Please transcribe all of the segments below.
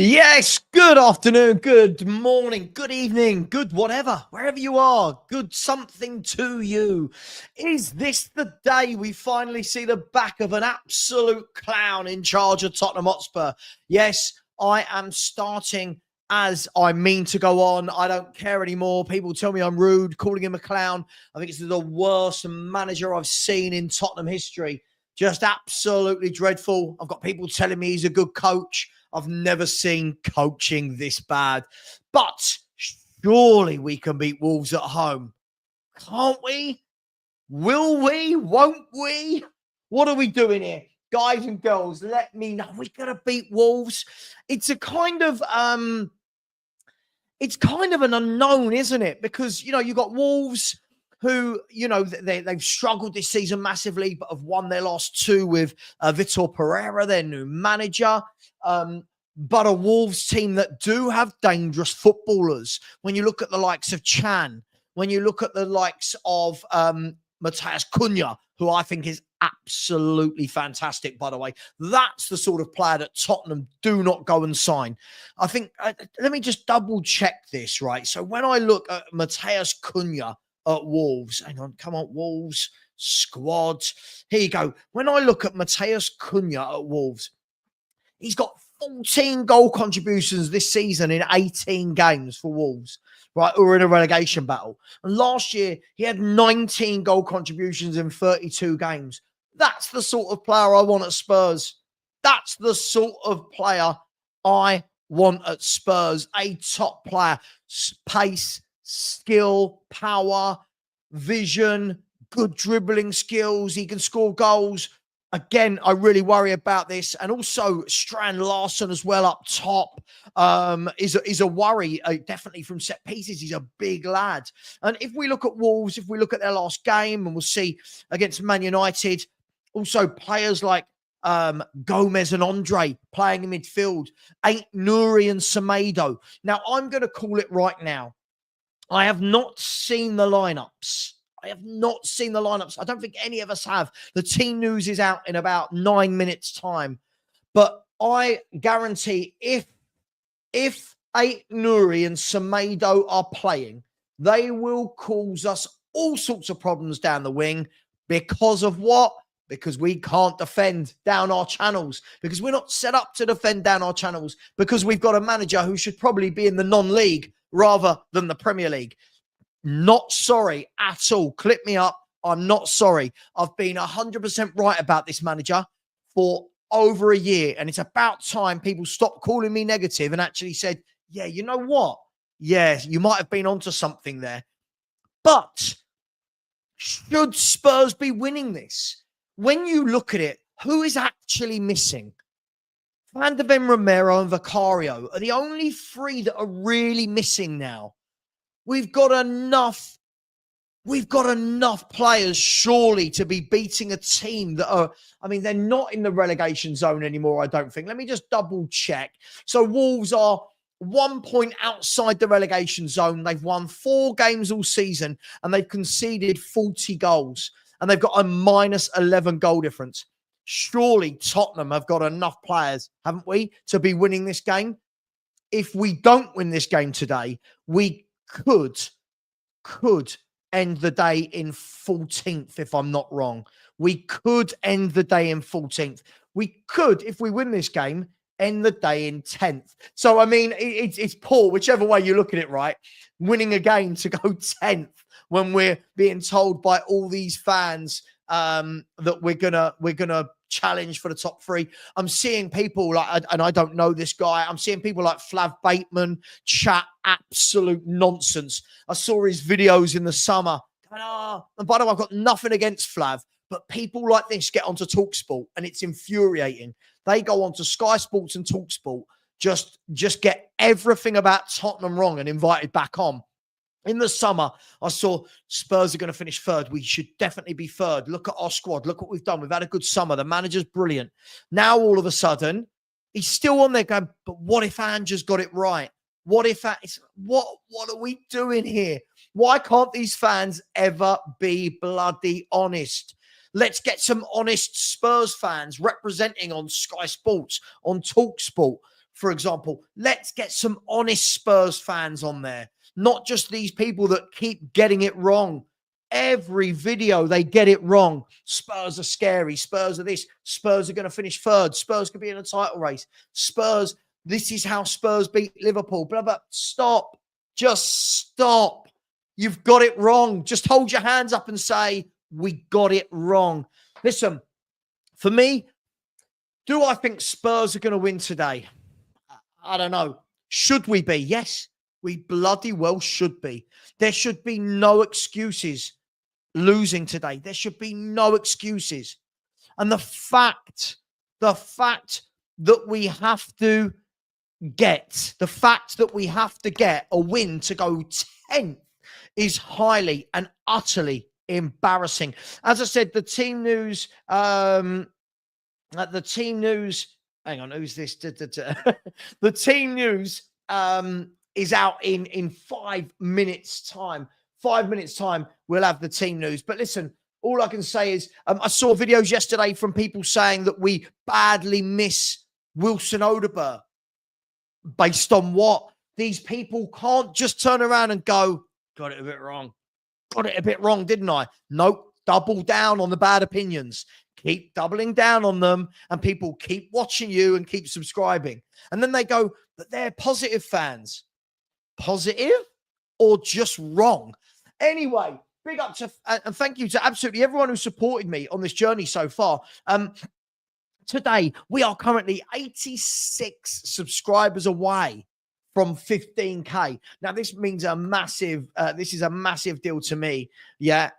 Yes, good afternoon, good morning, good evening, good whatever, wherever you are, good something to you. Is this the day we finally see the back of an absolute clown in charge of Tottenham Hotspur? Yes, I am starting as I mean to go on. I don't care anymore. People tell me I'm rude, calling him a clown. I think it's the worst manager I've seen in Tottenham history. Just absolutely dreadful. I've got people telling me he's a good coach. I've never seen coaching this bad. But surely we can beat Wolves at home. Can't we? Will we? Won't we? What are we doing here? Guys and girls, let me know. We're gonna beat Wolves. It's a kind of it's kind of an unknown, isn't it? Because you got Wolves who, they've struggled this season massively, but have won their last two with Vitor Pereira, their new manager. But a Wolves team that do have dangerous footballers. When you look at the likes of Chan, when you look at the likes of Matheus Cunha, who I think is absolutely fantastic, by the way. That's the sort of player that Tottenham do not go and sign. I think, let me just double check this, right? So when I look at Matheus Cunha at Wolves, hang on, come on, Wolves squad. Here you go. When I look at Matheus Cunha at Wolves, he's got 14 goal contributions this season in 18 games for Wolves, right? Who are in a relegation battle. And last year, he had 19 goal contributions in 32 games. That's the sort of player I want at Spurs. That's the sort of player I want at Spurs. A top player. Pace, skill, power, vision, good dribbling skills. He can score goals. Again, I really worry about this. And also Strand Larson as well up top is a worry, definitely from set pieces. He's a big lad. And if we look at Wolves, if we look at their last game, and we'll see against Man United, also players like Gomez and Andre playing in midfield, Ain't Nuri and Semedo. Now, I'm going to call it right now. I have not seen the lineups. I have not seen the lineups. I don't think any of us have. The team news is out in about 9 minutes' time. But I guarantee if Ain't Nuri and Semedo are playing, they will cause us all sorts of problems down the wing. Because of what? Because we can't defend down our channels. Because we're not set up to defend down our channels. Because we've got a manager who should probably be in the non-league rather than the Premier League. Not sorry at all. Clip me up. I'm not sorry. I've been 100% right about this manager for over a year. And it's about time people stopped calling me negative and actually said, yeah, you know what? Yeah, you might have been onto something there. But should Spurs be winning this? When you look at it, who is actually missing? Van de Ven, Romero and Vicario are the only three that are really missing now. We've got enough players, surely, to be beating a team that are, they're not in the relegation zone anymore, I don't think. Let me just double check. So Wolves are 1 point outside the relegation zone. They've won 4 games all season and they've conceded 40 goals. And they've got a minus 11 goal difference. Surely Tottenham have got enough players, haven't we, to be winning this game? If we don't win this game today, we could end the day in 14th, if I'm not wrong. We could end the day in 14th. We could, if we win this game, end the day in 10th. So, it's poor, whichever way you look at it, right? Winning a game to go 10th when we're being told by all these fans that we're gonna challenge for the top 3. I'm seeing people like, and I don't know this guy, I'm seeing people like Flav Bateman chat absolute nonsense. I saw his videos in the summer. And by the way, I've got nothing against Flav, but people like this get onto TalkSport and it's infuriating. They go onto Sky Sports and TalkSport, just get everything about Tottenham wrong and invited back on. In the summer, I saw Spurs are going to finish 3rd. We should definitely be 3rd. Look at our squad. Look what we've done. We've had a good summer. The manager's brilliant. Now, all of a sudden, he's still on there going, but what if Ange's got it right? What if what are we doing here? Why can't these fans ever be bloody honest? Let's get some honest Spurs fans representing on Sky Sports, on TalkSport, for example. Let's get some honest Spurs fans on there, not just these people that keep getting it wrong. Every video, they get it wrong. Spurs are scary. Spurs are this. Spurs are going to finish third. Spurs could be in a title race. Spurs, this is how Spurs beat Liverpool. Blah, blah. Stop. Just stop. You've got it wrong. Just hold your hands up and say, we got it wrong. Listen, for me, do I think Spurs are going to win today? I don't know. Should we be? Yes, we bloody well should be. There should be no excuses losing today. There should be no excuses. And the fact that we have to get a win to go 10th is highly and utterly embarrassing. As I said, the team news, hang on, who's this? The team news is out in 5 minutes time. 5 minutes time, we'll have the team news. But listen, all I can say is I saw videos yesterday from people saying that we badly miss Wilson Odegaard. Based on what? These people can't just turn around and go, got it a bit wrong. Got it a bit wrong, didn't I? Nope. Double down on the bad opinions. Keep doubling down on them, and people keep watching you and keep subscribing. And then they go, but they're positive fans. Positive or just wrong? Anyway, big up to, and thank you to absolutely everyone who supported me on this journey so far. Today, we are currently 86 subscribers away from 15K. Now, this means this is a massive deal to me. Yeah.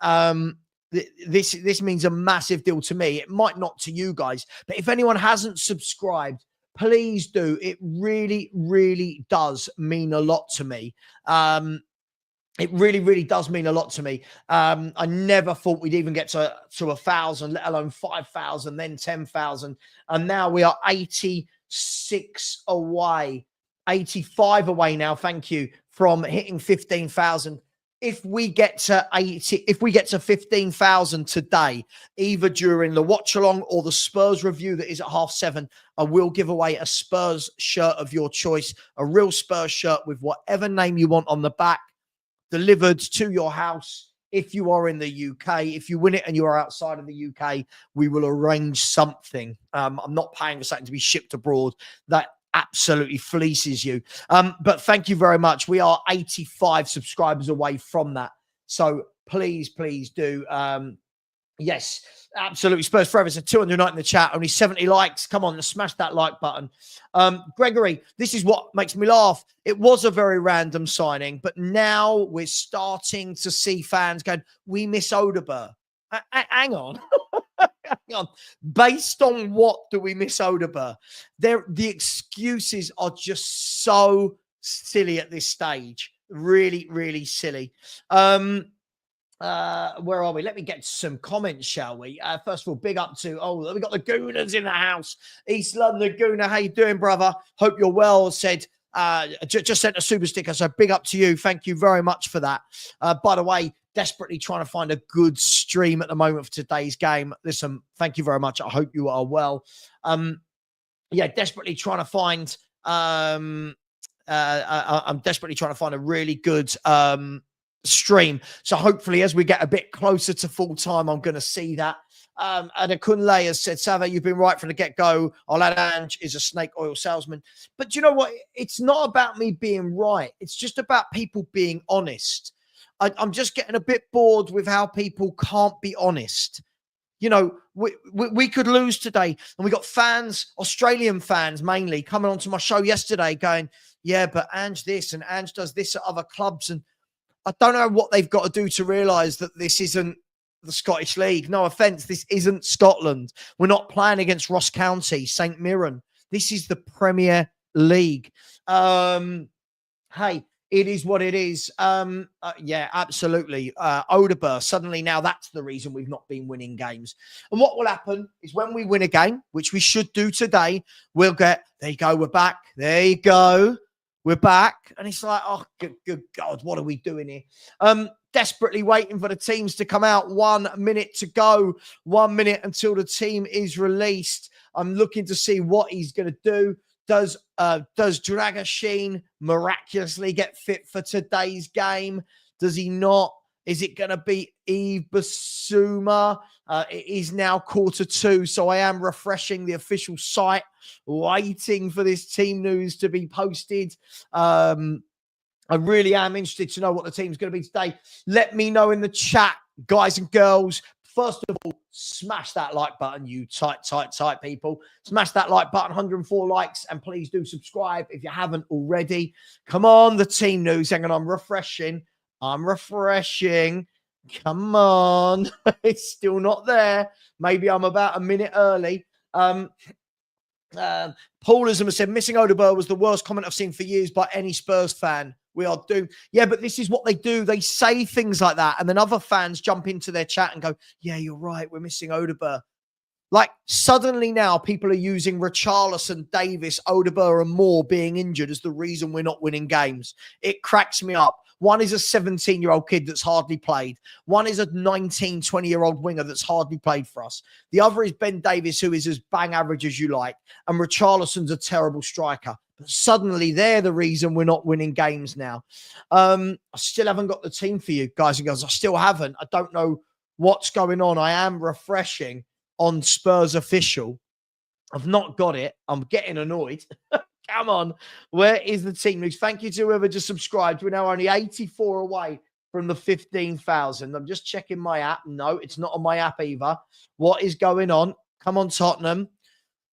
This means a massive deal to me. It might not to you guys, but if anyone hasn't subscribed, please do. It really, really does mean a lot to me. It really, really does mean a lot to me. I never thought we'd even get to 1,000, let alone 5,000, then 10,000. And now we are 86 away, 85 away now, thank you, from hitting 15,000. If we get to 15,000 today, either during the watch-along or the Spurs review that is at 7:30, I will give away a Spurs shirt of your choice, a real Spurs shirt with whatever name you want on the back, delivered to your house. If you are in the UK, if you win it and you are outside of the UK, we will arrange something. I'm not paying for something to be shipped abroad. That absolutely fleeces you. But thank you very much. We are 85 subscribers away from that. So please, please do. Yes, absolutely. Spurs Forever. It's a 209 in the chat. Only 70 likes. Come on, smash that like button. Gregory, this is what makes me laugh. It was a very random signing, but now we're starting to see fans going, we miss Odegaard. Hang on. Hang on. Based on what do we miss Odegaard? The excuses are just so silly at this stage. Really, really silly. Where are we? Let me get some comments, shall we? First of all, big up to, we got the Gooners in the house. East London Gooner, how you doing, brother? Hope you're well. Said, just sent a super sticker, so big up to you. Thank you very much for that. By the way, desperately trying to find a good stream at the moment for today's game. Listen, thank you very much. I hope you are well. Yeah, desperately trying to find, I'm desperately trying to find a really good, stream. So hopefully as we get a bit closer to full time, I'm going to see that. And Akunle has said, Savva, you've been right from the get-go. Ange is a snake oil salesman. But you know what? It's not about me being right. It's just about people being honest. I'm just getting a bit bored with how people can't be honest. You know, we could lose today. And we got fans, Australian fans mainly, coming onto my show yesterday going, yeah, but Ange this and Ange does this at other clubs. And I don't know what they've got to do to realise that this isn't the Scottish League. No offence, this isn't Scotland. We're not playing against Ross County, St Mirren. This is the Premier League. Hey, it is what it is. Yeah, absolutely. Odegaard, suddenly now that's the reason we've not been winning games. And what will happen is when we win a game, which we should do today, we'll get, there you go, we're back. There you go. We're back. And it's like, oh, good God, what are we doing here? Desperately waiting for the teams to come out. 1 minute to go. 1 minute until the team is released. I'm looking to see what he's going to do. Does Dragoshin miraculously get fit for today's game? Does he not? Is it going to be Yves Bissouma? It is now 2:45, so I am refreshing the official site, waiting for this team news to be posted. I really am interested to know what the team's going to be today. Let me know in the chat, guys and girls. First of all, smash that like button, you tight people. Smash that like button, 104 likes, and please do subscribe if you haven't already. Come on, the team news. Hang on, I'm refreshing. Come on. It's still not there. Maybe I'm about a minute early. Paulism has said, missing Odegaard was the worst comment I've seen for years by any Spurs fan. We are doomed. Yeah, but this is what they do. They say things like that, and then other fans jump into their chat and go, yeah, you're right. We're missing Odegaard. Like, suddenly now people are using Richarlison, Davis, Odegaard, and Moore being injured as the reason we're not winning games. It cracks me up. One is a 17-year-old kid that's hardly played. One is a 19, 20-year-old winger that's hardly played for us. The other is Ben Davis, who is as bang average as you like. And Richarlison's a terrible striker. But suddenly they're the reason we're not winning games now. I still haven't got the team for you, guys and girls. I still haven't. I don't know what's going on. I am refreshing on Spurs Official. I've not got it. I'm getting annoyed. Come on. Where is the team news? Thank you to whoever just subscribed. We're now only 84 away from the 15,000. I'm just checking my app. No, it's not on my app either. What is going on? Come on, Tottenham.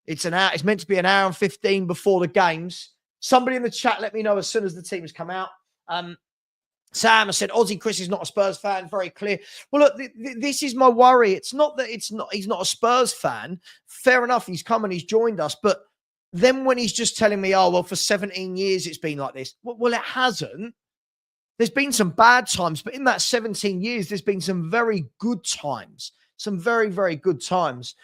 It's an hour. It's meant to be an hour and 15 before the games. Somebody in the chat, let me know as soon as the team has come out. Sam has said, Aussie Chris is not a Spurs fan. Very clear. Well, look, this is my worry. It's not that he's not a Spurs fan. Fair enough. He's come and he's joined us. But then when he's just telling me, oh, well, for 17 years, it's been like this. Well, it hasn't. There's been some bad times, but in that 17 years, there's been some very good times. Some very, very good times.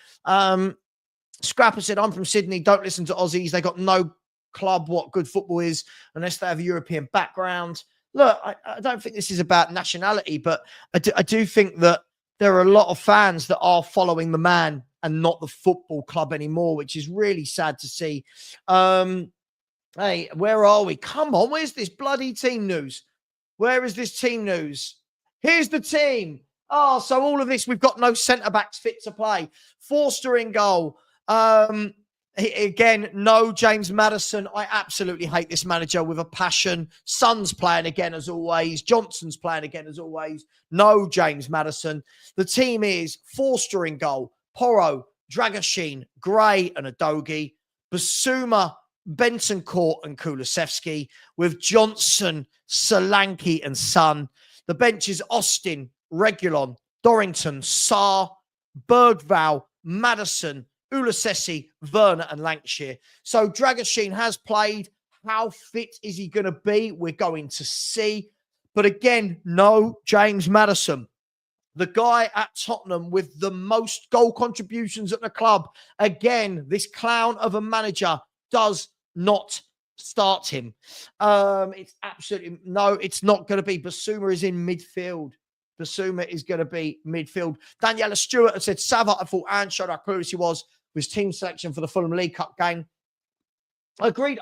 Scrapper said, I'm from Sydney. Don't listen to Aussies. They got no club what good football is unless they have a European background. Look, I don't think this is about nationality, but I do think that there are a lot of fans that are following the man and not the football club anymore, which is really sad to see. Hey, where are we? Come on, where's this bloody team news? Where is this team news? Here's the team. Oh, so all of this, we've got no centre-backs fit to play. Forster in goal. Again, no James Maddison. I absolutely hate this manager with a passion. Son's playing again as always. Johnson's playing again as always. No James Maddison. The team is Forster in goal. Porro, Dragoshin, Gray and Udogie. Bissouma, Bentancur and Kulusevski. With Johnson, Solanke and Son. The bench is Austin, Reguilon, Dorrington, Sarr, Bergvall, Maddison, Ulasesi, Werner and Lancashire. So Dragoshin has played. How fit is he going to be? We're going to see. But again, no James Maddison. The guy at Tottenham with the most goal contributions at the club. Again, this clown of a manager does not start him. It's absolutely, no, it's not going to be. Bissouma is in midfield. Bissouma is going to be midfield. Daniela Stewart has said, Savva, I thought Anne showed how clueless he was with his team selection for the Fulham League Cup game. Agreed.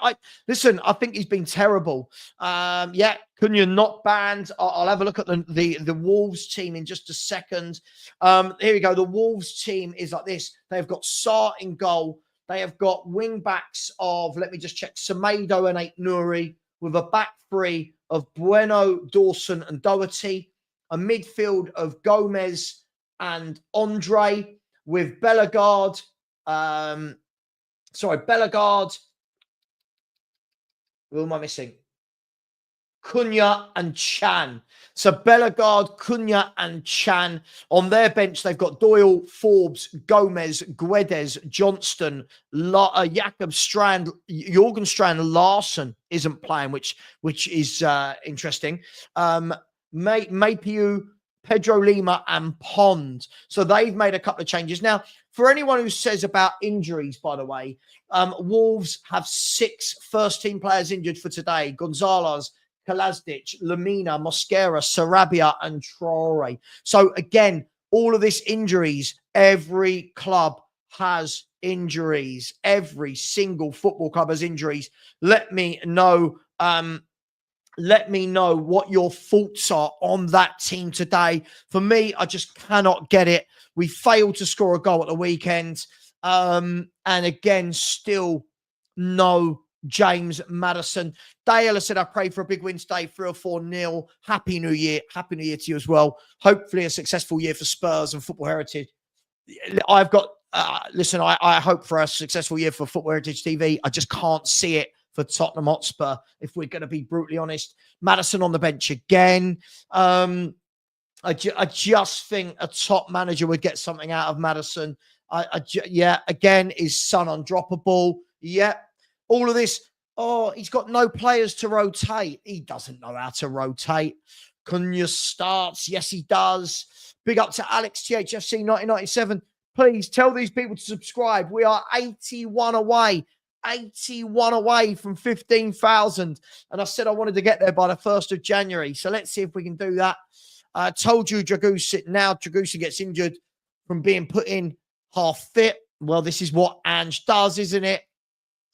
Listen, I think he's been terrible. Yeah, Cunha not banned. I'll have a look at the Wolves team in just a second. Here we go. The Wolves team is like this. They've got Sarr in goal. They have got wing backs of, let me just check, Semedo and Aït-Nouri, with a back three of Bueno, Dawson and Doherty. A midfield of Gomez and Andre, with Bellegarde. Bellegarde. Who am I missing? Cunha and Chan. So Bellegarde, Cunha and Chan. On their bench, they've got Doyle, Forbes, Gomez, Guedes, Johnston, Jakob Strand, Jorgen Strand, Larson isn't playing, which is interesting. Mapiu, Pedro Lima and Pond. So they've made a couple of changes. Now, for anyone who says about injuries, by the way, Wolves have 6 first-team players injured for today. Gonzalez, Kalazdic, Lamina, Mosquera, Sarabia and Traore. So again, all of this injuries, every club has injuries. Every single football club has injuries. Let me know. Let me know what your thoughts are on that team today. For me, I just cannot get it. We failed to score a goal at the weekend. And again, still no James Maddison. Dale said, I pray for a big win today, 3 or 4-0. Happy New Year. Happy New Year to you as well. Hopefully a successful year for Spurs and Football Heritage. I've got, listen, I hope for a successful year for Football Heritage TV. I just can't see it for Tottenham Hotspur, if we're going to be brutally honest. Maddison on the bench again. I just think a top manager would get something out of Maddison. Yeah, again, his son undroppable. Yeah, all of this. Oh, he's got no players to rotate. He doesn't know how to rotate. Cunha starts. Yes, he does. Big up to Alex THFC 1997. Please tell these people to subscribe. We are 81 away. 81 away from 15,000. And I said I wanted to get there by the 1st of January. So let's see if we can do that. I told you Dragusa. Now Dragusa gets injured from being put in half fit. Well, this is what Ange does, isn't it?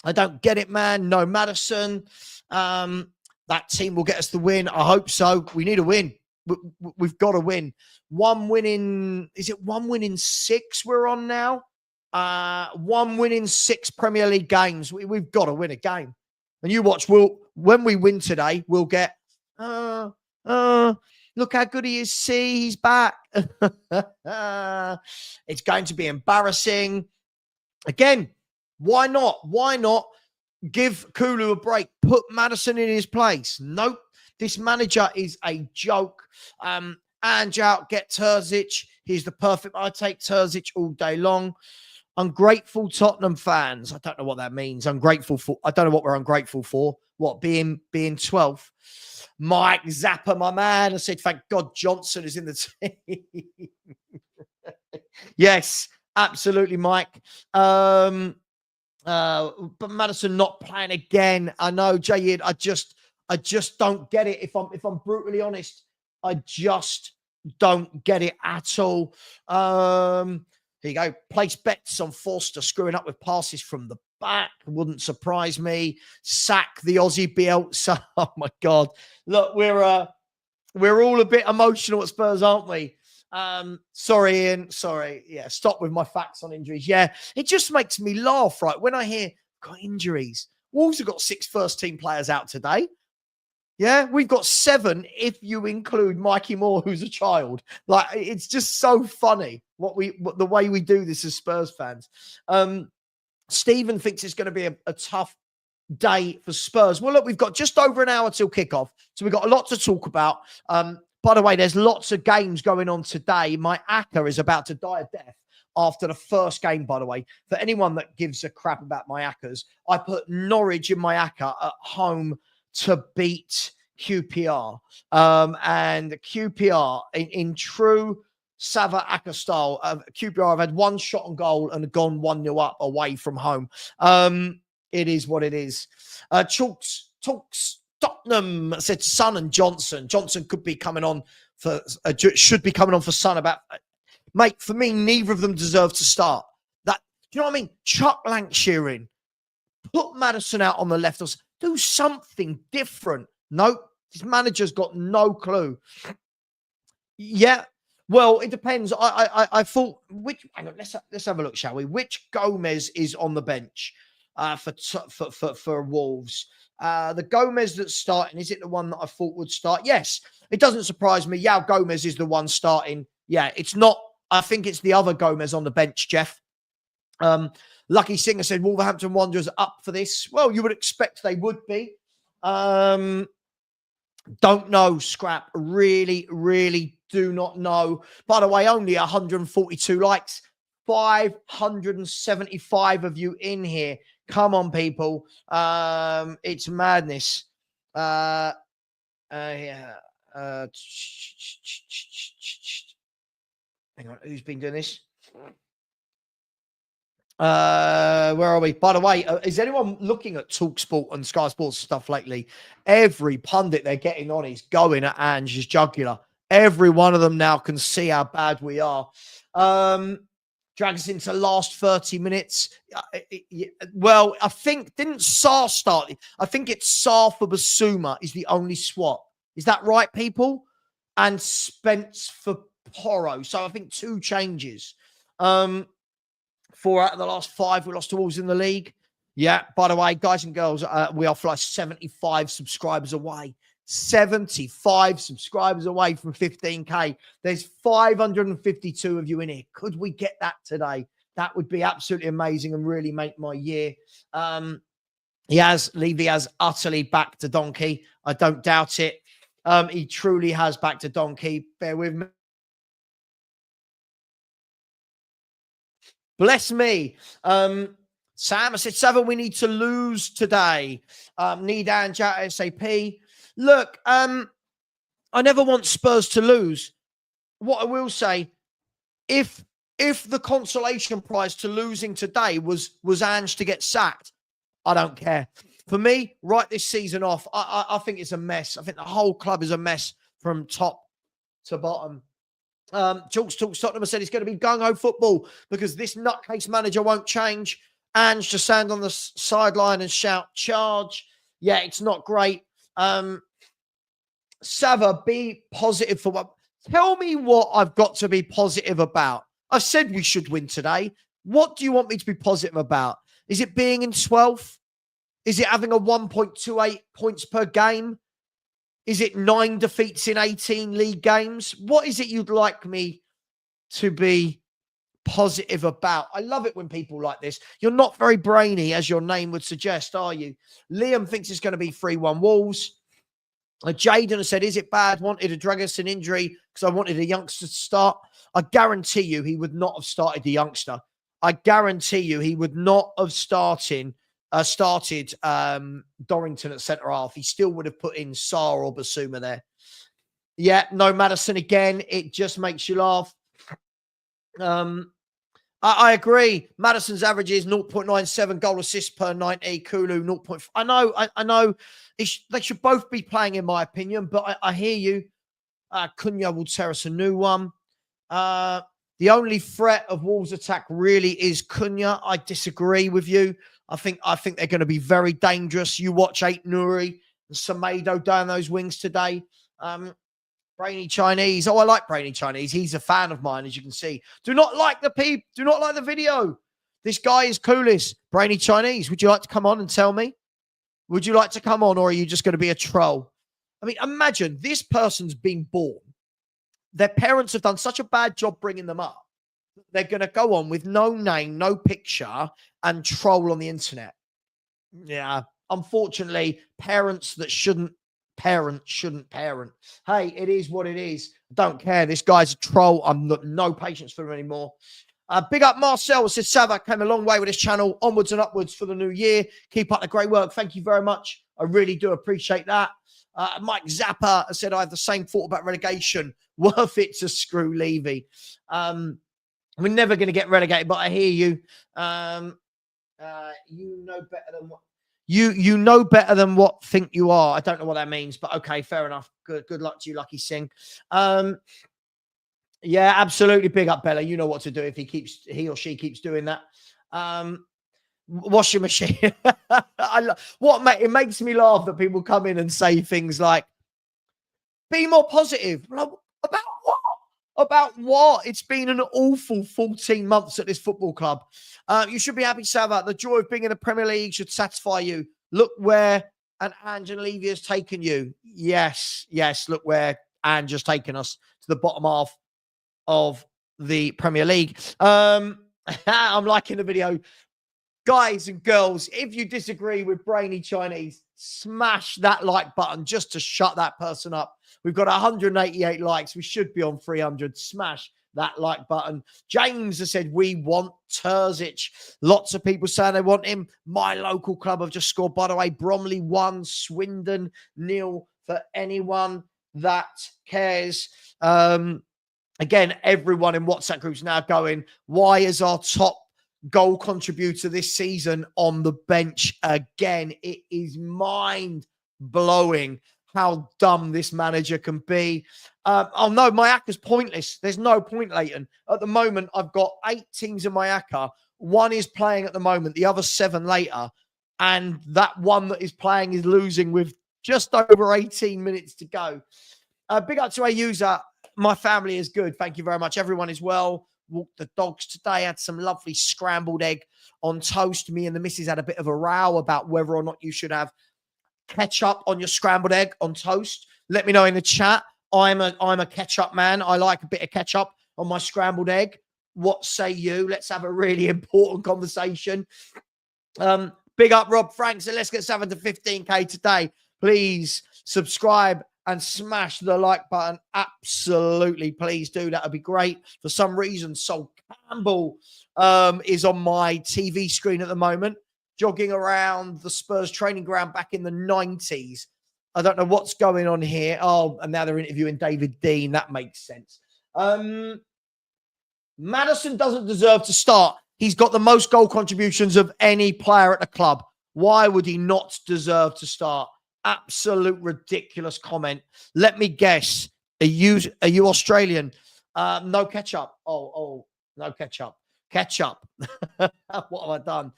I don't get it, man. No Maddison. That team will get us the win. I hope so. We need a win. We've got to win. Is it 1 win in 6 we're on now? 1 win in 6 Premier League games. We've got to win a game. And you watch, when we win today, we'll get, look how good he is. See, he's back. It's going to be embarrassing. Again, why not? Why not give Kulu a break? Put Maddison in his place. Nope. This manager is a joke. Ange out, get Terzic. He's the perfect. I take Terzic all day long. Ungrateful Tottenham fans. I don't know what that means. Ungrateful for. I don't know what we're ungrateful for. What, being 12th? Mike Zappa, my man. I said, thank God Johnson is in the team. Yes, absolutely, Mike. But Maddison not playing again. I know, Jayid. I just don't get it. If I'm brutally honest, I just don't get it at all. Here you go. Place bets on Forster screwing up with passes from the back. Wouldn't surprise me. Sack the Aussie Bielsa. Oh my God. Look, we're all a bit emotional at Spurs, aren't we? Sorry, Ian. Sorry. Yeah, stop with my facts on injuries. Yeah, it just makes me laugh, right? When I hear got injuries. Wolves have got 6 first-team players out today. Yeah, we've got 7 if you include Mikey Moore, who's a child. Like, it's just so funny the way we do this as Spurs fans. Stephen thinks it's going to be a tough day for Spurs. Well, look, we've got just over an hour till kickoff, so we've got a lot to talk about. By the way, there's lots of games going on today. My ACCA is about to die a death after the first game, by the way. For anyone that gives a crap about my ACCAs, I put Norwich in my ACCA at home to beat QPR. And QPR, in true Savva ACCA style, QPR have had 1 shot on goal and gone 1-0 up away from home. It is what it is. Talks Tottenham said Son and Johnson. Johnson could be coming on for, should be coming on for Son about, mate, for me, neither of them deserve to start. That, do you know what I mean? Chuck Lancashire in. Put Maddison out on the left. Do something different. Nope. His manager's got no clue. Yeah. Well, it depends. I thought, hang on, let's have a look, shall we? Which Gomez is on the bench for Wolves? The Gomez that's starting, is it the one that I thought would start? Yes. It doesn't surprise me. Yao Gomez is the one starting. Yeah, it's not. I think it's the other Gomez on the bench, Jeff. Lucky Singer said Wolverhampton Wanderers up for this. Well, you would expect they would be. Don't know, Scrap. Really, really do not know. By the way, only 142 likes. 575 of you in here. Come on, people. It's madness. Yeah. Hang on, who's been doing this? Where are we? By the way, is anyone looking at TalkSport and Sky Sports stuff lately? Every pundit they're getting on is going at Ange's jugular. Every one of them now can see how bad we are. drag us into last 30 minutes. Well, I think, didn't Sarr start? I think it's Sarr for Basuma is the only swap. Is that right, people? And Spence for Porro. So I think 2 changes. 4 out of the last 5 we lost to Wolves in the league. Yeah, by the way, guys and girls, we are like 75 subscribers away. 75 subscribers away from 15K. There's 552 of you in here. Could we get that today? That would be absolutely amazing and really make my year. Levy has utterly backed to Donkey. I don't doubt it. He truly has backed to Donkey. Bear with me. Bless me. Sam, I said, Savva, we need to lose today. Need Ange out SAP. Look, I never want Spurs to lose. What I will say, if the consolation prize to losing today was Ange to get sacked, I don't care. For me, write this season off. I think it's a mess. I think the whole club is a mess from top to bottom. Talks Tottenham said it's going to be gung-ho football because this nutcase manager won't change. Ange to stand on the sideline and shout, charge. Yeah, it's not great. Savva, be positive for what? Tell me what I've got to be positive about. I said we should win today. What do you want me to be positive about? Is it being in 12th? Is it having a 1.28 points per game? Is it 9 defeats in 18 league games? What is it you'd like me to be positive about? I love it when people like this. You're not very brainy, as your name would suggest, are you? Liam thinks it's going to be 3-1 Wolves. Jaden has said, is it bad? Wanted to drag us an injury because I wanted a youngster to start. I guarantee you he would not have started the youngster. I guarantee you he would not have started Dorrington at centre-half. He still would have put in Sarr or Basuma there. Yeah, no Maddison again. It just makes you laugh. I agree. Maddison's average is 0.97 goal assist per 90. Kulu 0.5. I know. They should both be playing, in my opinion, but I hear you. Cunha will tear us a new one. The only threat of Wolves' attack really is Cunha. I disagree with you. I think they're going to be very dangerous. You watch Nuri and Semedo down those wings today. Brainy Chinese. Oh, I like Brainy Chinese. He's a fan of mine, as you can see. Do not like the video. This guy is coolest. Brainy Chinese. Would you like to come on and tell me? Would you like to come on, or are you just going to be a troll? I mean, imagine this person's been born. Their parents have done such a bad job bringing them up. They're going to go on with no name, no picture, and troll on the internet. Yeah. Unfortunately, parents that shouldn't parent. Hey, it is what it is. Don't care. This guy's a troll. I'm no patience for him anymore. Big up Marcel. Says Savva came a long way with this channel. Onwards and upwards for the new year. Keep up the great work. Thank you very much. I really do appreciate that. Mike Zappa said, I have the same thought about relegation. Worth it to screw Levy. We're never going to get relegated, but I hear you. You know better than what you know better than what think you are. I don't know what that means, but okay, fair enough. Good luck to you, Lucky Singh. Yeah, absolutely. Big up Bella. You know what to do if he or she keeps doing that. Washing machine. It makes me laugh that people come in and say things like, be more positive. Like, about what? About what? It's been an awful 14 months at this football club. You should be happy, Savva. The joy of being in the Premier League should satisfy you. Look where Ange and Levy has taken you. Yes. Look where Ange has taken us to the bottom half of the Premier League. I'm liking the video. Guys and girls, if you disagree with Brainy Chinese, smash that like button just to shut that person up. We've got 188 likes. We should be on 300. Smash that like button. James has said, we want Terzic. Lots of people saying they want him. My local club have just scored, by the way. Bromley 1, Swindon 0 for anyone that cares. Again, everyone in WhatsApp groups now going, why is our top goal contributor this season on the bench again? It is mind-blowing how dumb this manager can be. Oh no, my ACCA's pointless. There's no point, Leighton. At the moment, I've got 8 teams in my ACCA. 1 is playing at the moment, the other 7 later. And that one that is playing is losing with just over 18 minutes to go. Big up to a user. My family is good. Thank you very much. Everyone is well. Walked the dogs today. Had some lovely scrambled egg on toast. Me and the missus had a bit of a row about whether or not you should have ketchup on your scrambled egg on toast. Let me know in the chat. I'm a ketchup man. I like a bit of ketchup on my scrambled egg. What say you? Let's have a really important conversation. Big up Rob Frank. So let's get 7 to 15K today. Please subscribe and smash the like button. Absolutely, please do. That would be great. For some reason, Sol Campbell is on my TV screen at the moment, jogging around the Spurs training ground back in the 90s. I don't know what's going on here. Oh, and now they're interviewing David Dean. That makes sense. Maddison doesn't deserve to start. He's got the most goal contributions of any player at the club. Why would he not deserve to start? Absolute ridiculous comment. Let me guess. Are you Australian? No ketchup. Oh, no ketchup. Ketchup. What have I done?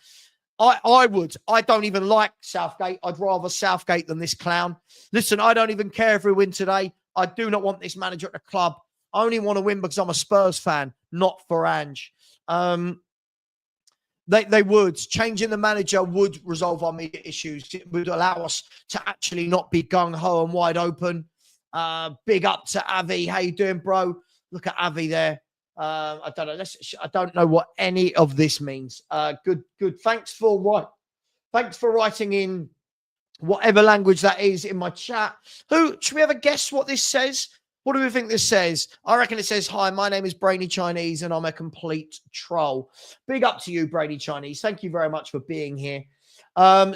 I would. I don't even like Southgate. I'd rather Southgate than this clown. Listen, I don't even care if we win today. I do not want this manager at the club. I only want to win because I'm a Spurs fan, not for Ange. They would. Changing the manager would resolve our media issues. It would allow us to actually not be gung-ho and wide open. Big up to Avi. How you doing, bro? Look at Avi there. I don't know. I don't know what any of this means. Good. Thanks for writing in whatever language that is in my chat. Should we have a guess what this says? What do we think this says? I reckon it says, hi, my name is Brainy Chinese and I'm a complete troll. Big up to you, Brainy Chinese. Thank you very much for being here.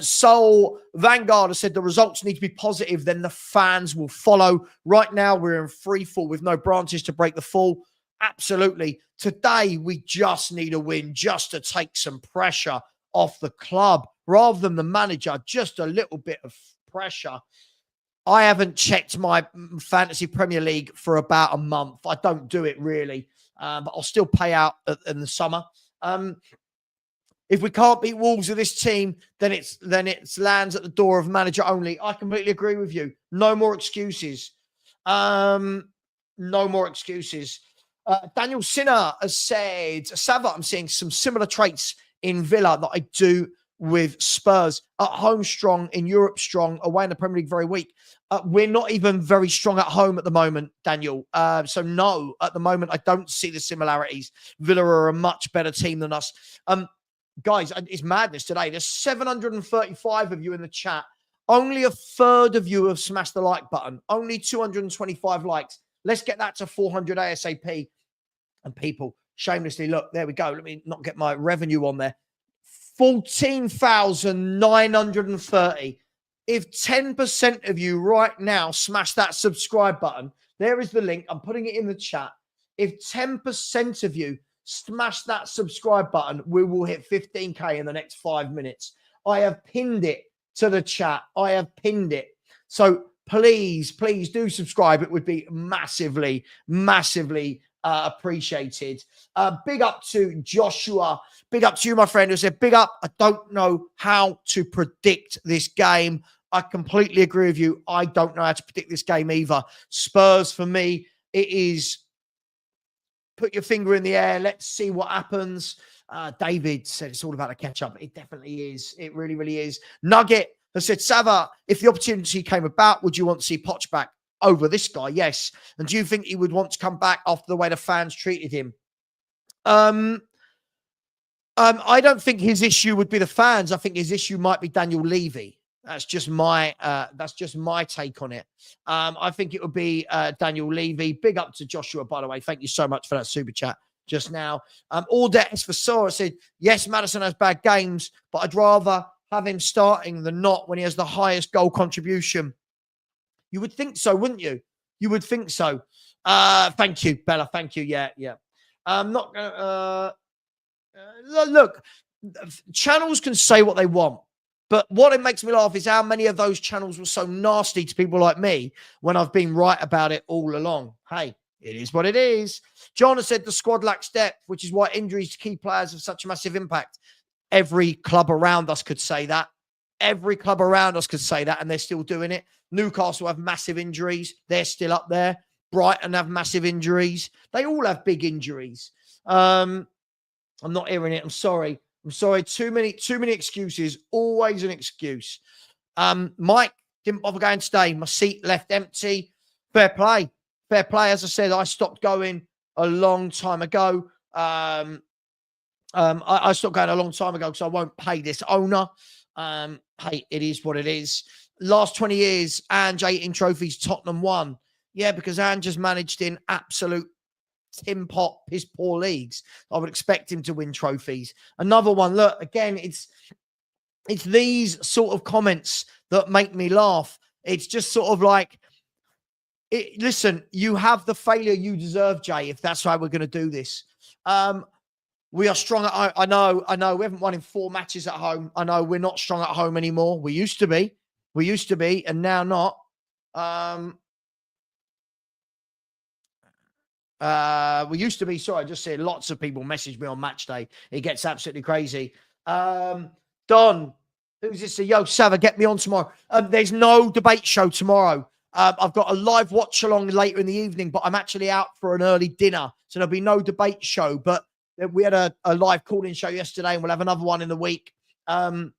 Soul Vanguard has said the results need to be positive, then the fans will follow. Right now, we're in free fall with no branches to break the fall. Absolutely. Today, we just need a win just to take some pressure off the club rather than the manager, just a little bit of pressure. I haven't checked my fantasy Premier League for about a month. I don't do it really, but I'll still pay out in the summer. If we can't beat Wolves with this team, then it lands at the door of manager only. I completely agree with you. No more excuses. No more excuses. Daniel Sinner has said, Savva, I'm seeing some similar traits in Villa that I do with Spurs. At home strong, in Europe strong, away in the Premier League very weak. We're not even very strong at home at the moment, Daniel. So no, at the moment, I don't see the similarities. Villa are a much better team than us. Guys, it's madness today. There's 735 of you in the chat. Only a third of you have smashed the like button. Only 225 likes. Let's get that to 400 ASAP. And people, shamelessly, look, there we go. Let me not get my revenue on there. 14,930. If 10% of you right now smash that subscribe button, there is the link. I'm putting it in the chat. If 10% of you smash that subscribe button, we will hit 15K in the next 5 minutes. I have pinned it to the chat. I have pinned it. So please do subscribe. It would be massively, massively appreciated. Big up to Joshua. Big up to you, my friend, who said, big up. I don't know how to predict this game. I completely agree with you. I don't know how to predict this game either. Spurs, for me, it is put your finger in the air. Let's see what happens. David said it's all about a catch-up. It definitely is. It really, really is. Nugget has said, Savva, if the opportunity came about, would you want to see Poch back over this guy? Yes. And do you think he would want to come back after the way the fans treated him? I don't think his issue would be the fans. I think his issue might be Daniel Levy. That's just my take on it. I think it would be Daniel Levy. Big up to Joshua, by the way. Thank you so much for that super chat just now. Audette Esfasora said, yes, Maddison has bad games, but I'd rather have him starting than not when he has the highest goal contribution. You would think so, wouldn't you? You would think so. Thank you, Bella. Thank you. Yeah. I'm not going to... look, channels can say what they want, But what it makes me laugh is how many of those channels were so nasty to people like me when I've been right about it all along. Hey, it is what it is. John has said the squad lacks depth, which is why injuries to key players have such a massive impact. Every club around us could say that. Every club around us could say that, and they're still doing it. Newcastle have massive injuries. They're still up there. Brighton have massive injuries. They all have big injuries. I'm not hearing it. I'm sorry. Too many excuses. Always an excuse. Mike didn't bother going today. My seat left empty. Fair play. Fair play. As I said, I stopped going a long time ago. I stopped going a long time ago because I won't pay this owner. Hey, it is what it is. Last 20 years, Ange 18 trophies, Tottenham won. Yeah, because Ange has managed in absolute tin pot, piss poor leagues. I would expect him to win trophies. Another one. Look, again, it's these sort of comments that make me laugh. It's just sort of like, listen, you have the failure you deserve, Jay, if that's how we're going to do this. We are strong at home. I know. We haven't won in 4 matches at home. I know we're not strong at home anymore. We used to be, and now not. We used to be. Sorry, I just said lots of people message me on match day. It gets absolutely crazy. Don, who's this? Yo, Savva, get me on tomorrow. There's no debate show tomorrow. I've got a live watch along later in the evening, but I'm actually out for an early dinner, so there'll be no debate show. But we had a live call-in show yesterday, and we'll have another one in the week. Jaden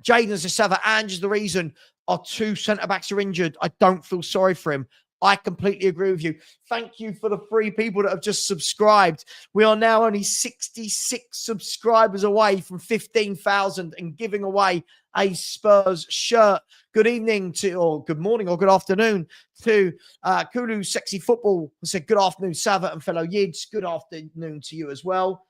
says, Savva, Ange is the reason our 2 centre-backs are injured. I don't feel sorry for him. I completely agree with you. Thank you for the 3 people that have just subscribed. We are now only 66 subscribers away from 15,000 and giving away a Spurs shirt. Good evening or good morning or good afternoon to Kulu Sexy Football. I said good afternoon, Savva and fellow Yids. Good afternoon to you as well.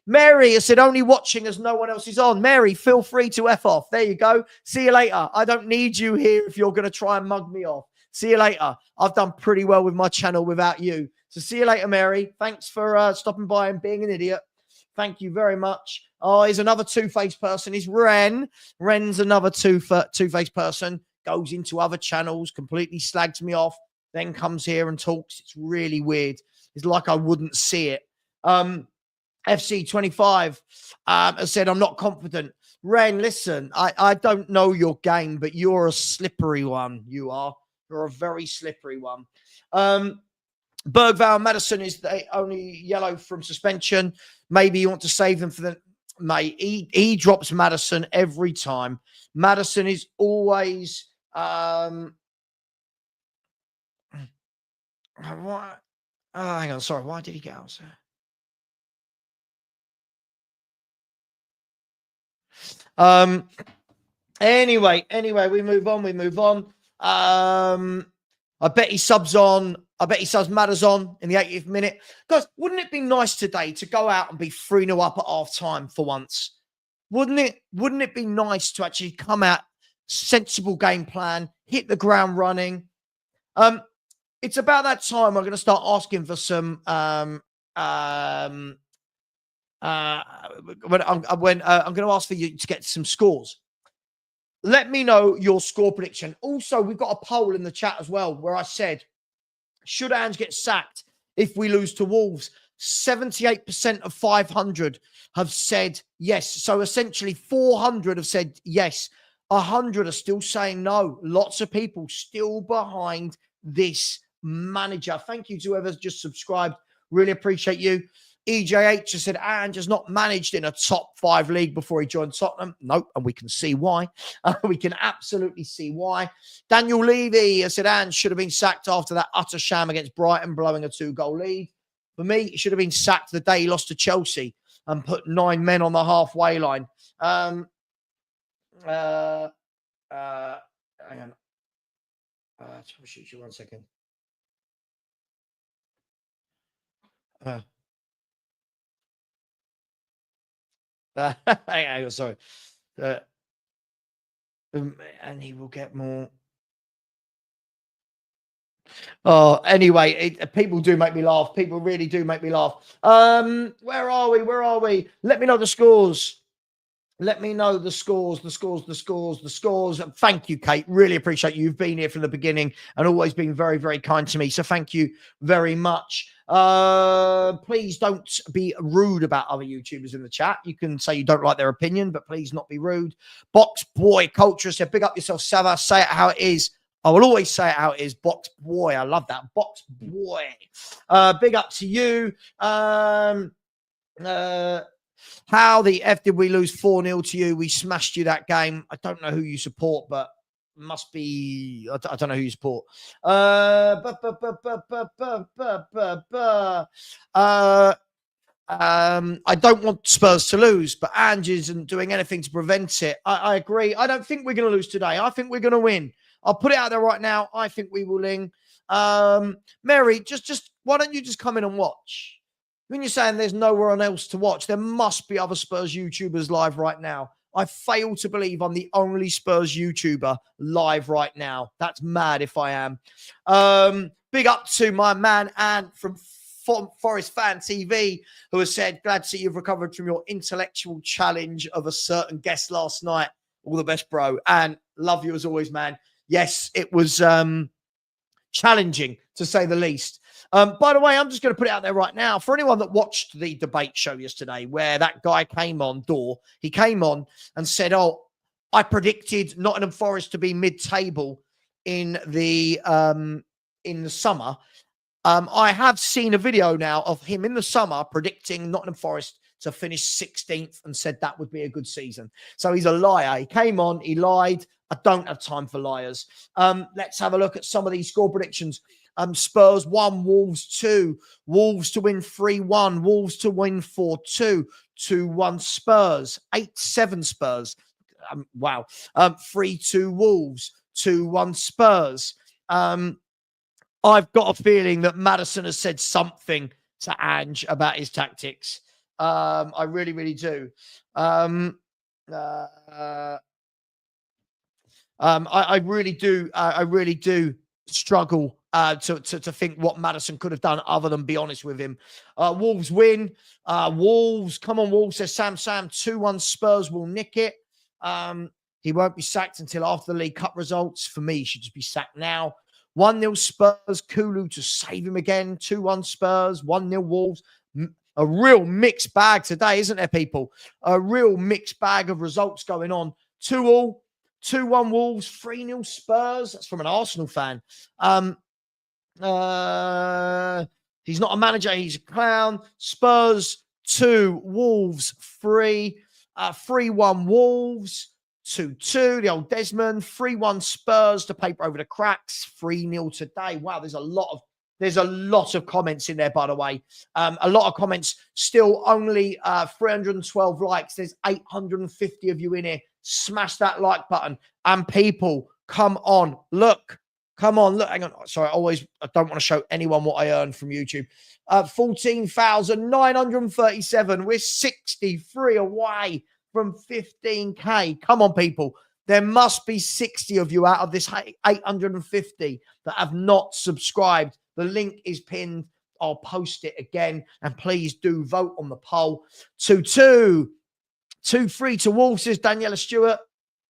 Mary, I said only watching as no one else is on. Mary, feel free to F off. There you go. See you later. I don't need you here if you're going to try and mug me off. See you later. I've done pretty well with my channel without you. So see you later, Mary. Thanks for stopping by and being an idiot. Thank you very much. Oh, here's another two-faced person. He's Ren. Ren's another two-faced person. Goes into other channels, completely slags me off, then comes here and talks. It's really weird. It's like I wouldn't see it. FC25 has said, I'm not confident. Ren, listen, I don't know your game, but you're a slippery one. You are. You're a very slippery one. Bergvall Madison is the only yellow from suspension. Maybe you want to save them for the mate. He drops Madison every time. Madison is always what? Oh, hang on, sorry. Why did he get out, sir? Anyway, we move on. I bet he subs Matters on in the 80th minute. Guys, wouldn't it be nice today to go out and be 3-0 up at half time for once? Wouldn't it be nice to actually come out, sensible game plan, hit the ground running? It's about that time I'm going to start asking for some when I'm going to ask for you to get some scores. Let me know your score prediction. Also, we've got a poll in the chat as well where I said, should Ange get sacked if we lose to Wolves? 78% of 500 have said yes. So essentially 400 have said yes. 100 are still saying no. Lots of people still behind this manager. Thank you to whoever's just subscribed. Really appreciate you. EJH has said Ange has not managed in a top 5 league before he joined Tottenham. Nope, and we can see why. We can absolutely see why. Daniel Levy has said Ange should have been sacked after that utter sham against Brighton, blowing a 2-goal lead. For me, he should have been sacked the day he lost to Chelsea and put 9 men on the halfway line. Hang on. Shoot you 1 second. Hang on, sorry. And he will get more. Oh, anyway, people do make me laugh. People really do make me laugh. Where are we? Let me know the scores. Let me know the scores. Thank you, Kate. Really appreciate you. You've been here from the beginning and always been very, very kind to me. So thank you very much. Please don't be rude about other YouTubers in the chat. You can say you don't like their opinion, but please not be rude. Box Boy Culture said, big up yourself, Savva. Say it how it is. I will always say it how it is. Box Boy. I love that. Box Boy. Big up to you. How the F did we lose 4-0 to you? We smashed you that game. I don't know who you support, but must be, I don't know who you support. I don't want Spurs to lose, but Ange isn't doing anything to prevent it. I agree. I don't think we're going to lose today. I think we're going to win. I'll put it out there right now. I think we will win. Mary, just why don't you just come in and watch? When you're saying there's nowhere else to watch, there must be other Spurs YouTubers live right now. I fail to believe I'm the only Spurs YouTuber live right now. That's mad if I am. Big up to my man, Anne from Forest Fan TV, who has said, glad to see you've recovered from your intellectual challenge of a certain guest last night. All the best, bro. And love you as always, man. Yes, it was challenging, to say the least. By the way, I'm just going to put it out there right now. For anyone that watched the debate show yesterday, where that guy came on, he came on and said, oh, I predicted Nottingham Forest to be mid-table in the summer. I have seen a video now of him in the summer predicting Nottingham Forest to finish 16th and said that would be a good season. So he's a liar. He came on, he lied. I don't have time for liars. Let's have a look at some of these score predictions. Spurs 1, Wolves 2. Wolves to win 3-1. Wolves to win 4-2. 2-1 Spurs. 8-7 Spurs. Wow. 3-2 Wolves. 2-1 Spurs. I've got a feeling that Maddison has said something to Ange about his tactics. I really, really do. I really do. I really do struggle to think what Maddison could have done other than be honest with him. Wolves win. Wolves, come on, Wolves, says Sam. 2-1 Spurs will nick it. He won't be sacked until after the League Cup results. For me, he should just be sacked now. 1-0 Spurs, Kulu to save him again. 2-1 Spurs, 1-0 Wolves. A real mixed bag today, isn't there, people? A real mixed bag of results going on. 2-2, 2-1 Wolves, 3-0 Spurs. That's from an Arsenal fan. He's not a manager, he's a clown. Spurs 2, Wolves 3. 3-1 Wolves. 2-2, the old Desmond. 3-1 Spurs to paper over the cracks. 3-0 today. Wow, there's a lot of comments in there, by the way. A lot of comments. Still only 312 likes. There's 850 of you in here. Smash that like button. And people, come on, look. Come on, look. Hang on. Sorry, I don't want to show anyone what I earned from YouTube. 14,937. We're 63 away from 15K. Come on, people. There must be 60 of you out of this 850 that have not subscribed. The link is pinned. I'll post it again. And please do vote on the poll. 2-2. 2-3 to Wolves, says Daniela Stewart.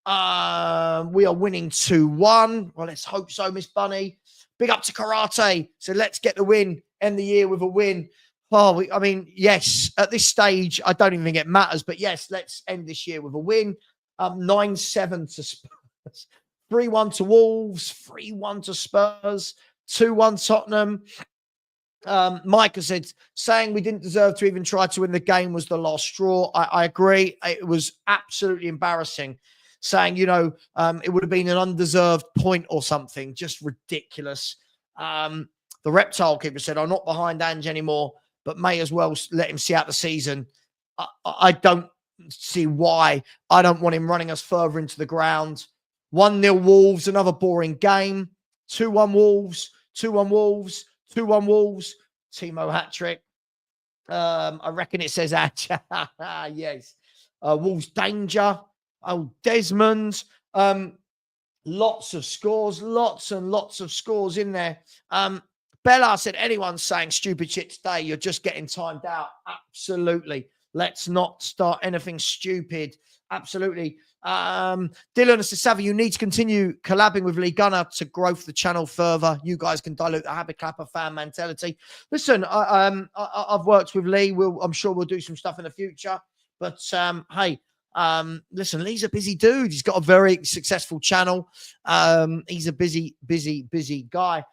We are winning 2-1. Well, let's hope so, Miss Bunny. Big up to Karate. So let's get the win. End the year with a win. Oh, I mean, yes, at this stage, I don't even think it matters. But yes, let's end this year with a win. 9-7 to Spurs. 3-1 to Wolves. 3-1 to Spurs. 2-1 Tottenham. Micah said, saying we didn't deserve to even try to win the game was the last straw. I agree. It was absolutely embarrassing. Saying, it would have been an undeserved point or something. Just ridiculous. The Reptile Keeper said, I'm not behind Ange anymore, but may as well let him see out the season. I don't see why. I don't want him running us further into the ground. 1-0 Wolves, another boring game. 2-1 Wolves, 2-1 Wolves, 2-1 Wolves. Timo hat-trick. I reckon it says Ange. Yes. Wolves danger. Oh, Desmond. Lots of scores. Lots and lots of scores in there. Bella said, anyone saying stupid shit today, you're just getting timed out. Absolutely. Let's not start anything stupid. Absolutely. Dylan says, Savva, you need to continue collabing with Lee Gunner to grow the channel further. You guys can dilute the Happy Clapper fan mentality. Listen, I've worked with Lee. I'm sure we'll do some stuff in the future. But hey, listen, Lee's a busy dude. He's got a very successful channel. He's a busy guy.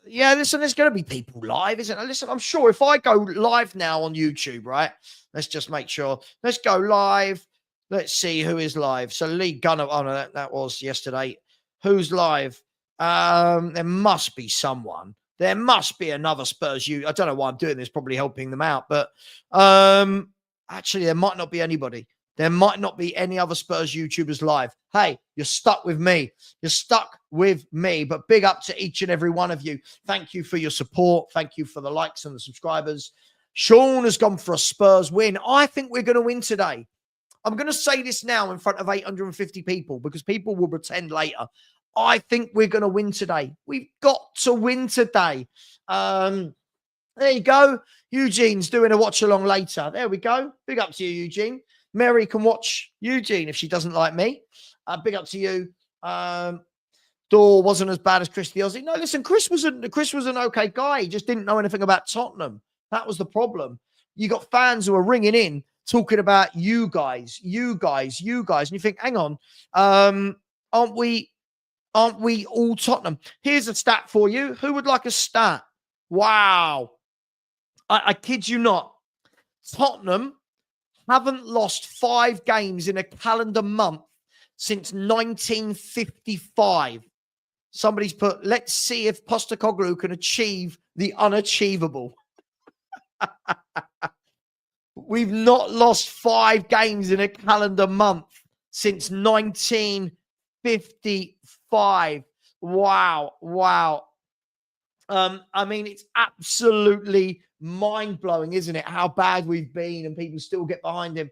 Yeah, listen, there's going to be people live, isn't there? Listen, I'm sure if I go live now on YouTube, right? Let's just make sure. Let's go live. Let's see who is live. So Lee Gunner, oh no, that was yesterday. Who's live? There must be someone. There must be another Spurs. I don't know why I'm doing this, probably helping them out. But actually, there might not be anybody. There might not be any other Spurs YouTubers live. Hey, you're stuck with me. You're stuck with me. But big up to each and every one of you. Thank you for your support. Thank you for the likes and the subscribers. Sean has gone for a Spurs win. I think we're going to win today. I'm going to say this now in front of 850 people because people will pretend later. I think we're going to win today. We've got to win today. There you go. Eugene's doing a watch along later. There we go. Big up to you, Eugene. Mary can watch Eugene if she doesn't like me. Big up to you. Dor wasn't as bad as Chris the Aussie. No, listen, Chris was an okay guy. He just didn't know anything about Tottenham. That was the problem. You got fans who are ringing in talking about you guys. And you think, hang on, aren't we all Tottenham? Here's a stat for you. Who would like a stat? Wow. I kid you not. Tottenham haven't lost 5 games in a calendar month since 1955. Somebody's put, let's see if Postecoglou can achieve the unachievable. We've not lost 5 games in a calendar month since 1955. Wow. I mean, it's absolutely mind-blowing, isn't it? How bad we've been and people still get behind him.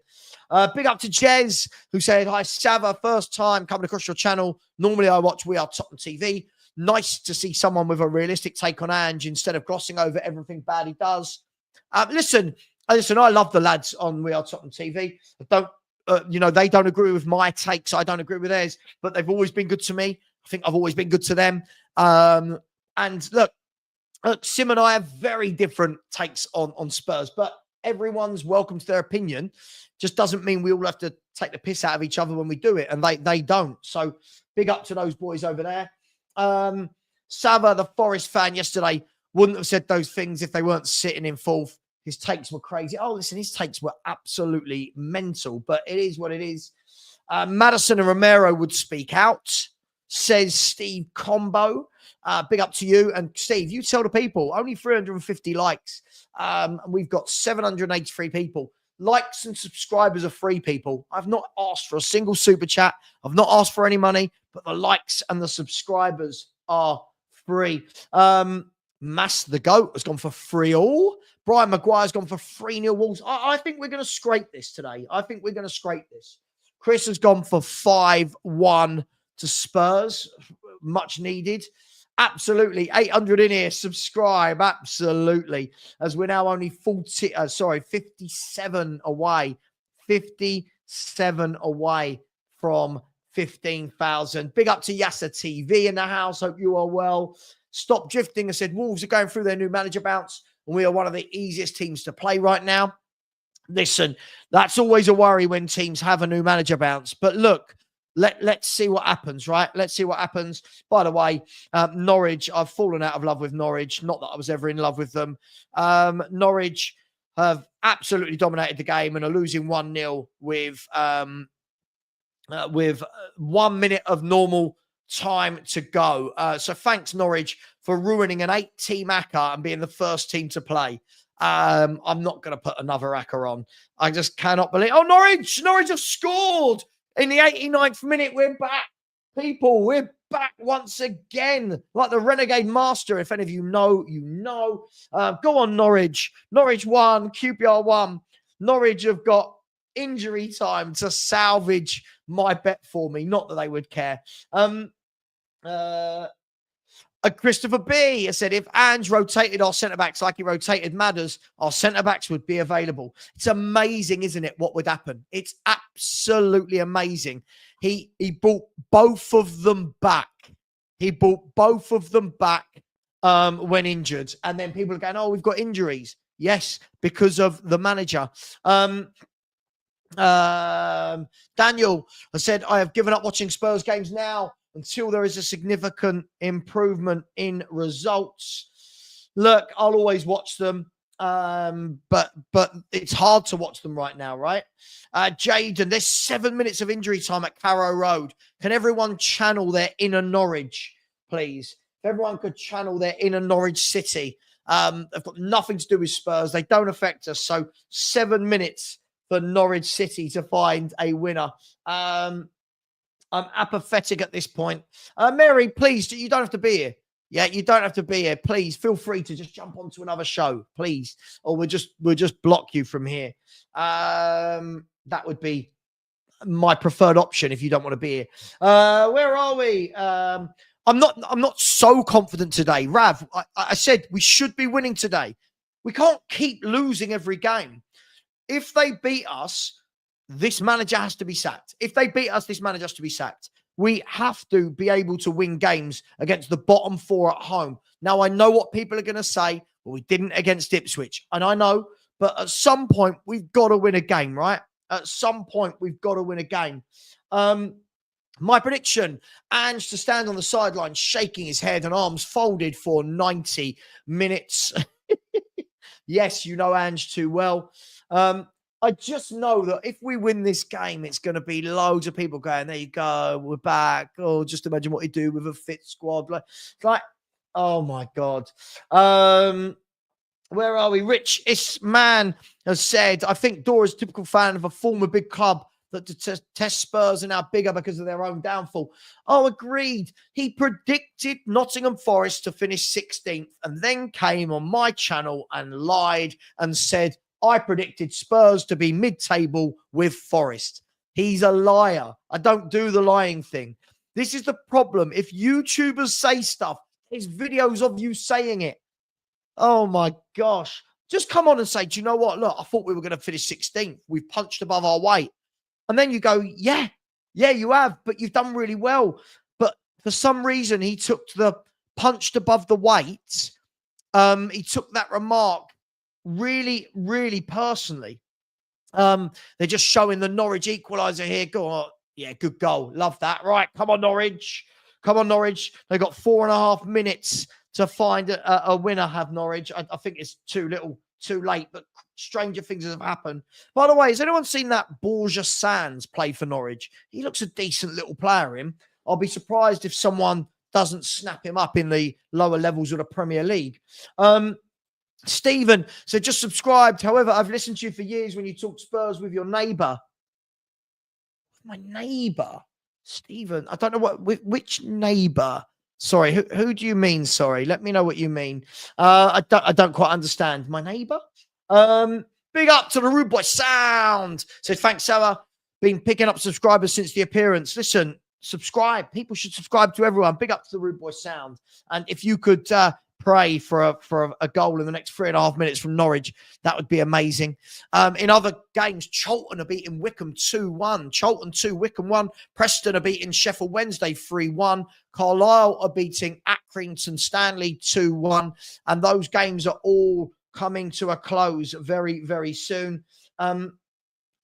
Big up to Jez, who said, hi, Savva, first time coming across your channel. Normally I watch We Are Tottenham TV. Nice to see someone with a realistic take on Ange instead of glossing over everything bad he does. Listen, I love the lads on We Are Tottenham TV. They don't agree with my takes. I don't agree with theirs, but they've always been good to me. I think I've always been good to them. And look, Sim and I have very different takes on Spurs, but everyone's welcome to their opinion. Just doesn't mean we all have to take the piss out of each other when we do it, and they don't. So big up to those boys over there. Savva, the Forest fan yesterday, wouldn't have said those things if they weren't sitting in fourth. His takes were crazy. Oh, listen, his takes were absolutely mental, but it is what it is. Madison and Romero would speak out, says Steve Combo. Big up to you. And Steve, you tell the people, only 350 likes. We've got 783 people. Likes and subscribers are free, people. I've not asked for a single super chat. I've not asked for any money, but the likes and the subscribers are free. Mass the GOAT has gone for 3-all. Brian Maguire's gone for 3-0 Wolves. I think we're going to scrape this today. Chris has gone for 5-1 to Spurs. Much needed. Absolutely. 800 in here. Subscribe. Absolutely. As we're now only 57 away. 57 away from 15,000. Big up to Yasser TV in the house. Hope you are well. Stop drifting. I said Wolves are going through their new manager bounce, and we are one of the easiest teams to play right now. Listen, that's always a worry when teams have a new manager bounce. But look, let's see what happens, right? Let's see what happens. By the way, Norwich, I've fallen out of love with Norwich. Not that I was ever in love with them. Norwich have absolutely dominated the game and are losing 1-0 with 1 minute of normal time to go. So thanks, Norwich, for ruining an 8-team ACCA and being the first team to play. I'm not going to put another ACCA on. I just cannot believe. Oh, Norwich have scored in the 89th minute. We're back, people. We're back once again, like the Renegade Master. If any of you know, you know. Go on, Norwich. Norwich 1, QPR 1. Norwich have got injury time to salvage my bet for me. Not that they would care. Christopher B has said, if Ange rotated our centre-backs like he rotated Madders, our centre-backs would be available. It's amazing, isn't it, what would happen? It's absolutely amazing. He brought both of them back. He brought both of them back when injured. And then people are going, oh, we've got injuries. Yes, because of the manager. Daniel has said, I have given up watching Spurs games now until there is a significant improvement in results. Look, I'll always watch them, but it's hard to watch them right now, right? Jaden, there's 7 minutes of injury time at Carrow Road. Can everyone channel their inner Norwich, please? If everyone could channel their inner Norwich City. They've got nothing to do with Spurs. They don't affect us. So 7 minutes for Norwich City to find a winner. I'm apathetic at this point. Mary, please, you don't have to be here. Yeah, you don't have to be here. Please feel free to just jump onto another show, please. Or we'll just block you from here. That would be my preferred option if you don't want to be here. Where are we? I'm not so confident today. Rav, I said we should be winning today. We can't keep losing every game. If they beat us, this manager has to be sacked. If they beat us, this manager has to be sacked. We have to be able to win games against the bottom four at home. Now, I know what people are going to say. Well, we didn't against Ipswich. And I know, but at some point, we've got to win a game, right? At some point, we've got to win a game. My prediction, Ange to stand on the sideline, shaking his head and arms folded for 90 minutes. Yes, you know Ange too well. I just know that if we win this game, it's going to be loads of people going, there you go, we're back. Oh, just imagine what you do with a fit squad. Like, oh my God. Where are we? Rich Isman has said, I think Dora's a typical fan of a former big club that detest Spurs are now bigger because of their own downfall. Oh, agreed. He predicted Nottingham Forest to finish 16th and then came on my channel and lied and said, I predicted Spurs to be mid-table with Forest. He's a liar. I don't do the lying thing. This is the problem. If YouTubers say stuff, there's videos of you saying it. Oh, my gosh. Just come on and say, do you know what? Look, I thought we were going to finish 16th. We've punched above our weight. And then you go, yeah, you have, but you've done really well. But for some reason, he took the punched above the weight. He took that remark really, really personally. They're just showing the Norwich equalizer here. Go on. Yeah, good goal. Love that. Right. Come on, Norwich. Come on, Norwich. They've got 4.5 minutes to find a winner, have Norwich. I think it's too little, too late, but stranger things have happened. By the way, has anyone seen that Borja Sands play for Norwich? He looks a decent little player, him. I'll be surprised if someone doesn't snap him up in the lower levels of the Premier League. Stephen, so just subscribed. However, I've listened to you for years when you talk Spurs with your neighbour. My neighbour? Stephen, I don't know which neighbour. Sorry, who do you mean? Sorry, let me know what you mean. I don't quite understand. My neighbour? Big up to the Rude Boy Sound. So thanks, Savva. Been picking up subscribers since the appearance. Listen, subscribe. People should subscribe to everyone. Big up to the Rude Boy Sound. And if you could pray for a goal in the next 3.5 minutes from Norwich, that would be amazing. In other games, Charlton are beating Wickham 2-1. Charlton 2, Wickham 1. Preston are beating Sheffield Wednesday 3-1. Carlisle are beating Accrington Stanley 2-1. And those games are all coming to a close very, very soon.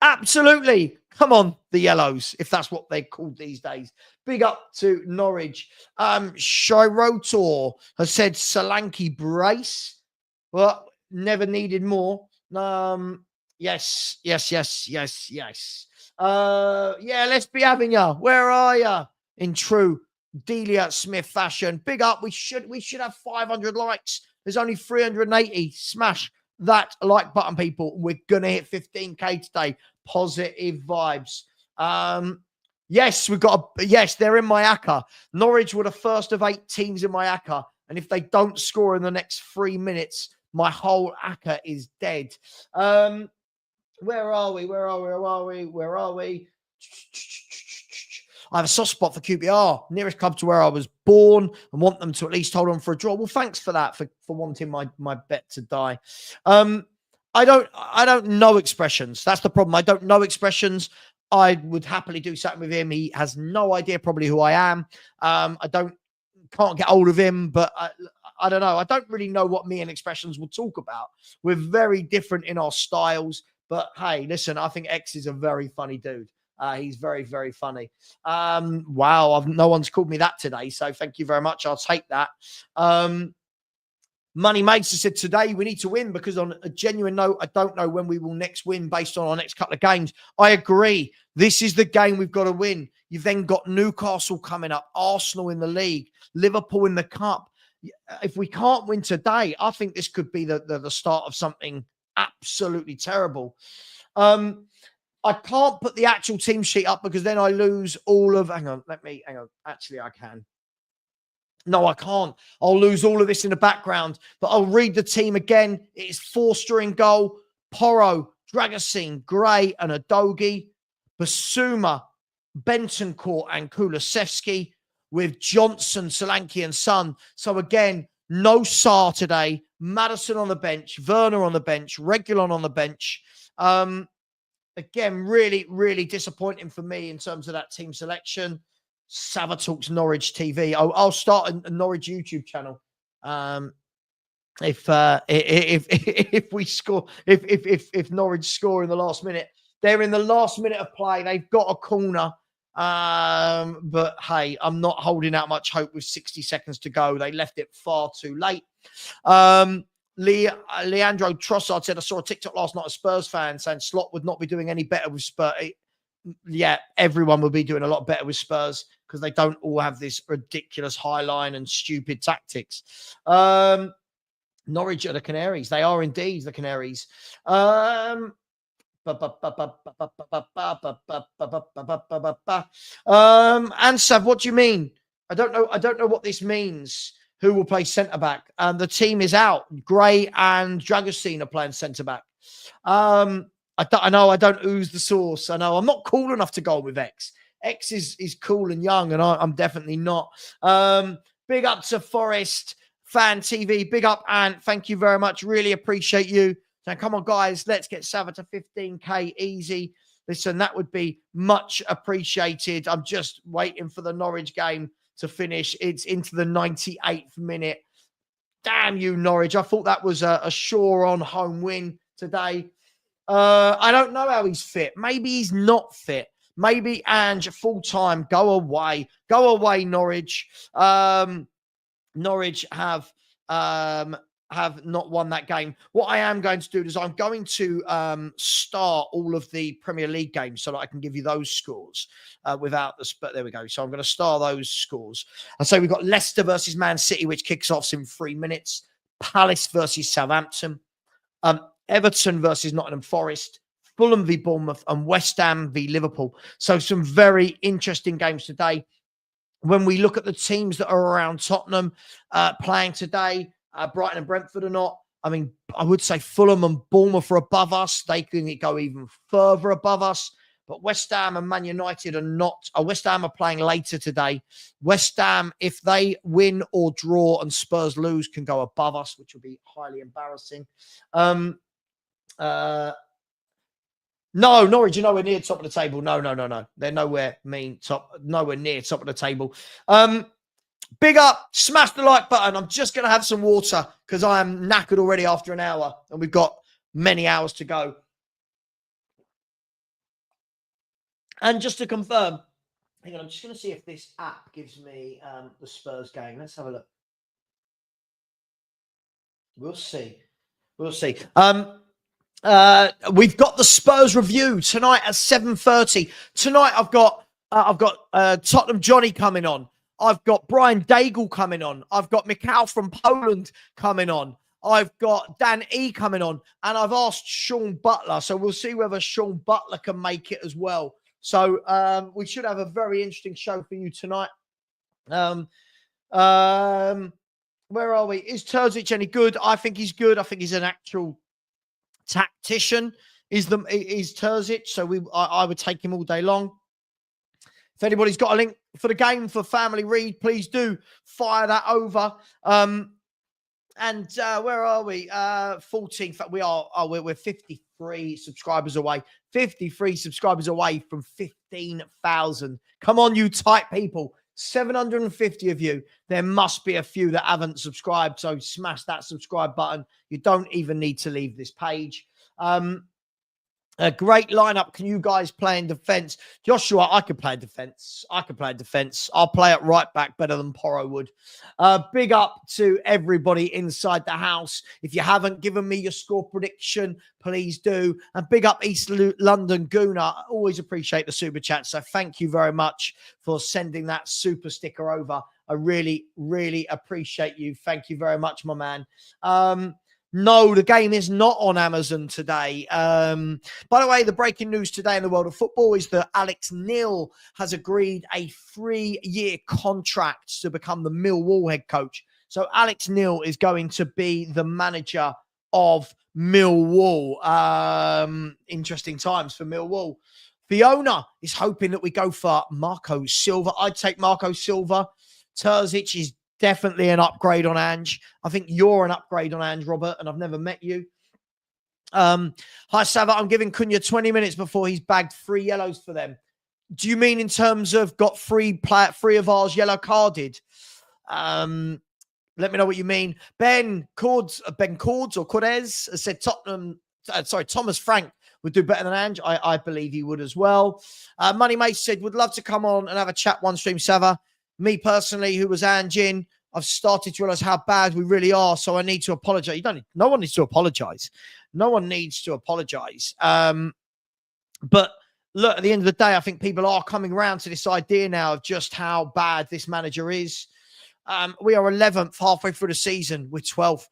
Absolutely. Come on, the Yellows, if that's what they're called these days. Big up to Norwich. Shirotor has said Solanke brace. Well, never needed more. Yes. Yeah, let's be having ya. Where are ya? In true Delia Smith fashion. Big up. We should have 500 likes. There's only 380. Smash that like button, people. We're going to hit 15K today. Positive vibes. Yes, they're in my ACCA. Norwich were the first of 8 teams in my ACCA. And if they don't score in the next 3 minutes, my whole ACCA is dead. Where are we? I have a soft spot for QPR, nearest club to where I was born, and want them to at least hold on for a draw. Well, thanks for that, for wanting my bet to die. I don't know expressions. That's the problem. I don't know expressions. I would happily do something with him. He has no idea probably who I am. Can't get hold of him, but I don't know. I don't really know what me and expressions will talk about. We're very different in our styles, but hey, listen, I think X is a very funny dude. He's very, very funny. Wow, no one's called me that today, so thank you very much. I'll take that. Money Mates said, today we need to win, because on a genuine note, I don't know when we will next win based on our next couple of games. I agree. This is the game we've got to win. You've then got Newcastle coming up, Arsenal in the league, Liverpool in the cup. If we can't win today, I think this could be the start of something absolutely terrible. I can't put the actual team sheet up because then I lose all of... Hang on. Actually, I can. No, I can't. I'll lose all of this in the background, but I'll read the team again. It is Forster in goal, Porro, Dragosin, Gray, and Adogi, Basuma, Bentoncourt, and Kulusevski, with Johnson, Solanke, and Son. So again, no Sarr today. Maddison on the bench, Werner on the bench, Regulon on the bench. Again, really, really disappointing for me in terms of that team selection. Savva Talks Norwich TV. I'll start a Norwich YouTube channel. If we score, if Norwich score in the last minute, they're in the last minute of play. They've got a corner. But hey, I'm not holding out much hope with 60 seconds to go. They left it far too late. Leandro Trossard said, I saw a TikTok last night of Spurs fans saying Slot would not be doing any better with Spurs. Yeah, everyone will be doing a lot better with Spurs because they don't all have this ridiculous high line and stupid tactics. Norwich are the Canaries. They are indeed the Canaries. And Sav, what do you mean? I don't know what this means. Who will play centre back? The team is out. Gray and Dragosin are playing centre back. I know I don't ooze the sauce. I know I'm not cool enough to go with X. X is cool and young, and I'm definitely not. Big up to Forest Fan TV. Big up, Ant. Thank you very much. Really appreciate you. So come on, guys. Let's get Savva to 15K easy. Listen, that would be much appreciated. I'm just waiting for the Norwich game to finish. It's into the 98th minute. Damn you, Norwich. I thought that was a sure-on home win today. I don't know how he's fit. Maybe he's not fit. Maybe Ange, full-time, go away. Go away, Norwich. Norwich have not won that game. What I am going to do is I'm going to start all of the Premier League games so that I can give you those scores without the... But there we go. So I'm going to star those scores. And so we've got Leicester versus Man City, which kicks off in 3 minutes. Palace versus Southampton. Everton versus Nottingham Forest, Fulham v Bournemouth, and West Ham v Liverpool. So some very interesting games today. When we look at the teams that are around Tottenham playing today, Brighton and Brentford are not. I mean, I would say Fulham and Bournemouth are above us. They can go even further above us. But West Ham and Man United are not. West Ham are playing later today. West Ham, if they win or draw and Spurs lose, can go above us, which would be highly embarrassing. No, Norwich are nowhere near top of the table. No. They're nowhere near top of the table. Big up, smash the like button. I'm just going to have some water because I am knackered already after an hour and we've got many hours to go. And just to confirm, hang on, I'm just going to see if this app gives me the Spurs game. Let's have a look. We'll see. We've got the Spurs review tonight at 7:30. Tonight I've got Tottenham Johnny coming on. I've got Brian Daigle coming on. I've got Mikhail from Poland coming on. I've got Dan E coming on, and I've asked Sean Butler. So we'll see whether Sean Butler can make it as well. So we should have a very interesting show for you tonight. Where are we? Is Terzic any good? I think he's good. I think he's an actual tactician. Is Terzic? So I would take him all day long. If anybody's got a link for the game for Family Read, please do fire that over. And where are we? 14th. We're 53 subscribers away. 53 subscribers away from 15,000. Come on, you tight people. 750 of you. There must be a few that haven't subscribed. So smash that subscribe button. You don't even need to leave this page. A great lineup. Can you guys play in defense? Joshua, I could play defense. I'll play at right back better than Porro would. Big up to everybody inside the house. If you haven't given me your score prediction, please do. And big up East London Gooner. I always appreciate the super chat. So thank you very much for sending that super sticker over. I really, really appreciate you. Thank you very much, my man. No, the game is not on Amazon today. By the way, the breaking news today in the world of football is that Alex Neil has agreed a 3-year contract to become the Millwall head coach. So Alex Neil is going to be the manager of Millwall. Interesting times for Millwall. Fiona is hoping that we go for Marco Silva. I'd take Marco Silva. Terzic is definitely an upgrade on Ange. I think you're an upgrade on Ange, Robert, and I've never met you. Hi, Savva. I'm giving Cunha 20 minutes before he's bagged 3 yellows for them. Do you mean in terms of got 3 of ours yellow carded? Let me know what you mean. Ben Cords or Cordes said Thomas Frank would do better than Ange. I believe he would as well. Money Mace said, would love to come on and have a chat one stream, Savva. Me personally, who was Ange in, I've started to realize how bad we really are. So I need to apologize. No one needs to apologize. No one needs to apologize. But look, at the end of the day, I think people are coming around to this idea now of just how bad this manager is. We are 11th halfway through the season. We're 12th.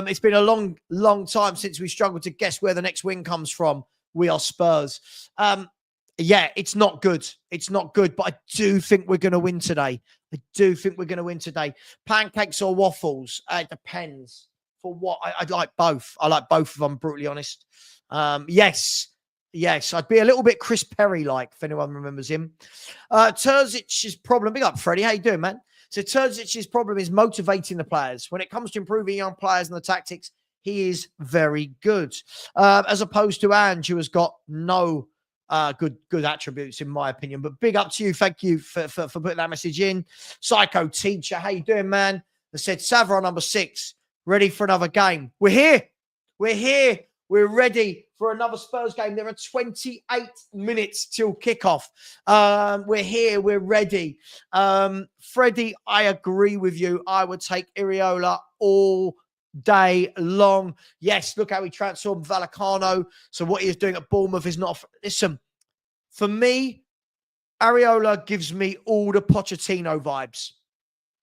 It's been a long, long time since we struggled to guess where the next win comes from. We are Spurs. Yeah, it's not good. It's not good, but I do think we're going to win today. Pancakes or waffles? It depends. For what? I'd like both. I like both, if I'm brutally honest. Yes. I'd be a little bit Chris Perry-like, if anyone remembers him. Terzic's problem, big up, Freddie. How you doing, man? So Terzic's problem is motivating the players. When it comes to improving young players and the tactics, he is very good. As opposed to Ange, who has got no good attributes, in my opinion. But big up to you. Thank you for putting that message in. Psycho Teacher, how you doing, man? I said, Savva number 6, ready for another game. We're here. We're ready for another Spurs game. There are 28 minutes till kickoff. We're here. We're ready. Freddie, I agree with you. I would take Iriola all day long. Yes, look how he transformed Vallecano. So what he is doing at Bournemouth is not... Listen, for me, Areola gives me all the Pochettino vibes.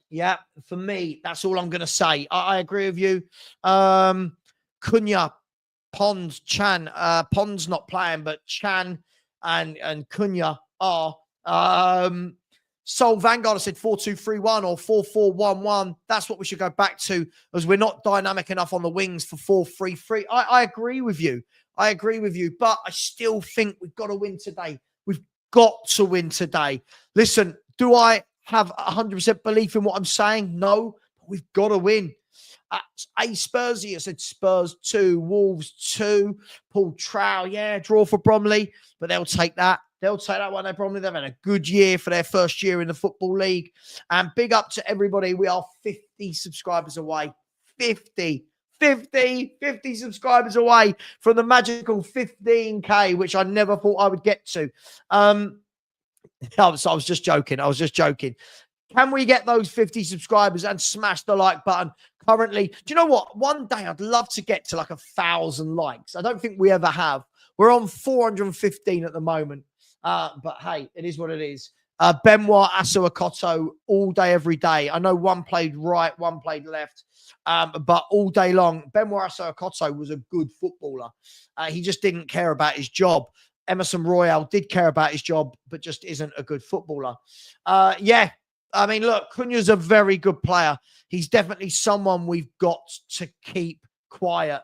Yeah, for me, that's all I'm going to say. I agree with you. Cunha, Pons, Chan. Pons not playing, but Chan and Cunha are. Soul Vanguard said 4-2-3-1 or 4-4-1-1. That's what we should go back to, as we're not dynamic enough on the wings for 4-3-3. I agree with you. But I still think we've got to win today. We've got to win today. Listen, do I have 100% belief in what I'm saying? No, but we've got to win. A Spursy, I said Spurs 2, Wolves 2. Paul Trow, yeah, draw for Bromley, but they'll take that. They'll take that one. They've had a good year for their first year in the Football League. And big up to everybody. We are 50 subscribers away. 50 subscribers away from the magical 15K, which I never thought I would get to. I was just joking. Can we get those 50 subscribers and smash the like button? Currently, do you know what? One day I'd love to get to like 1,000 likes. I don't think we ever have. We're on 415 at the moment. But hey, it is what it is. Benoit Asuakoto all day, every day. I know one played right, one played left, but all day long. Benoit Asuakoto was a good footballer. He just didn't care about his job. Emerson Royale did care about his job, but just isn't a good footballer. Yeah, I mean, look, Cunha's a very good player. He's definitely someone we've got to keep quiet.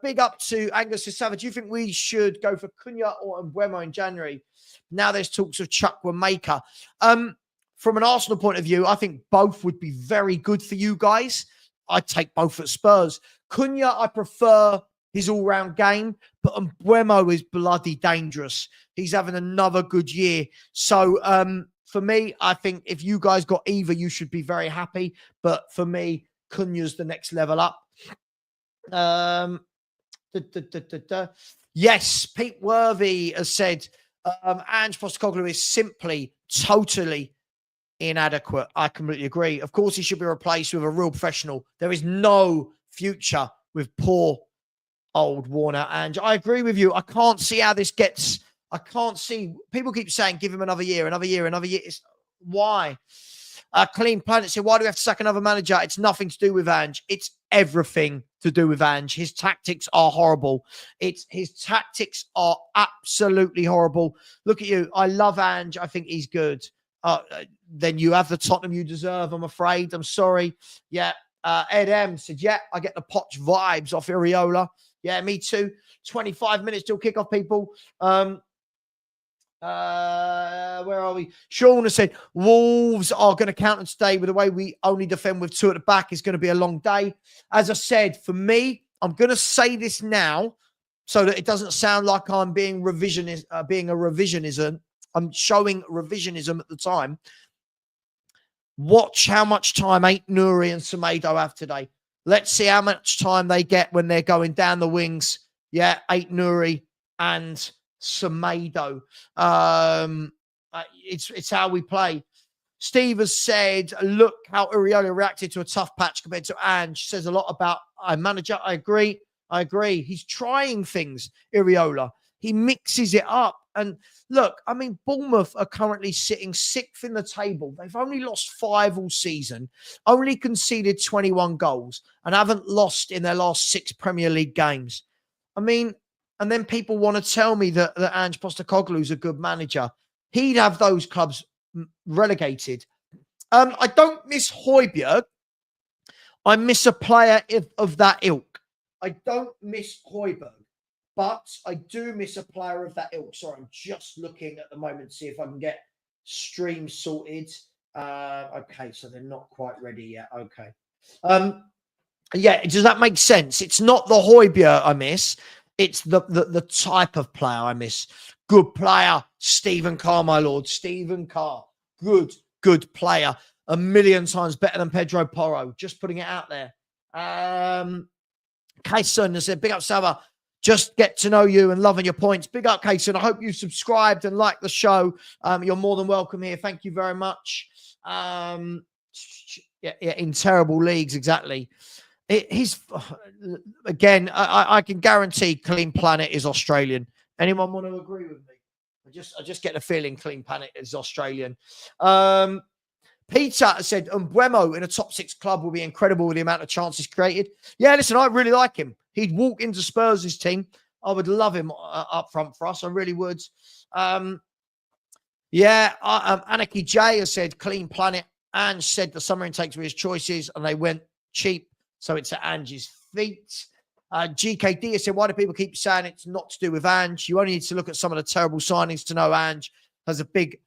Big up to Angus Savva. Do you think we should go for Cunha or Mbeumo in January? Now there's talks of Chukwuemeka. From an Arsenal point of view, I think both would be very good for you guys. I'd take both at Spurs. Cunha, I prefer his all-round game, but Mbeumo is bloody dangerous. He's having another good year. So for me, I think if you guys got either, you should be very happy. But for me, Cunha's the next level up. Yes, Pete Worthy has said Ange Postecoglou is simply totally inadequate. I completely agree. Of course, he should be replaced with a real professional. There is no future with poor old worn-out Ange. I agree with you. I can't see how this gets. I can't see. People keep saying, give him another year, another year, another year. Why? Clean Planet said, why do we have to sack another manager? It's nothing to do with Ange. It's everything to do with Ange. His tactics are horrible. His tactics are absolutely horrible. Look at you. I love Ange. I think he's good. Then you have the Tottenham you deserve, I'm afraid. I'm sorry. Yeah. Ed M said, yeah, I get the Poch vibes off Iriola. Yeah, me too. 25 minutes till kickoff, people. Where are we? Sean has said, Wolves are going to counter today with the way we only defend with two at the back. It's going to be a long day. As I said, for me, I'm going to say this now so that it doesn't sound like I'm being a revisionism. I'm showing revisionism at the time. Watch how much time Nuri and Semedo have today. Let's see how much time they get when they're going down the wings. Yeah, Nuri and Semedo. It's how we play. Steve has said, look how Iriola reacted to a tough patch compared to Ange. Says a lot about our manager. I agree. He's trying things, Iriola. He mixes it up. And look, I mean, Bournemouth are currently sitting 6th in the table. They've only lost 5 all season, only conceded 21 goals, and haven't lost in their last 6 Premier League games. I mean, and then people want to tell me that Ange Postecoglou is a good manager. He'd have those clubs relegated. I don't miss Højbjerg. I miss a player of that ilk. I don't miss Højbjerg. But I do miss a player of that ilk. Sorry, I'm just looking at the moment to see if I can get streams sorted. Okay, so they're not quite ready yet. Okay. Yeah, does that make sense? It's not the Højbjerg I miss. It's the type of player I miss. Good player, Stephen Carr, my lord. Stephen Carr. Good player. A million times better than Pedro Porro. Just putting it out there. Kayson has said, big up, Savva. Just get to know you and loving your points. Big up, Kayson. I hope you subscribed and liked the show. You're more than welcome here. Thank you very much. In terrible leagues, exactly. Again, I can guarantee Clean Planet is Australian. Anyone want to agree with me? I just get the feeling Clean Planet is Australian. Peter said, Mbeumo in a top 6 club will be incredible with the amount of chances created. Yeah, listen, I really like him. He'd walk into Spurs' team. I would love him up front for us. I really would. Anarchy J has said, Clean Planet. Ange said the summer intakes were his choices and they went cheap. So it's at Ange's feet. GKD has said, why do people keep saying it's not to do with Ange? You only need to look at some of the terrible signings to know Ange has a big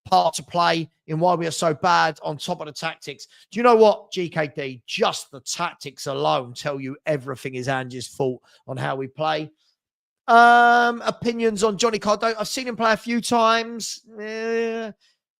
part to play in why we are so bad on top of the tactics. Do you know what, GKD? Just the tactics alone tell you everything is Ange's fault on how we play. Opinions on Johnny Cardo. I've seen him play a few times.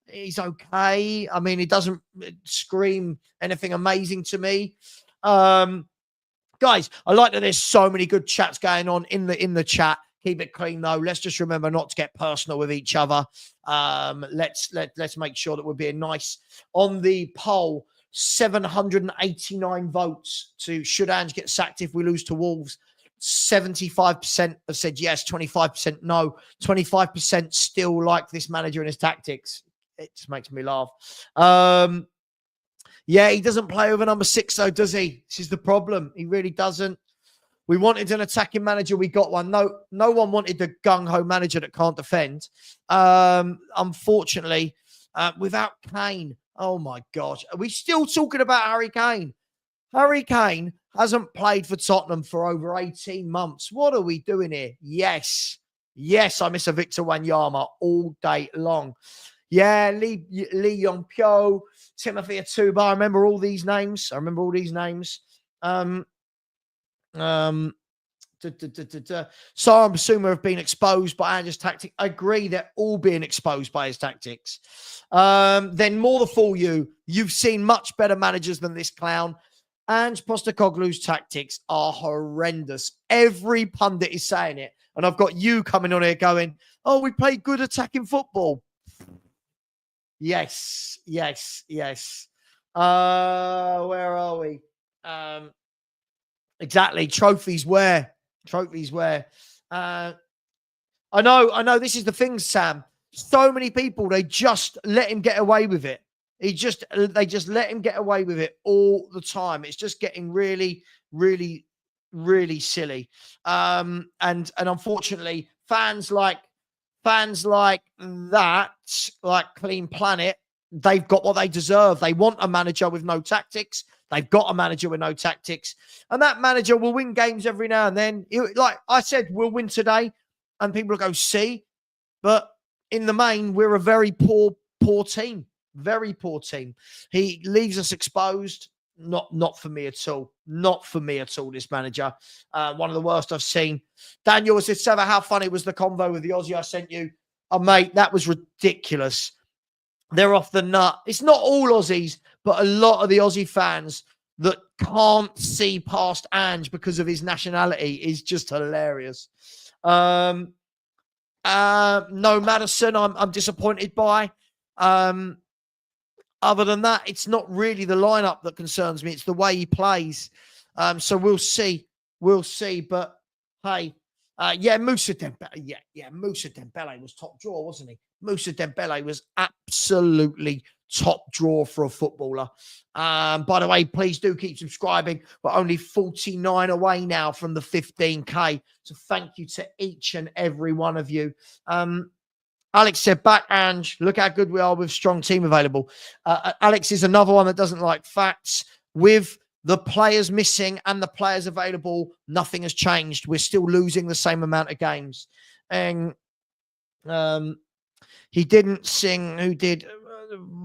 He's okay. I mean, he doesn't scream anything amazing to me. Guys, I like that there's so many good chats going on in the chat. Keep it clean, though. Let's just remember not to get personal with each other. Let's make sure that we're being nice. On the poll, 789 votes to should Ange get sacked if we lose to Wolves. 75% have said yes, 25% no, 25% still like this manager and his tactics. It just makes me laugh. Yeah, he doesn't play with a number 6, though, does he? This is the problem. He really doesn't. We wanted an attacking manager. We got one. No one wanted the gung-ho manager that can't defend. Unfortunately, without Kane, oh my gosh. Are we still talking about Harry Kane? Harry Kane hasn't played for Tottenham for over 18 months. What are we doing here? Yes. Yes, I miss a Victor Wanyama all day long. Yeah, Lee Yong Pyo, Timothy Atuba. I remember all these names. Sarah Basuma have been exposed by Ange's tactic. I agree, they're all being exposed by his tactics. Then more the fool you. You've seen much better managers than this clown. Ange Postecoglou's tactics are horrendous. Every pundit is saying it. And I've got you coming on here going, oh, we play good attacking football. Yes. Where are we? Exactly. Trophies where? I know. This is the thing, Sam. So many people, they just let him get away with it. They just let him get away with it all the time. It's just getting really, really, really silly. And unfortunately, fans like that, like Clean Planet, they've got what they deserve. They want a manager with no tactics. They've got a manager with no tactics. And that manager will win games every now and then. Like I said, we'll win today. And people will go, see. But in the main, we're a very poor team. Very poor team. He leaves us exposed. Not for me at all. Not for me at all, this manager. One of the worst I've seen. Daniel said, Savva, how funny was the convo with the Aussie I sent you? Oh, mate, that was ridiculous. They're off the nut. It's not all Aussies, but a lot of the Aussie fans that can't see past Ange because of his nationality is just hilarious. No Madison, I'm disappointed by. Other than that, it's not really the lineup that concerns me. It's the way he plays. So we'll see. But hey, Moussa Dembele. Yeah, Moussa Dembele was top draw, wasn't he? Moussa Dembele was absolutely top draw for a footballer. By the way, please do keep subscribing. We're only 49 away now from the 15K. So thank you to each and every one of you. Alex said, back Ange, look how good we are with strong team available. Alex is another one that doesn't like facts. With the players missing and the players available, nothing has changed. We're still losing the same amount of games. And he didn't sing. Who did?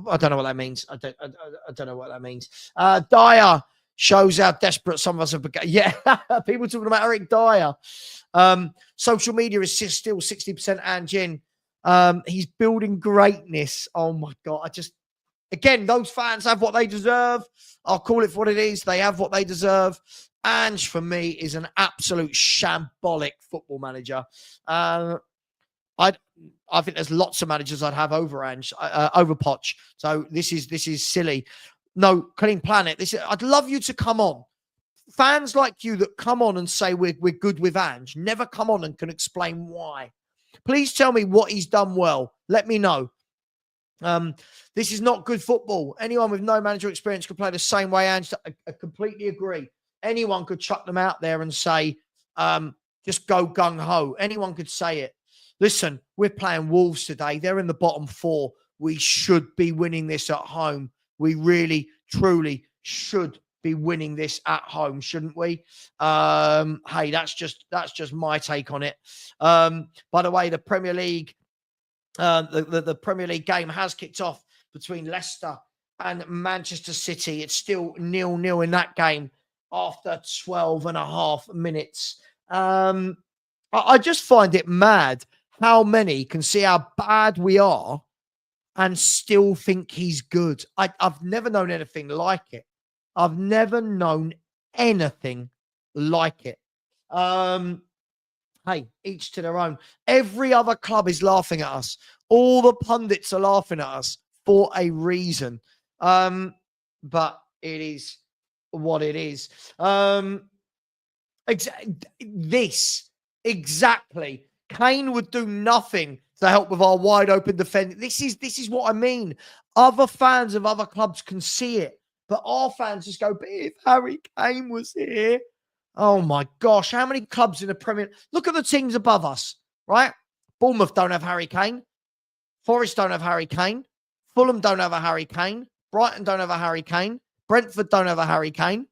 I don't know what that means. I don't know what that means. Dyer shows how desperate some of us have become. Yeah, people talking about Eric Dyer. Social media is still 60% Ange in. He's building greatness. Oh my God. Again, those fans have what they deserve. I'll call it for what it is. They have what they deserve. Ange, for me, is an absolute shambolic football manager. I think there's lots of managers I'd have over Ange, over Poch. So this is silly. No, Clean Planet. I'd love you to come on. Fans like you that come on and say we're good with Ange never come on and can explain why. Please tell me what he's done well. Let me know. This is not good football. Anyone with no manager experience could play the same way Ange. I completely agree. Anyone could chuck them out there and say, just go gung-ho. Anyone could say it. Listen, we're playing Wolves today. They're in the bottom four. We should be winning this at home. We really, truly should be winning this at home, shouldn't we? Hey, that's just my take on it. By the way, the Premier League, the Premier League game has kicked off between Leicester and Manchester City. It's still 0-0 in that game after 12 and a half minutes. I just find it mad how many can see how bad we are and still think he's good. I've never known anything like it. I've never known anything like it. Hey, each to their own. Every other club is laughing at us. All the pundits are laughing at us for a reason. But it is what it is. Exactly. Kane would do nothing to help with our wide open defense. This is what I mean. Other fans of other clubs can see it. But our fans just go, but if Harry Kane was here, oh my gosh, how many clubs in the Premier? Look at the teams above us, right? Bournemouth don't have Harry Kane. Forest don't have Harry Kane. Fulham don't have a Harry Kane. Brighton don't have a Harry Kane. Brentford don't have a Harry Kane.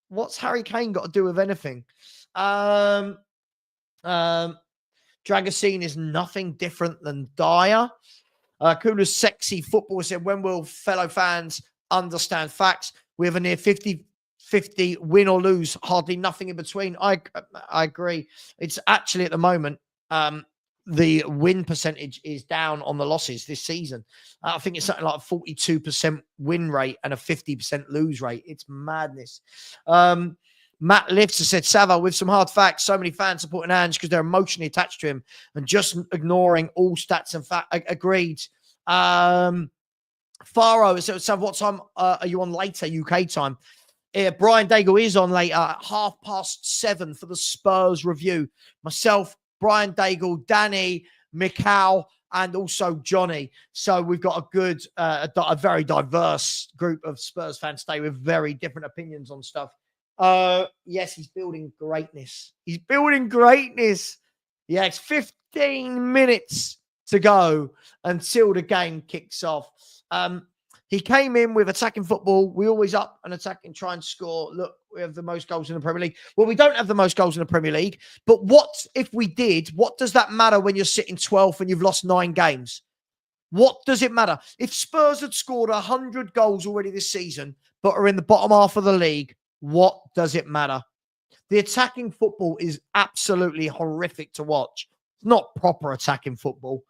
What's Harry Kane got to do with anything? Um, um, Dragosine is nothing different than Dyer. Kula's sexy football said, when will fellow fans understand facts? We have a near 50-50 win or lose, hardly nothing in between. I agree. It's actually at the moment, the win percentage is down on the losses this season. I think it's something like a 42% win rate and a 50% lose rate. It's madness. Matt Lifts has said, Savva, with some hard facts, so many fans supporting Ange because they're emotionally attached to him and just ignoring all stats and facts. Agreed. Faro said, Savva, what time are you on later, UK time? Brian Daigle is on later at 7:30 for the Spurs review. Myself, Brian Daigle, Danny, Mikal, and also Johnny. So we've got a good, a very diverse group of Spurs fans today with very different opinions on stuff. Yes, he's building greatness. He's building greatness. Yeah, it's 15 minutes to go until the game kicks off. He came in with attacking football. We always up and attack and try and score. Look, we have the most goals in the Premier League. Well, we don't have the most goals in the Premier League. But what if we did? What does that matter when you're sitting 12th and you've lost 9 games? What does it matter? If Spurs had scored 100 goals already this season, but are in the bottom half of the league, what does it matter? The attacking football is absolutely horrific to watch. It's not proper attacking football.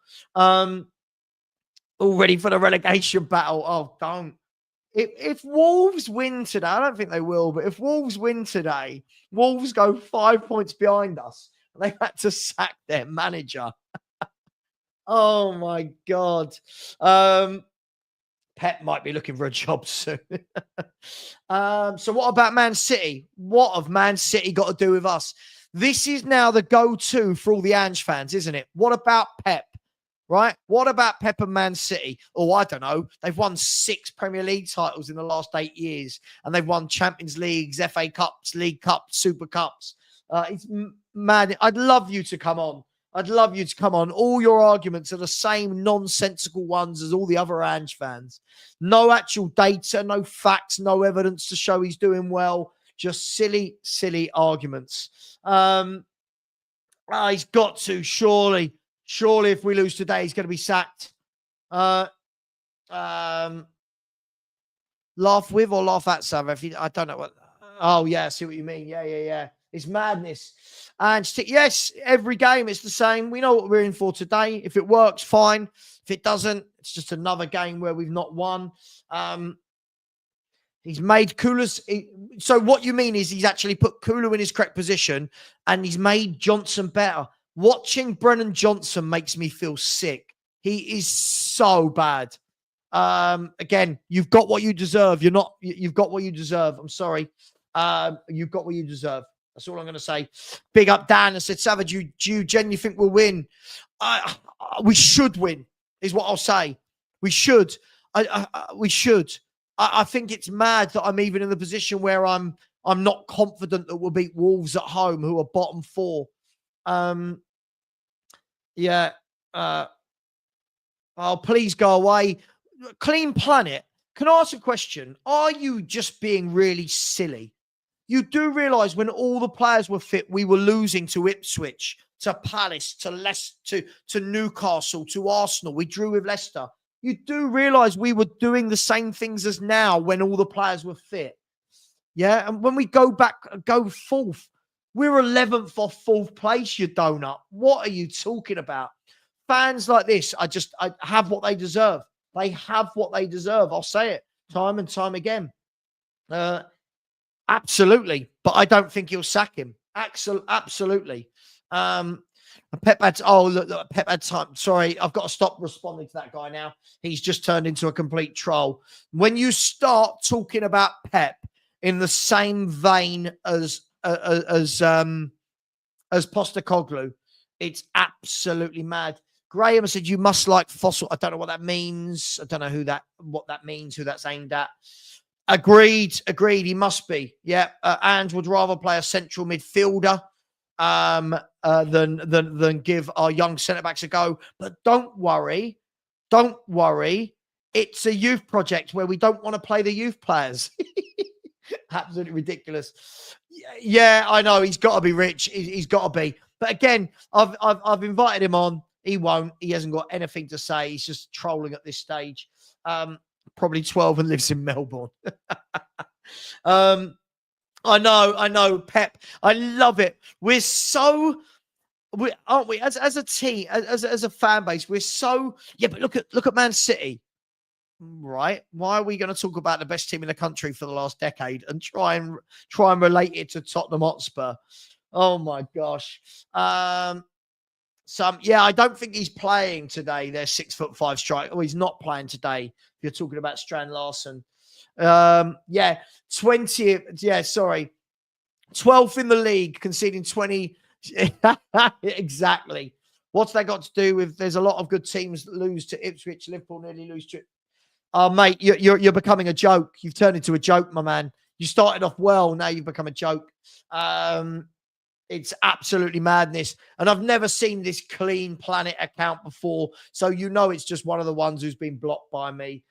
All ready for the relegation battle. Oh, don't. If Wolves win today, I don't think they will, but if Wolves win today, Wolves go 5 points behind us. They had to sack their manager. Oh, my God. Pep might be looking for a job soon. So what about Man City? What have Man City got to do with us? This is now the go-to for all the Ange fans, isn't it? What about Pep? Right? What about Pep and Man City? Oh, I don't know. They've won 6 Premier League titles in the last 8 years, and they've won Champions Leagues, FA Cups, League Cups, Super Cups. It's mad. I'd love you to come on. I'd love you to come on. All your arguments are the same nonsensical ones as all the other Ange fans. No actual data, no facts, no evidence to show he's doing well. Just silly, silly arguments. He's got to, surely. Surely if we lose today, he's going to be sacked. Laugh with or laugh at, Savva? I don't know what. Oh, yeah, I see what you mean. Yeah. It's madness. And yes, every game it's the same. We know what we're in for today. If it works, fine. If it doesn't, it's just another game where we've not won. He's made Kula's. So what you mean is he's actually put Kula in his correct position and he's made Johnson better. Watching Brennan Johnson makes me feel sick. He is so bad. Again, you've got what you deserve. You've got what you deserve. I'm sorry. You've got what you deserve. That's all I'm going to say. Big up Dan and said, Savage, do you genuinely think we'll win? We should win, is what I'll say. We should. We should. I think it's mad that I'm even in the position where I'm not confident that we'll beat Wolves at home, who are bottom 4. Yeah. Oh, please go away. Clean Planet. Can I ask a question? Are you just being really silly? You do realise when all the players were fit, we were losing to Ipswich, to Palace, to Leicester, to Newcastle, to Arsenal. We drew with Leicester. You do realise we were doing the same things as now when all the players were fit. Yeah. And when we go 4th, we're 11th or 4th place, you donut. What are you talking about? Fans like this, I have what they deserve. They have what they deserve. I'll say it time and time again. Absolutely. But I don't think he'll sack him. Absolutely. Pep had time. Sorry, I've got to stop responding to that guy now. He's just turned into a complete troll. When you start talking about Pep in the same vein as Postecoglou, it's absolutely mad. Graham said, you must like Fossil. I don't know what that means. I don't know what that means, who that's aimed at. Agreed. He must be. Yeah. Ange would rather play a central midfielder than give our young centre-backs a go. But don't worry. It's a youth project where we don't want to play the youth players. Absolutely ridiculous. Yeah, I know. He's got to be rich. He's got to be. But again, I've invited him on. He won't. He hasn't got anything to say. He's just trolling at this stage. Probably 12 and lives in Melbourne. I know, Pep. I love it. We're so, aren't we? As a team, as a fan base, we're so. Yeah, but look at Man City. Right? Why are we going to talk about the best team in the country for the last decade and try and relate it to Tottenham Hotspur? Oh my gosh. Yeah, I don't think he's playing today. They're 6'5" striker. Oh, he's not playing today. If you're talking about Strand Larson. Yeah, 20th. Yeah, sorry. 12th in the league, conceding 20. Exactly. What's that got to do with? There's a lot of good teams that lose to Ipswich. Liverpool nearly lose to. Oh, mate, you're becoming a joke. You've turned into a joke, my man. You started off well, now you've become a joke. It's absolutely madness. And I've never seen this Clean Planet account before, so you know it's just one of the ones who's been blocked by me.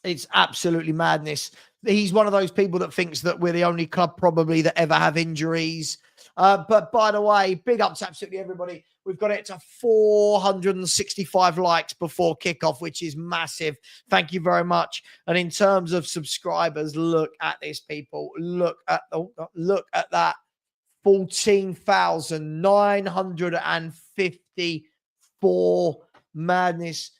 It's absolutely madness. He's one of those people that thinks that we're the only club probably that ever have injuries. But by the way, big up to absolutely everybody. We've got it to 465 likes before kickoff, which is massive. Thank you very much. And in terms of subscribers, look at this, people. Look at that. 14,954. Madness.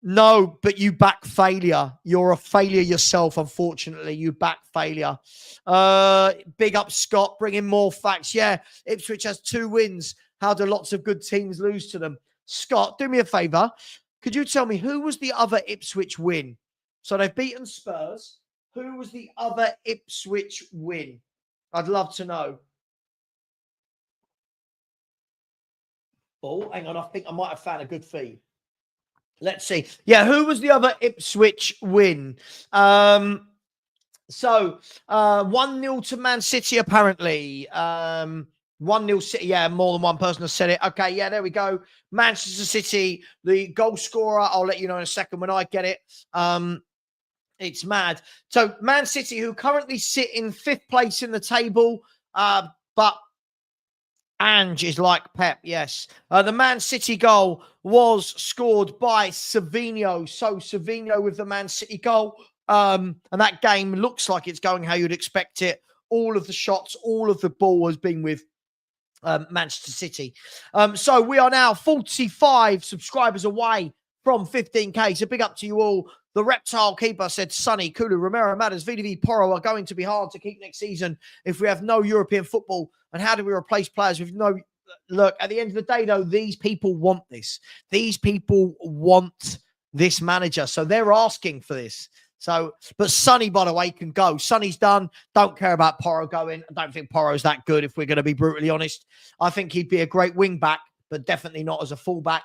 No, but you back failure. You're a failure yourself, unfortunately. You back failure. Big up, Scott, bringing more facts. Yeah, Ipswich has 2 wins. How do lots of good teams lose to them? Scott, do me a favour. Could you tell me who was the other Ipswich win? So they've beaten Spurs. Who was the other Ipswich win? I'd love to know. Oh, hang on. I think I might have found a good feed. Let's see. Yeah, who was the other Ipswich win? So 1-0 to Man City, apparently. 1-0 City. Yeah, more than one person has said it. Okay, yeah, there we go. Manchester City, the goal scorer. I'll let you know in a second when I get it. It's mad. So Man City, who currently sit in 5th place in the table, but Ange is like Pep, yes. The Man City goal was scored by Savinho. So Savinho with the Man City goal. And that game looks like it's going how you'd expect it. All of the shots, all of the ball has been with Manchester City. So we are now 45 subscribers away from 15K. So big up to you all. The Reptile Keeper said, Sonny, Kulu, Romero, Matters, VDV, Porro are going to be hard to keep next season if we have no European football. And how do we replace players with no... Look, at the end of the day, though, these people want this. These people want this manager. So they're asking for this. So, but Sonny, by the way, can go. Sonny's done. Don't care about Porro going. I don't think Porro's that good, if we're going to be brutally honest. I think he'd be a great wing back, but definitely not as a fullback.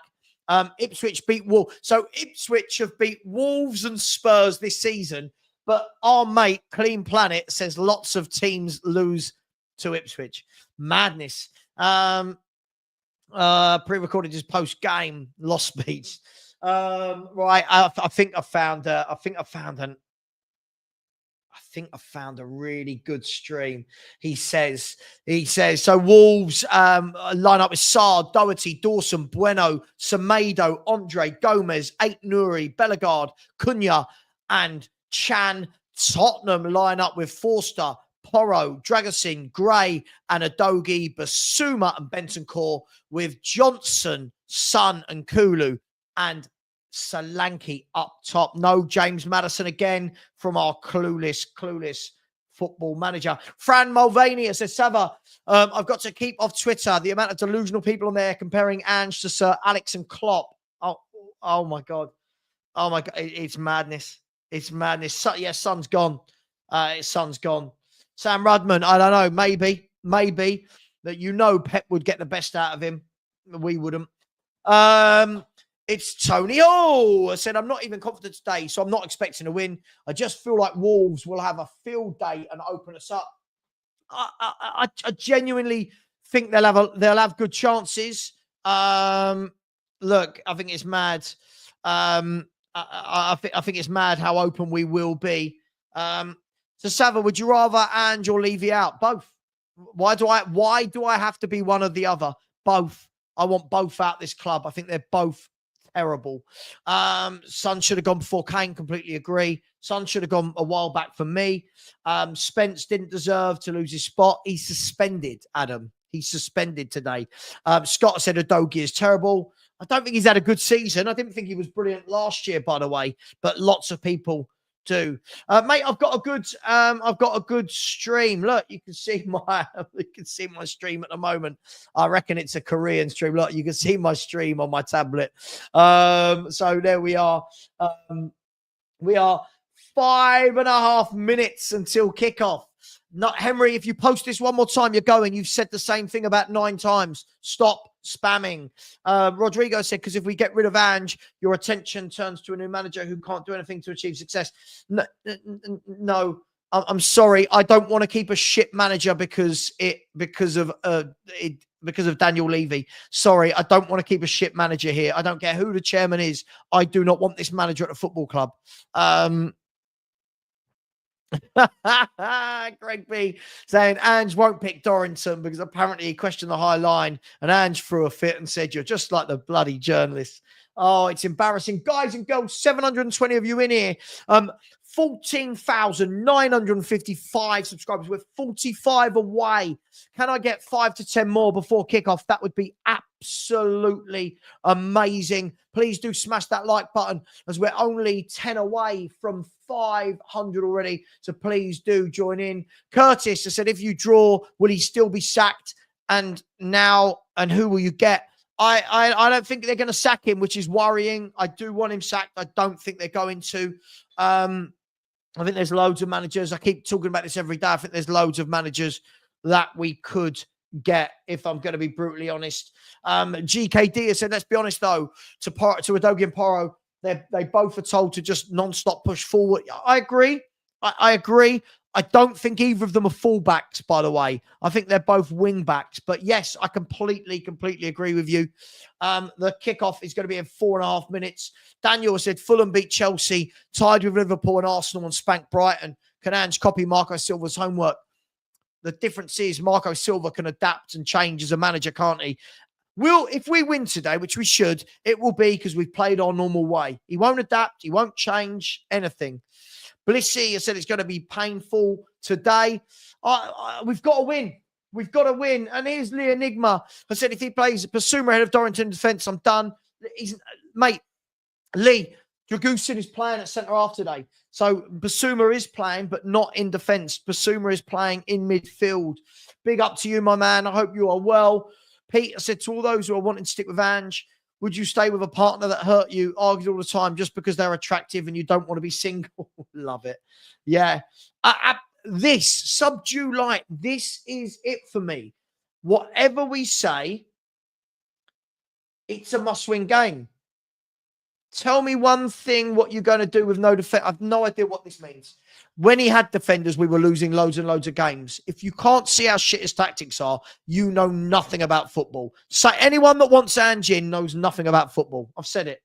Ipswich beat Wolves. So Ipswich have beat Wolves and Spurs this season, but our mate Clean Planet says lots of teams lose to Ipswich. Madness. Pre-recorded his post-game loss speech. Right. I think I found a really good stream. He says, so Wolves line up with Saad, Doherty, Dawson, Bueno, Semedo, Andre, Gomez, Nuri, Bellegarde, Cunha, and Chan. Tottenham line up with Forster, Porro, Dragosin, Gray, and Adogi, Basuma, and Bentancur, with Johnson, Son, and Kulu, and Solanke up top. No James Maddison again from our clueless football manager. Fran Mulvaney says, Savva, I've got to keep off Twitter. The amount of delusional people on there comparing Ange to Sir Alex and Klopp. Oh my God. Oh my God. It's madness. It's madness. Son's gone. Son's gone. Sam Rudman, I don't know. Maybe that Pep would get the best out of him. We wouldn't. It's Tony Hall. I said, I'm not even confident today, so I'm not expecting a win. I just feel like Wolves will have a field day and open us up. I genuinely think they'll have good chances. Look, I think it's mad. I think it's mad how open we will be. So, Savva, would you rather Ange or Levy out? Both. Why do I have to be one or the other? Both. I want both out this club. I think they're both terrible. Son should have gone before Kane. Completely agree. Son should have gone a while back for me. Spence didn't deserve to lose his spot. He's suspended, Adam. He's suspended today. Scott said Udogie is terrible. I don't think he's had a good season. I didn't think he was brilliant last year, by the way, but lots of people do. Mate, I've got a good stream. Look, you can see my stream at the moment. I reckon it's a Korean stream. Look, you can see my stream on my tablet. So there we are. We are 5.5 minutes until kickoff. Not Henry, if you post this one more time, you're going. You've said the same thing about 9 times. Stop spamming. Rodrigo said, because if we get rid of Ange, your attention turns to a new manager who can't do anything to achieve success. No, I'm sorry. I don't want to keep a shit manager because of Daniel Levy. Sorry, I don't want to keep a shit manager here. I don't care who the chairman is. I do not want this manager at the football club. Greg B saying Ange won't pick Dorrington because apparently he questioned the high line and Ange threw a fit and said, you're just like the bloody journalist. Oh, it's embarrassing. Guys and girls, 720 of you in here. 14,955 subscribers. We're 45 away. Can I get 5 to 10 more before kickoff? That would be absolutely amazing. Please do smash that like button as we're only 10 away from 500 already. So please do join in. Curtis, I said, if you draw, will he still be sacked? And who will you get? I don't think they're going to sack him, which is worrying. I do want him sacked. I don't think they're going to. I think there's loads of managers. I keep talking about this every day. I think there's loads of managers that we could get, if I'm going to be brutally honest. GKD has said, let's be honest, though, to Udogie and Porro, they both are told to just non-stop push forward. I agree. I agree. I don't think either of them are fullbacks, by the way. I think they're both wing backs. But yes, I completely agree with you. The kickoff is going to be in 4.5 minutes. Daniel said Fulham beat Chelsea, tied with Liverpool and Arsenal and spanked Brighton. Can Ange copy Marco Silva's homework? The difference is Marco Silva can adapt and change as a manager, can't he? If we win today, which we should, it will be because we've played our normal way. He won't adapt. He won't change anything. Blissy, I said it's going to be painful today. We've got to win. We've got to win. And here's Lee Enigma. I said if he plays Basuma ahead of Dorrington defence, I'm done. Mate, Lee, Dragusin is playing at centre-half today. So Basuma is playing, but not in defence. Basuma is playing in midfield. Big up to you, my man. I hope you are well. Pete, I said to all those who are wanting to stick with Ange, would you stay with a partner that hurt you, argued all the time just because they're attractive and you don't want to be single? Love it. Yeah. This, subdue light, this is it for me. Whatever we say, it's a must-win game. Tell me one thing what you're going to do with no defense. I've no idea what this means. When he had defenders, we were losing loads and loads of games. If you can't see how shit his tactics are, you know nothing about football. So anyone that wants Ange in knows nothing about football. I've said it.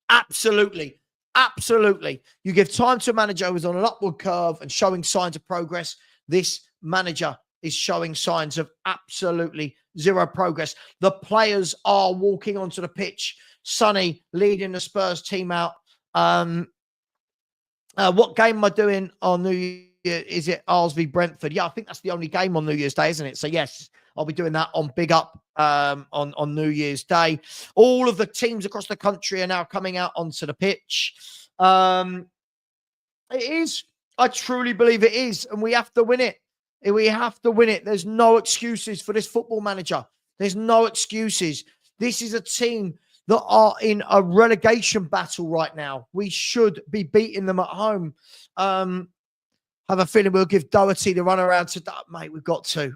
Absolutely. Absolutely. You give time to a manager who's on an upward curve and showing signs of progress. This manager is showing signs of absolutely zero progress. The players are walking onto the pitch. Sonny leading the Spurs team out. What game am I doing on New Year? Is it Arles v Brentford? Yeah, I think that's the only game on New Year's Day, isn't it? So yes, I'll be doing that on Big Up on New Year's Day. All of the teams across the country are now coming out onto the pitch. It is. I truly believe it is, and we have to win it. We have to win it. There's no excuses for this football manager. There's no excuses. This is a team that are in a relegation battle right now. We should be beating them at home. Have a feeling we'll give Doherty the run around to that. Mate, we've got to.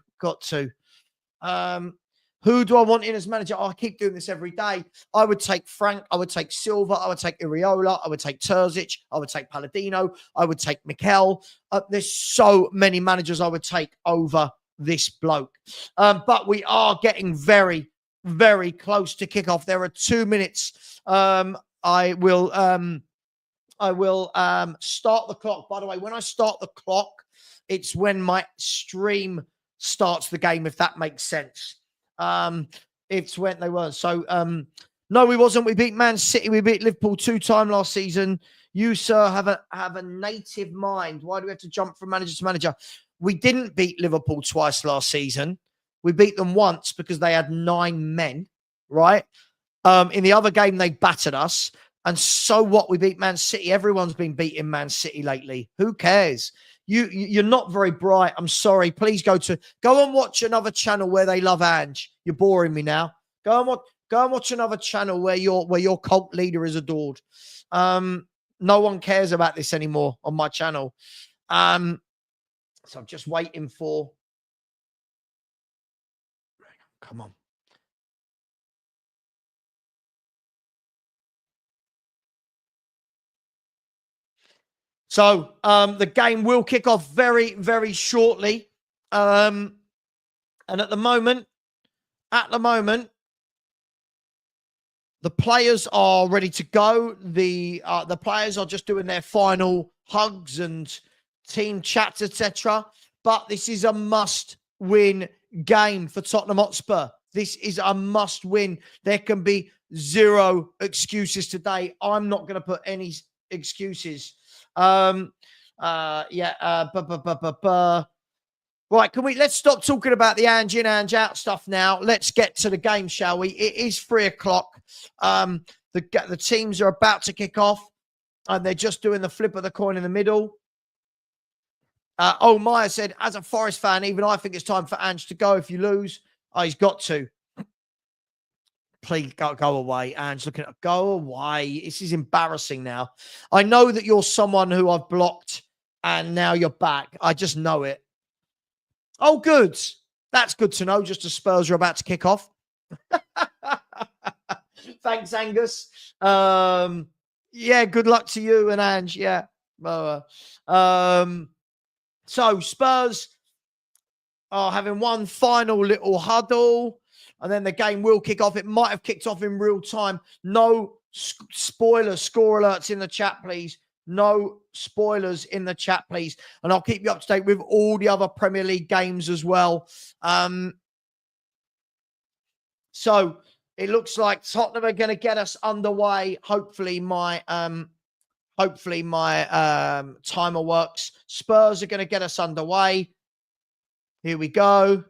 Who do I want in as manager? I keep doing this every day. I would take Frank. I would take Silva. I would take Iriola. I would take Terzic. I would take Palladino. I would take Mikel. There's so many managers I would take over this bloke. But we are getting very, very close to kickoff. There are 2 minutes. I will I will start the clock. By the way, when I start the clock, it's when my stream starts the game, if that makes sense. It's when they were. So, no, we wasn't. We beat Man City. We beat Liverpool 2 times last season. You, sir, have a native mind. Why do we have to jump from manager to manager? We didn't beat Liverpool twice last season. We beat them once because they had 9 men, right? In the other game, they battered us. And so what? We beat Man City. Everyone's been beating Man City lately. Who cares? You're not very bright. I'm sorry. Please go and watch another channel where they love Ange. You're boring me now. Go and watch another channel where your cult leader is adored. No one cares about this anymore on my channel. So I'm just waiting for. Come on. So the game will kick off very, very shortly. And at the moment, the players are ready to go. The players are just doing their final hugs and team chats, etc. But this is a must-win game for Tottenham Hotspur. This is a must-win. There can be zero excuses today. I'm not going to put any excuses. Right, let's stop talking about the Ange in, Ange out stuff now. Let's get to the game, shall we? It is 3:00. The teams are about to kick off, and they're just doing the flip of the coin in the middle. Maya said, as a Forest fan, even I think it's time for Ange to go if you lose. Oh, he's got to. Please go away, Ange. Go away. This is embarrassing now. I know that you're someone who I've blocked and now you're back. I just know it. Oh, good. That's good to know. Just as Spurs are about to kick off. Thanks, Angus. Yeah, good luck to you and Ange. Yeah. So Spurs are having one final little huddle. And then the game will kick off. It might have kicked off in real time. No spoilers, score alerts in the chat, please. No spoilers in the chat, please. And I'll keep you up to date with all the other Premier League games as well. So it looks like Tottenham are going to get us underway. Hopefully my timer works. Spurs are going to get us underway. Here we go.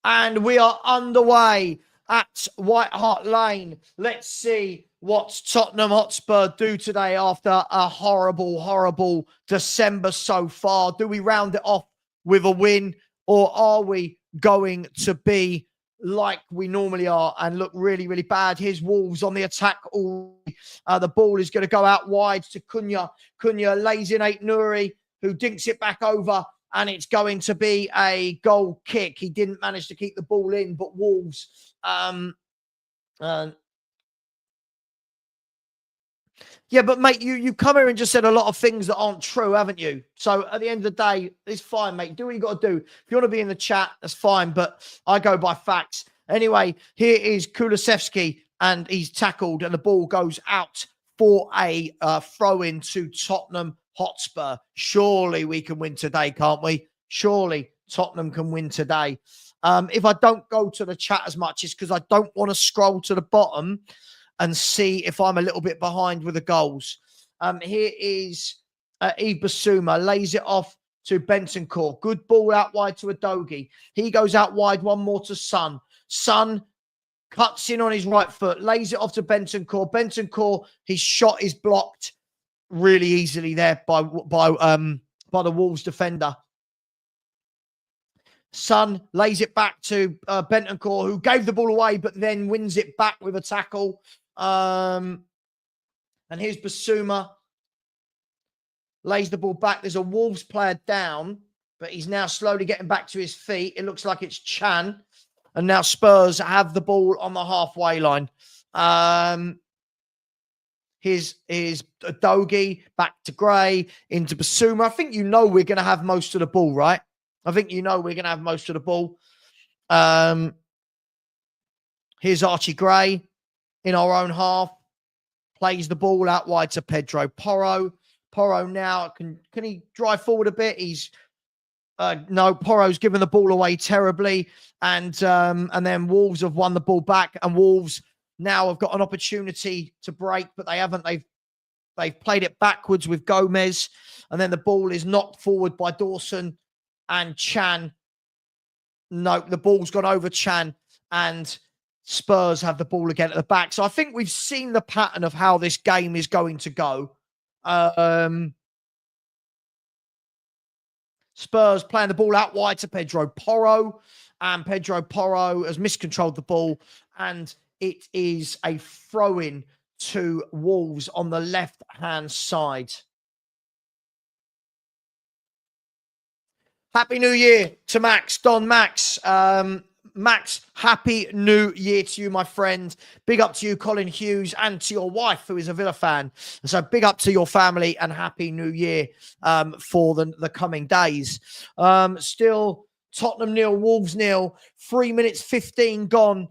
And we are underway at White Hart Lane. Let's see what Tottenham Hotspur do today after a horrible, horrible December so far. Do we round it off with a win, or are we going to be like we normally are and look really, really bad? Here's Wolves on the attack. The ball is going to go out wide to Cunha. Cunha lays in Aït-Nouri, who dinks it back over. And it's going to be a goal kick. He didn't manage to keep the ball in, but Wolves. Yeah, but mate, you come here and just said a lot of things that aren't true, haven't you? So at the end of the day, it's fine, mate. Do what you got to do. If you want to be in the chat, that's fine. But I go by facts. Anyway, here is Kulusevski, and he's tackled, and the ball goes out for a throw-in to Tottenham Hotspur. Surely we can win today, can't we? Surely Tottenham can win today. If I don't go to the chat as much, it's because I don't want to scroll to the bottom and see if I'm a little bit behind with the goals. Here is Ibasuma, lays it off to Bentancur. Good ball out wide to Udogie. He goes out wide, one more to Son. Son cuts in on his right foot, lays it off to Bentancur. Bentancur, his shot is blocked really easily there by the Wolves defender. Son lays it back to Bentancur, who gave the ball away, but then wins it back with a tackle. And here's Basuma. Lays the ball back. There's a Wolves player down, but he's now slowly getting back to his feet. It looks like it's Chan. And now Spurs have the ball on the halfway line. Here's Udogie back to Gray into Basuma. I think we're going to have most of the ball, right? I think we're going to have most of the ball. Here's Archie Gray in our own half. Plays the ball out wide to Pedro Porro. Porro now, can he drive forward a bit? He's no, Porro's given the ball away terribly. And then Wolves have won the ball back. And Wolves now have got an opportunity to break, but they haven't. They've played it backwards with Gomez. And then the ball is knocked forward by Dawson and Chan. No, the ball's gone over Chan. And Spurs have the ball again at the back. So I think we've seen the pattern of how this game is going to go. Spurs playing the ball out wide to Pedro Porro. And Pedro Porro has miscontrolled the ball. And it is a throw-in to Wolves on the left-hand side. Happy New Year to Max. Don Max. Max, happy New Year to you, my friend. Big up to you, Colin Hughes, and to your wife, who is a Villa fan. And so big up to your family and happy New Year for the coming days. Still, Tottenham 0, Wolves 0. 3 minutes 15 gone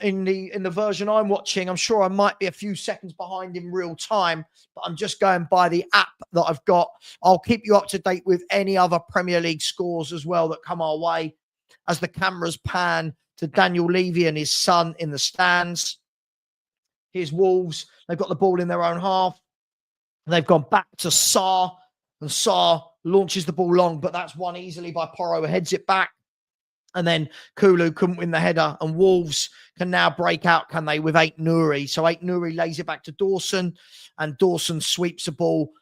in the version I'm watching. I'm sure I might be a few seconds behind in real time, but I'm just going by the app that I've got. I'll keep you up to date with any other Premier League scores as well that come our way, as the cameras pan to Daniel Levy and his son in the stands. Here's Wolves. They've got the ball in their own half. They've gone back to Sarr, and Sarr launches the ball long, but that's won easily by Porro, heads it back. And then Kulu couldn't win the header, and Wolves can now break out, can they, with Ait Nouri. So Ait Nouri lays it back to Dawson, and Dawson sweeps the ball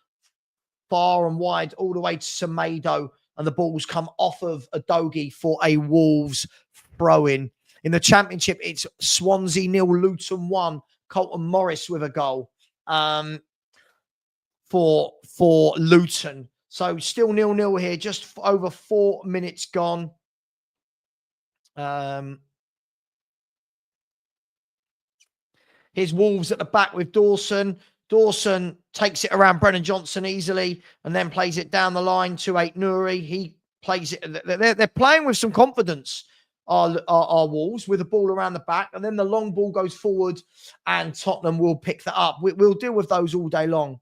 far and wide all the way to Semedo, and the ball's come off of Udogie for a Wolves throw-in. In the Championship, it's Swansea 0, Luton 1. Colton Morris with a goal for Luton. So still 0-0 here, just over 4 minutes gone. Here's Wolves at the back with Dawson. Dawson takes it around Brennan Johnson easily and then plays it down the line to Ait Nouri. He plays it. They're playing with some confidence, our Wolves, with the ball around the back. And then the long ball goes forward and Tottenham will pick that up. We'll deal with those all day long.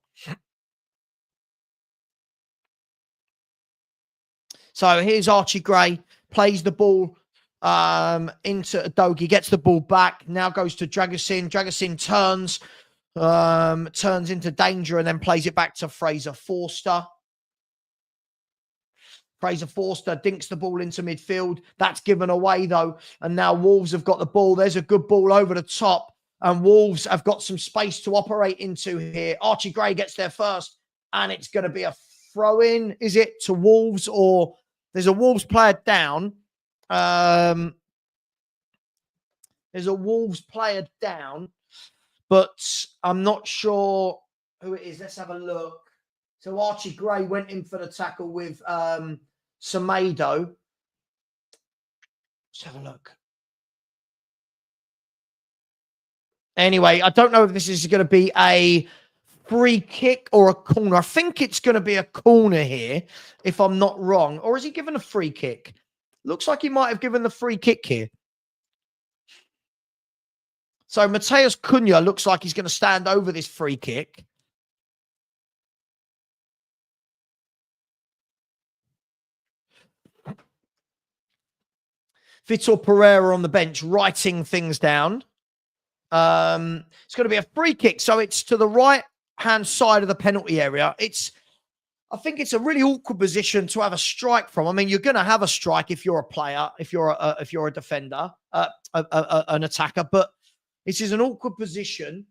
So here's Archie Gray, plays the ball into Udogie, gets the ball back, now goes to Dragusin. Dragusin turns into danger and then plays it back to Fraser Forster. Fraser Forster dinks the ball into midfield. That's given away, though. And now Wolves have got the ball. There's a good ball over the top. And Wolves have got some space to operate into here. Archie Gray gets there first. And it's going to be a throw-in. Is it to Wolves, or there's a Wolves player down? There's a Wolves player down, but I'm not sure who it is. Let's have a look. So Archie Gray went in for the tackle with Semedo. Let's have a look. Anyway, I don't know if this is going to be a free kick or a corner. I think it's going to be a corner here, if I'm not wrong. Or is he given a free kick? Looks like he might have given the free kick here. So Mateus Cunha looks like he's going to stand over this free kick. Vitor Pereira on the bench writing things down. It's going to be a free kick. So it's to the right-hand side of the penalty area. I think it's a really awkward position to have a strike from. I mean, you're going to have a strike if you're a player, if you're a defender, an attacker. But this is an awkward position.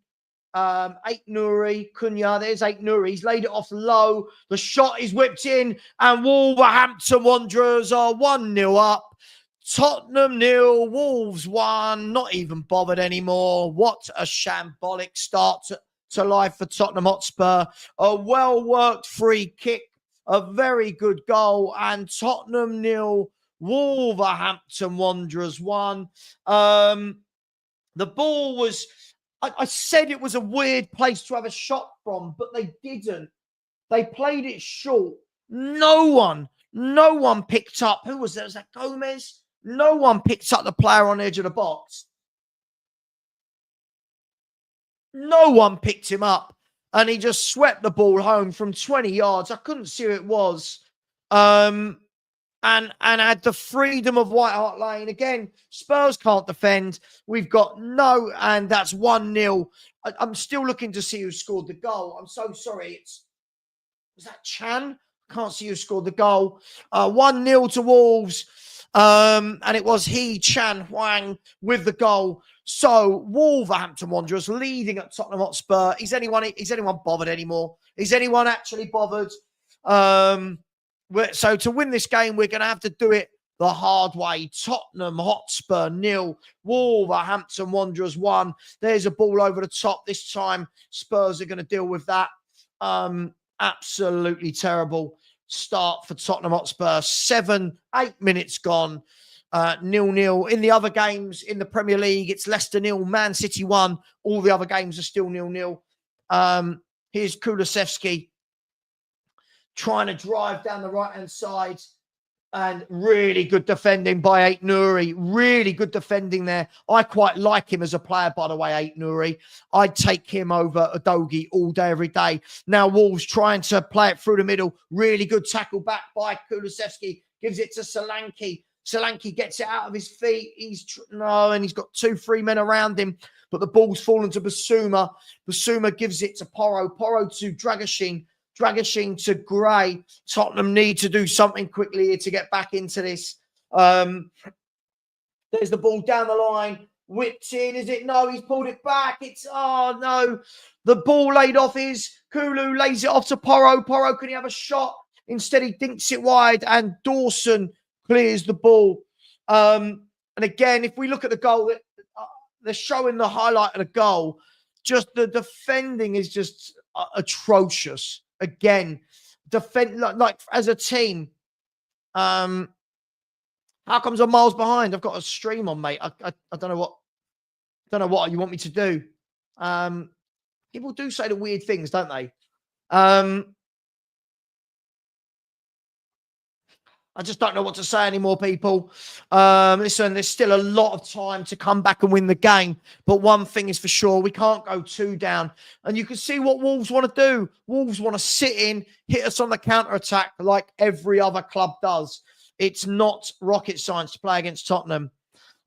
Ait Nouri, Cunha, there's Ait Nouri. He's laid it off low. The shot is whipped in, and Wolverhampton Wanderers are 1-0 up. Tottenham 0, Wolves 1. Not even bothered anymore. What a shambolic start to life for Tottenham Hotspur. A well-worked free kick, a very good goal, and Tottenham 0, Wolverhampton Wanderers 1. The ball was, I said it was a weird place to have a shot from, but they didn't. They played it short. No one picked up. Who was there? Was that Gomez? No one picked up the player on the edge of the box. No one picked him up. And he just swept the ball home from 20 yards. I couldn't see who it was. And had the freedom of White Hart Lane. Again, Spurs can't defend. We've got no, and that's 1-0. I'm still looking to see who scored the goal. I'm so sorry. Was that Chan? Can't see who scored the goal. 1-0 to Wolves. And it was Chan Huang with the goal. So Wolverhampton Wanderers leading at Tottenham Hotspur. Is anyone bothered anymore? Is anyone actually bothered? So to win this game, we're going to have to do it the hard way. Tottenham Hotspur 0, Wolverhampton Wanderers 1. There's a ball over the top. This time, Spurs are going to deal with that. Absolutely terrible start for Tottenham Hotspur. 8 minutes gone. 0-0. In the other games in the Premier League, it's Leicester 0, Man City 1. All the other games are still 0-0. Here's Kulusevski trying to drive down the right-hand side. And really good defending by Ait Nouri. Really good defending there. I quite like him as a player, by the way, Ait Nouri. I'd take him over Udogie all day, every day. Now Wolves trying to play it through the middle. Really good tackle back by Kulusevski. Gives it to Solanke. Solanke gets it out of his feet. And he's got 2-3 men around him. But the ball's fallen to Basuma. Basuma gives it to Porro. Porro to Dragoshin. Dragoshin to Gray. Tottenham need to do something quickly here to get back into this. There's the ball down the line. Whipped in. Is it? No, he's pulled it back. No. The ball laid off Kulu lays it off to Porro. Porro, can he have a shot? Instead, he dinks it wide and Dawson clears the ball. And again, if we look at the goal, they're showing the highlight of the goal. Just the defending is just atrocious. Again, defend like as a team. How comes I'm miles behind? I've got a stream on, mate. I don't know what you want me to do. People do say the weird things, don't they? I just don't know what to say anymore, people. Listen, there's still a lot of time to come back and win the game. But one thing is for sure, we can't go 2 down. And you can see what Wolves want to do. Wolves want to sit in, hit us on the counter-attack like every other club does. It's not rocket science to play against Tottenham.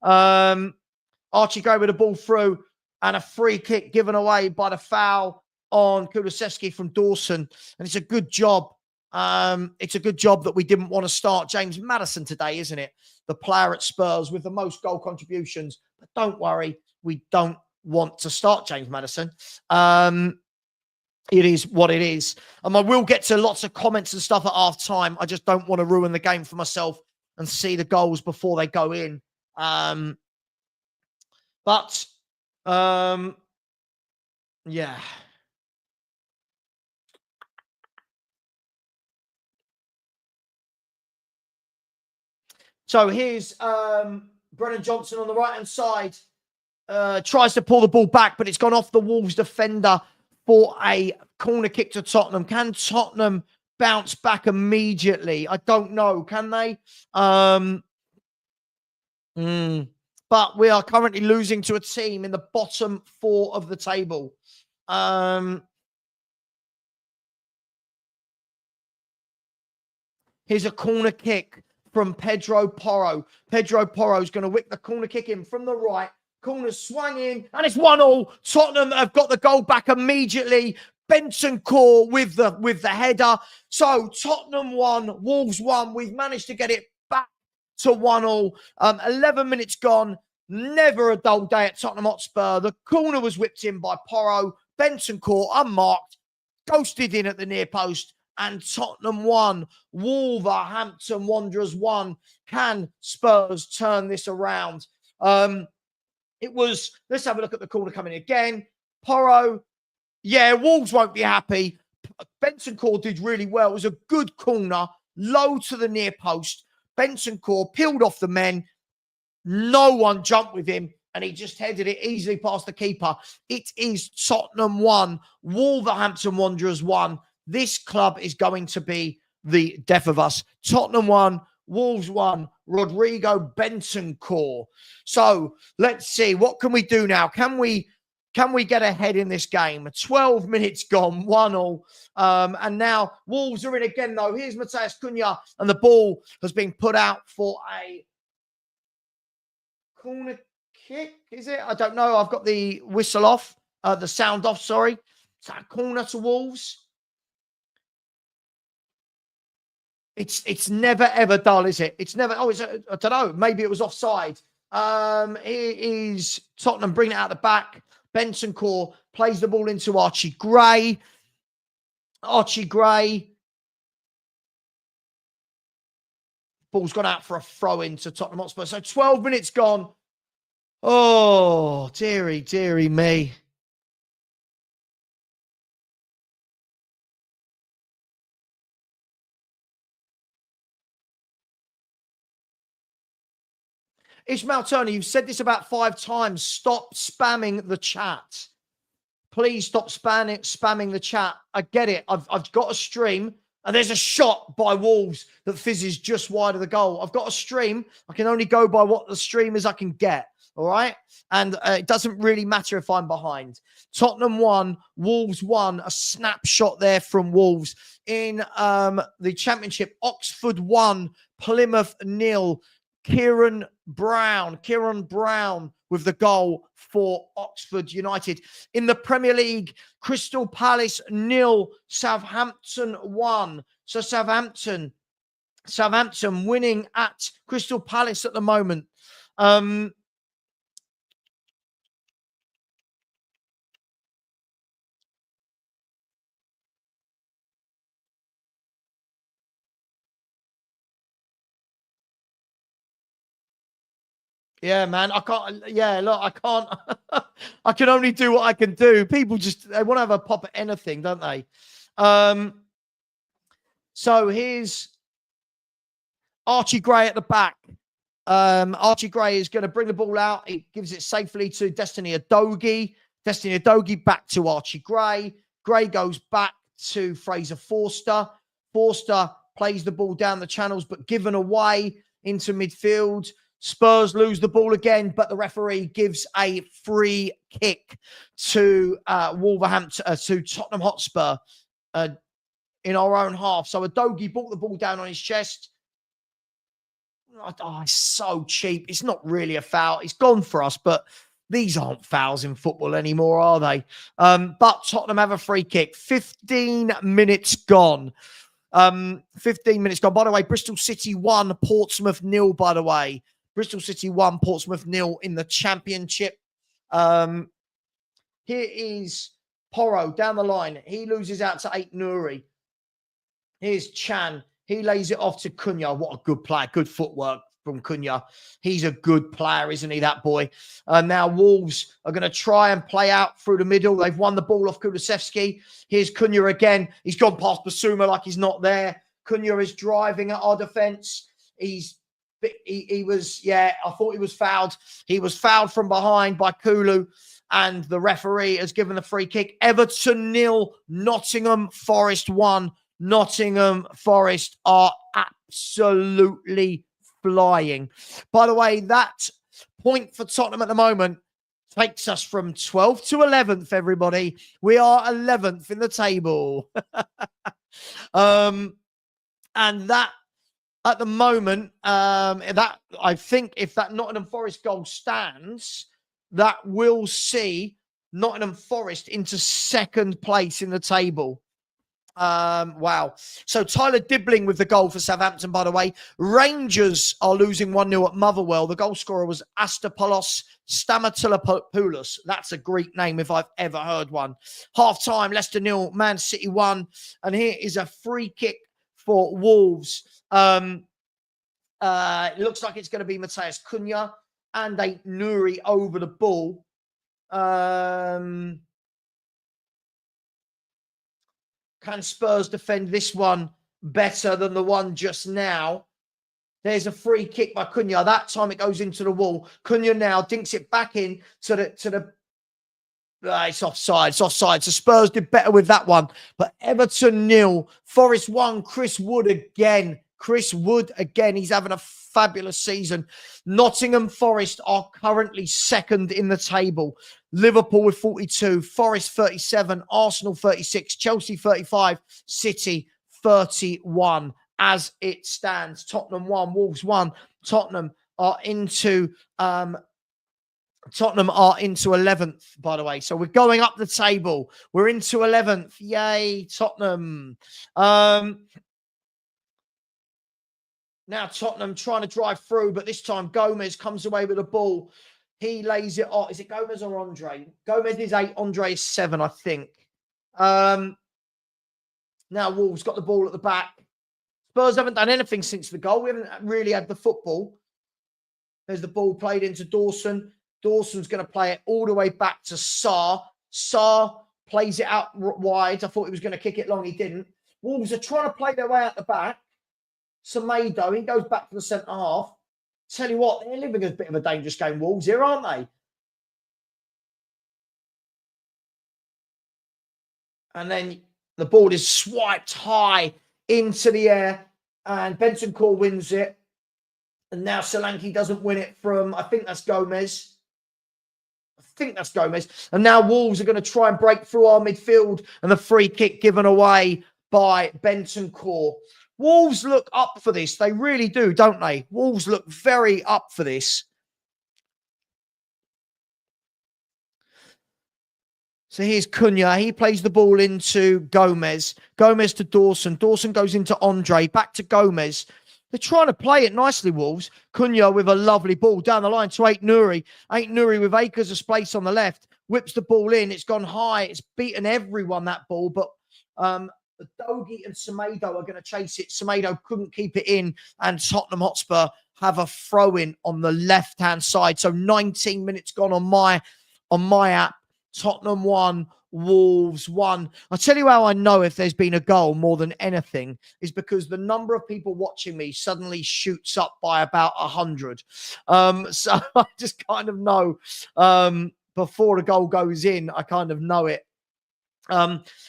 Archie Gray with the ball through and a free kick given away by the foul on Kulusevski from Dawson. And it's a good job. It's a good job that we didn't want to start James Maddison today, isn't it? The player at Spurs with the most goal contributions. But don't worry, we don't want to start James Maddison. It is what it is. I will get to lots of comments and stuff at half time. I just don't want to ruin the game for myself and see the goals before they go in. Yeah. So here's Brennan Johnson on the right-hand side. Tries to pull the ball back, but it's gone off the Wolves defender for a corner kick to Tottenham. Can Tottenham bounce back immediately? I don't know. Can they? But we are currently losing to a team in the bottom 4 of the table. Here's a corner kick from Pedro Porro. Pedro Porro is going to whip the corner kick in from the right. Corner swung in, and it's 1-1. Tottenham have got the goal back immediately. Bentancur with the header. So Tottenham 1, Wolves 1. We've managed to get it back to 1-1. 11 minutes gone. Never a dull day at Tottenham Hotspur. The corner was whipped in by Porro. Bentancur unmarked, ghosted in at the near post. And Tottenham 1, Wolverhampton Wanderers 1. Can Spurs turn this around? Let's have a look at the corner coming in again. Porro, yeah, Wolves won't be happy. Bentancur did really well. It was a good corner, low to the near post. Bentancur peeled off the men. No one jumped with him, and he just headed it easily past the keeper. It is Tottenham 1, Wolverhampton Wanderers 1. This club is going to be the death of us. Tottenham 1, Wolves 1, Rodrigo Bentancur. So let's see. What can we do now? Can we Can we get ahead in this game? 12 minutes gone, 1-1. And now Wolves are in again, though. Here's Matheus Cunha, and the ball has been put out for a corner kick, is it? I don't know. I've got the whistle off, the sound off, sorry. Is that a corner to Wolves? It's never, ever dull, is it? It's never, I don't know. Maybe it was offside. It is Tottenham bringing it out the back. Benson Core plays the ball into Archie Gray. Archie Gray. Ball's gone out for a throw into Tottenham Hotspur. So 12 minutes gone. Oh, dearie, dearie me. Ishmael Turner, you've said this about 5 times. Stop spamming the chat. Please stop spamming the chat. I get it. I've got a stream, and there's a shot by Wolves that fizzes just wide of the goal. I've got a stream. I can only go by what the streamers I can get. All right? And it doesn't really matter if I'm behind. Tottenham 1, Wolves 1. A snapshot there from Wolves. In the Championship, Oxford 1, Plymouth 0. Kieran Brown with the goal for Oxford United. In the Premier League, Crystal Palace 0, Southampton 1. So Southampton winning at Crystal Palace at the moment. Yeah, man, I can't. Yeah, look, I can't. I can only do what I can do. People they want to have a pop at anything, don't they? So here's Archie Gray at the back. Archie Gray is going to bring the ball out. He gives it safely to Destiny Udogie. Destiny Udogie back to Archie Gray. Gray goes back to Fraser Forster. Forster plays the ball down the channels, but given away into midfield. Spurs lose the ball again, but the referee gives a free kick to Wolverhampton, to Tottenham Hotspur in our own half. So Udogie brought the ball down on his chest. Oh, it's so cheap. It's not really a foul. It's gone for us, but these aren't fouls in football anymore, are they? But Tottenham have a free kick. 15 minutes gone. 15 minutes gone. By the way, Bristol City 1, Portsmouth 0, by the way. Bristol City 1, Portsmouth 0 in the Championship. Here is Porro down the line. He loses out to Ait-Nouri. Here's Chan. He lays it off to Cunha. What a good player. Good footwork from Cunha. He's a good player, isn't he, that boy? Now Wolves are going to try and play out through the middle. They've won the ball off Kulusevski. Here's Cunha again. He's gone past Basuma like he's not there. Cunha is driving at our defence. He was, yeah, I thought he was fouled. He was fouled from behind by Kulu, and the referee has given the free kick. Everton 0, Nottingham Forest 1. Nottingham Forest are absolutely flying. By the way, that point for Tottenham at the moment takes us from 12th to 11th, everybody. We are 11th in the table. And that, at the moment, that I think if that Nottingham Forest goal stands, that will see Nottingham Forest into 2nd place in the table. Wow. So Tyler Dibbling with the goal for Southampton, by the way. Rangers are losing 1-0 at Motherwell. The goal scorer was Astapolos Stamatulopoulos. That's a Greek name if I've ever heard one. Half time, Leicester 0, Man City 1. And here is a free kick for Wolves. It looks like it's going to be Matheus Cunha and Ait-Nouri over the ball. Can Spurs defend this one better than the one just now? There's a free kick by Cunha. That time it goes into the wall. Cunha now dinks it back in to the it's offside. It's offside. So Spurs did better with that one. But Everton 0, Forest 1, Chris Wood again. Chris Wood, again, he's having a fabulous season. Nottingham Forest are currently second in the table. Liverpool with 42, Forest 37, Arsenal 36, Chelsea 35, City 31 as it stands. Tottenham 1, Wolves 1. Tottenham are into 11th, by the way. So we're going up the table. We're into 11th. Yay, Tottenham. Now Tottenham trying to drive through, but this time Gomez comes away with the ball. He lays it off. Is it Gomez or Andre? Gomez is 8. Andre is 7, I think. Now Wolves got the ball at the back. Spurs haven't done anything since the goal. We haven't really had the football. There's the ball played into Dawson. Dawson's going to play it all the way back to Sarr. Sarr plays it out wide. I thought he was going to kick it long. He didn't. Wolves are trying to play their way out the back. Semedo, he goes back to the centre half. Tell you what, they're living a bit of a dangerous game, Wolves here, aren't they? And then the ball is swiped high into the air, and Bentancur wins it. And now Solanke doesn't win it from, I think that's Gomez. And now Wolves are going to try and break through our midfield, and the free kick given away by Bentancur. Wolves look up for this. They really do, don't they? Wolves look very up for this. So here's Cunha. He plays the ball into Gomez. Gomez to Dawson. Dawson goes into Andre. Back to Gomez. They're trying to play it nicely, Wolves. Cunha with a lovely ball down the line to Ait-Nouri. Ait-Nouri with acres of space on the left. Whips the ball in. It's gone high. It's beaten everyone, that ball. But Dogi and Semedo are going to chase it. Semedo couldn't keep it in. And Tottenham Hotspur have a throw-in on the left-hand side. So 19 minutes gone on my app. Tottenham 1, Wolves 1. I'll tell you how I know if there's been a goal more than anything is because the number of people watching me suddenly shoots up by about 100. So I just kind of know before the goal goes in, I kind of know it.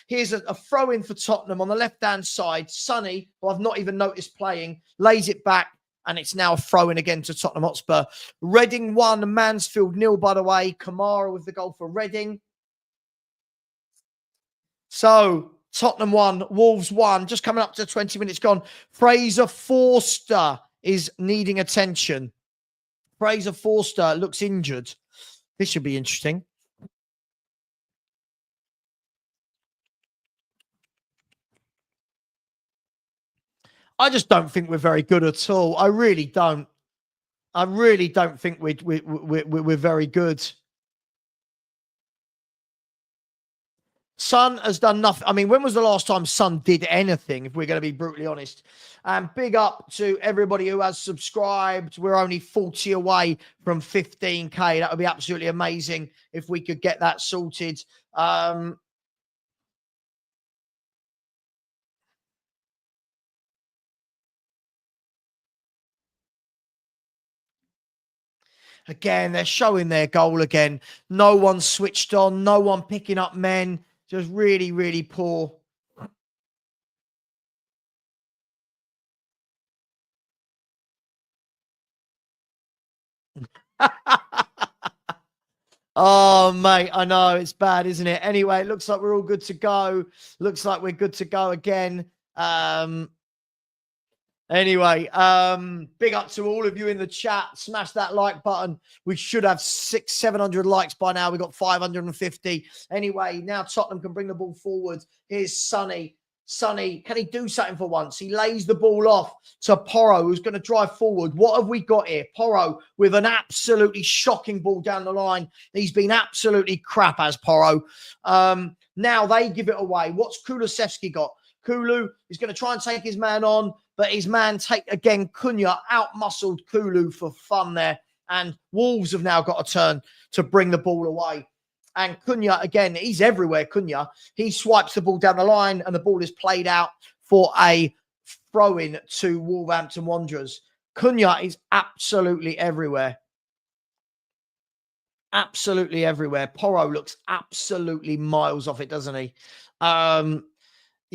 Here's a throw in for Tottenham on the left-hand side. Sonny, who I've not even noticed playing, lays it back. And it's now a throw-in again to Tottenham Hotspur. Reading 1, Mansfield 0, by the way. Kamara with the goal for Reading. So, Tottenham 1, Wolves 1. Just coming up to 20 minutes gone. Fraser Forster is needing attention. Fraser Forster looks injured. This should be interesting. I just don't think we're very good at all. I really don't. I really don't think we're very good. Son has done nothing. I mean, when was the last time Son did anything, if we're going to be brutally honest? And big up to everybody who has subscribed. We're only 40 away from 15K. That would be absolutely amazing if we could get that sorted. Again, they're showing their goal again. No one switched on. No one picking up men. Just really, really poor. Oh, mate, I know. It's bad, isn't it? Anyway, it looks like we're all good to go. Looks like we're good to go again. Anyway, big up to all of you in the chat. Smash that like button. We should have 700 likes by now. We got 550. Anyway, now Tottenham can bring the ball forward. Here's Sonny. Sonny, can he do something for once? He lays the ball off to Porro, who's going to drive forward. What have we got here? Porro with an absolutely shocking ball down the line. He's been absolutely crap as Porro. Now they give it away. What's Kulusevski got? Kulu is going to try and take his man on, but his man again, Cunha out-muscled Kulu for fun there. And Wolves have now got a turn to bring the ball away. And Cunha, again, he's everywhere, Cunha. He swipes the ball down the line and the ball is played out for a throw-in to Wolverhampton Wanderers. Cunha is absolutely everywhere. Absolutely everywhere. Porro looks absolutely miles off it, doesn't he?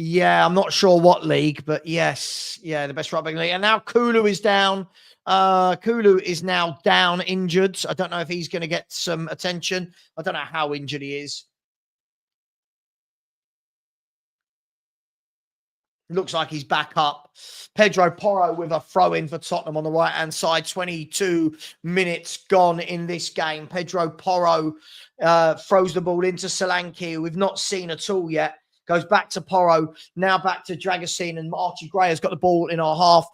Yeah, I'm not sure what league, but yes, yeah, the best right back in the league. And now Kulu is down. Kulu is now down, injured. I don't know if he's going to get some attention. I don't know how injured he is. Looks like he's back up. Pedro Porro with a throw in for Tottenham on the right hand side. 22 minutes gone in this game. Pedro Porro throws the ball into Solanke, who we've not seen at all yet. Goes back to Porro, now back to Dragusin, and Archie Gray has got the ball in our half.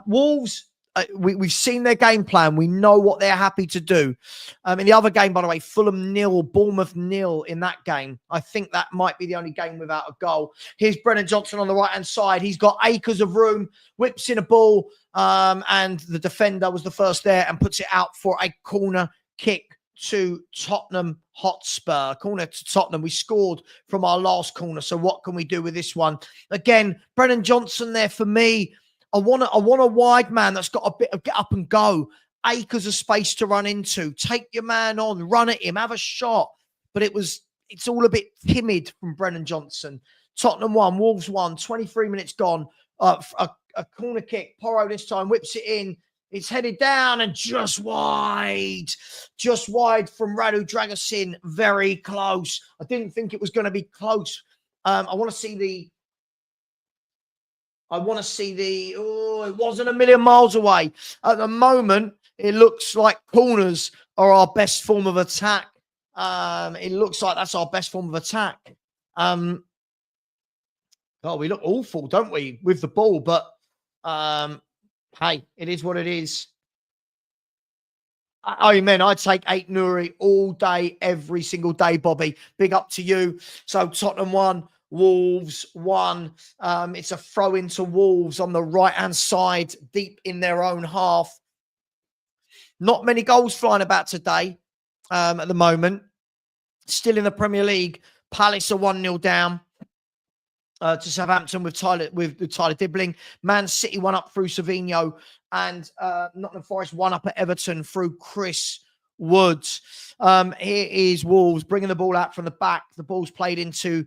Wolves, we've seen their game plan. We know what they're happy to do. In the other game, by the way, Fulham 0, Bournemouth 0 in that game. I think that might be the only game without a goal. Here's Brennan Johnson on the right-hand side. He's got acres of room, whips in a ball, and the defender was the first there and puts it out for a corner kick to Tottenham Hotspur. Corner to Tottenham. We scored from our last corner, so what can we do with this one? Again, Brennan Johnson there for me. I want a wide man that's got a bit of get up and go. Acres of space to run into. Take your man on, run at him, have a shot. But it's all a bit timid from Brennan Johnson. Tottenham 1, Wolves 1, 23 minutes gone. A corner kick. Porro this time whips it in. It's headed down and just wide from Radu Dragusin. Very close. I didn't think it was going to be close. I want to see the. Oh, it wasn't a million miles away. At the moment, it looks like corners are our best form of attack. It looks like that's our best form of attack. Oh, we look awful, don't we, with the ball? But hey, it is what it is. Amen. I'd take 8 Nuri all day, every single day, Bobby. Big up to you. So Tottenham 1, Wolves 1. It's a throw into Wolves on the right-hand side, deep in their own half. Not many goals flying about today at the moment. Still in the Premier League. Palace are 1-0 down to Southampton with Tyler Dibbling. Man City 1 up through Savinho. And Nottingham Forest 1 up at Everton through Chris Woods. Here is Wolves bringing the ball out from the back. The ball's played into...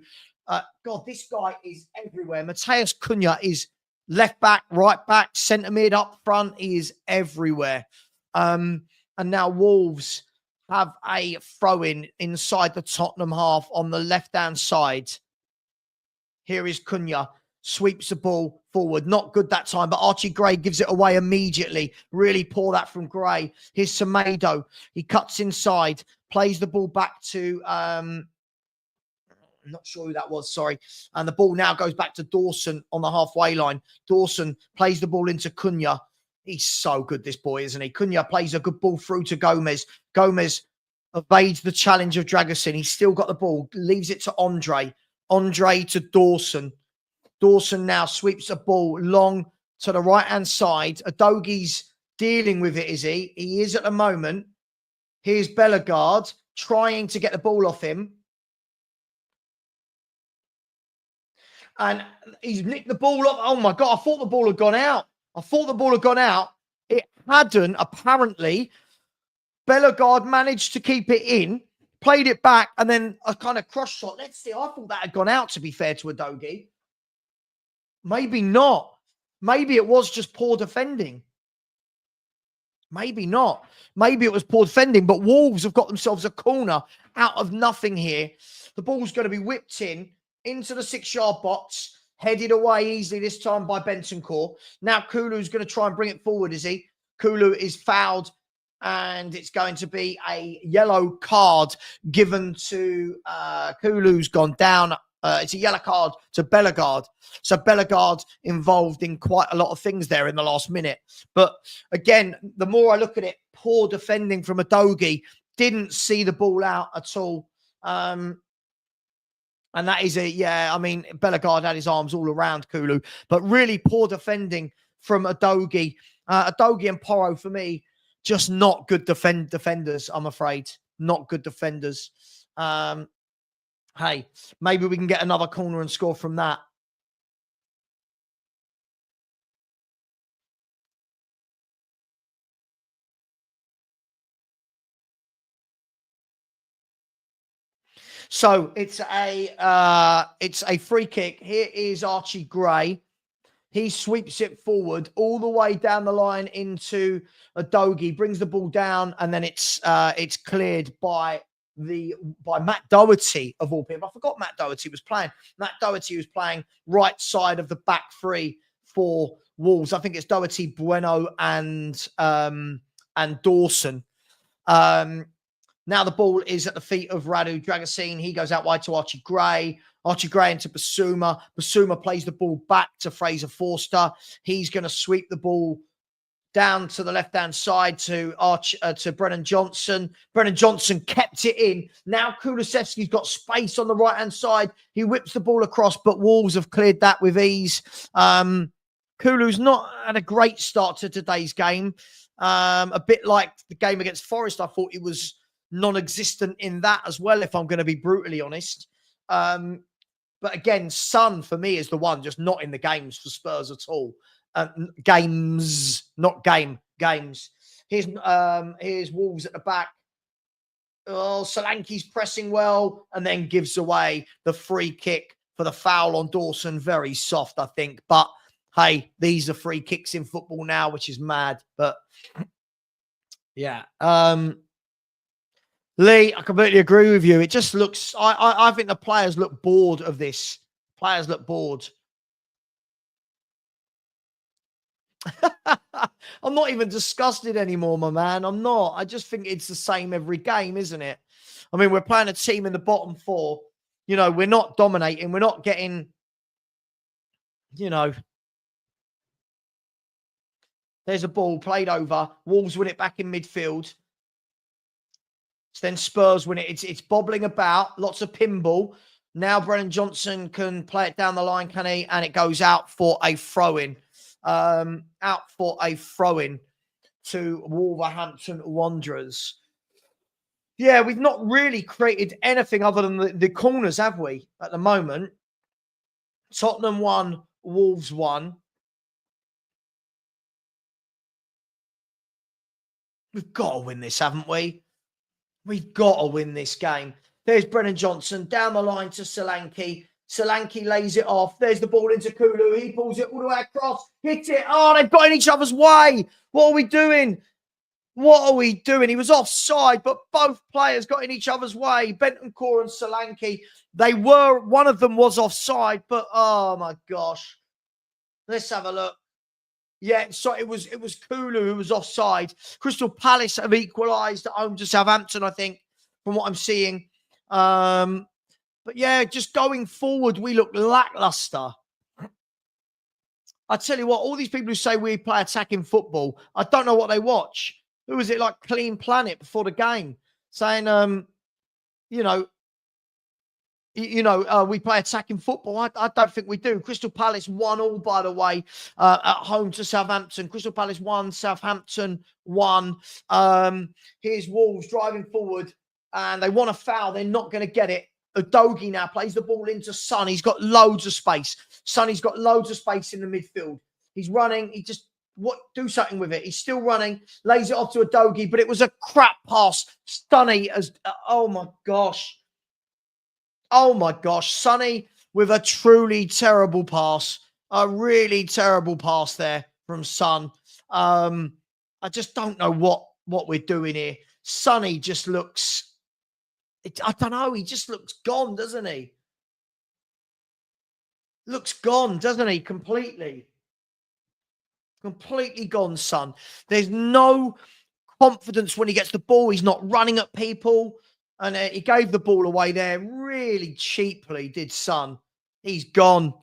God, this guy is everywhere. Mateus Cunha is left back, right back, centre mid, up front. He is everywhere. And now Wolves have a throw-in inside the Tottenham half on the left-hand side. Here is Cunha. Sweeps the ball forward. Not good that time, but Archie Gray gives it away immediately. Really poor that from Gray. Here's Semedo. He cuts inside, plays the ball back to... I'm not sure who that was, sorry. And the ball now goes back to Dawson on the halfway line. Dawson plays the ball into Cunha. He's so good, this boy, isn't he? Cunha plays a good ball through to Gomez. Gomez evades the challenge of Dragusin. He's still got the ball. Leaves it to Andre. Andre to Dawson. Dawson now sweeps the ball long to the right-hand side. Adogi's dealing with it, is he? He is at the moment. Here's Bellegarde trying to get the ball off him. And he's nicked the ball off. Oh, my God. I thought the ball had gone out. It hadn't, apparently. Bellegarde managed to keep it in, played it back, and then a kind of cross shot. Let's see. I thought that had gone out, to be fair to Adogi. Maybe not. Maybe it was just poor defending. Maybe not. Maybe it was poor defending, but Wolves have got themselves a corner out of nothing here. The ball's going to be whipped into the 6-yard box, headed away easily this time by Bentancur. Now Kulu's going to try and bring it forward, is he? Kulu is fouled, and it's going to be a yellow card given to Kulu's gone down. It's a yellow card to Bellegarde. So Bellegarde involved in quite a lot of things there in the last minute. But again, the more I look at it, poor defending from Adogi. Didn't see the ball out at all. And that is Bellegarde had his arms all around Kulu. But really poor defending from Adogi. Adogi and Porro, for me, just not good defenders, I'm afraid. Not good defenders. Hey, maybe we can get another corner and score from that. So it's a free kick. Here is Archie Gray. He sweeps it forward all the way down the line into a Dogie, brings the ball down, and then it's cleared by Matt Doherty of all people. I forgot Matt Doherty was playing. Matt Doherty was playing right side of the back three for Wolves. I think it's Doherty, Bueno, and Dawson. Now the ball is at the feet of Radu Dragasine. He goes out wide to Archie Gray. Archie Gray into Basuma. Basuma plays the ball back to Fraser Forster. He's going to sweep the ball down to the left-hand side to Brennan Johnson. Brennan Johnson kept it in. Now Kulusevski's got space on the right-hand side. He whips the ball across, but Wolves have cleared that with ease. Kulu's not had a great start to today's game. A bit like the game against Forest, I thought he was non-existent in that as well, if I'm going to be brutally honest. But again, Son for me is the one just not in the games for Spurs at all. Games, not games. Here's Wolves at the back. Oh, Solanke's pressing well and then gives away the free kick for the foul on Dawson. Very soft, I think. But hey, these are free kicks in football now, which is mad. But yeah. Lee, I completely agree with you. It just looks, I think the players look bored of this. Players look bored. I'm not even disgusted anymore, my man. I'm not. I just think it's the same every game, isn't it? I mean, we're playing a team in the bottom four. You know, we're not dominating. We're not getting, you know. There's a ball played over. Wolves win it back in midfield. Then Spurs win it. It's bobbling about. Lots of pinball. Now Brennan Johnson can play it down the line, can he? And it goes out for a throw-in. Out for a throw-in to Wolverhampton Wanderers. Yeah, we've not really created anything other than the corners, have we, at the moment? Tottenham won, Wolves won. We've got to win this, haven't we? We've got to win this game. There's Brennan Johnson down the line to Solanke. Solanke lays it off. There's the ball into Kulu. He pulls it all the way across. Hits it. Oh, they've got in each other's way. What are we doing? What are we doing? He was offside, but both players got in each other's way. Bentancur and Solanke. One of them was offside, but oh my gosh. Let's have a look. Yeah, so it was Kulu who was offside. Crystal Palace have equalised at home to Southampton, I think, from what I'm seeing. But yeah, just going forward, we look lackluster. I tell you what, all these people who say we play attacking football, I don't know what they watch. Who was it, like Clean Planet before the game, saying, we play attacking football. I don't think we do. Crystal Palace 1-1, by the way, at home to Southampton. Crystal Palace 1, Southampton 1. Here's Wolves driving forward, and they want a foul. They're not going to get it. Udogie now plays the ball into Son. He's got loads of space. Sonny's got loads of space in the midfield. He's running. Do something with it. He's still running. Lays it off to Udogie, but it was a crap pass. Sonny oh my gosh. Oh my gosh, Sonny with a truly terrible pass. A really terrible pass there from Son. I just don't know what we're doing here. Sonny just looks, I don't know, he just looks gone, doesn't he? Looks gone, doesn't he? Completely gone, Son. There's no confidence when he gets the ball. He's not running at people. And he gave the ball away there really cheaply, did Son. He's gone.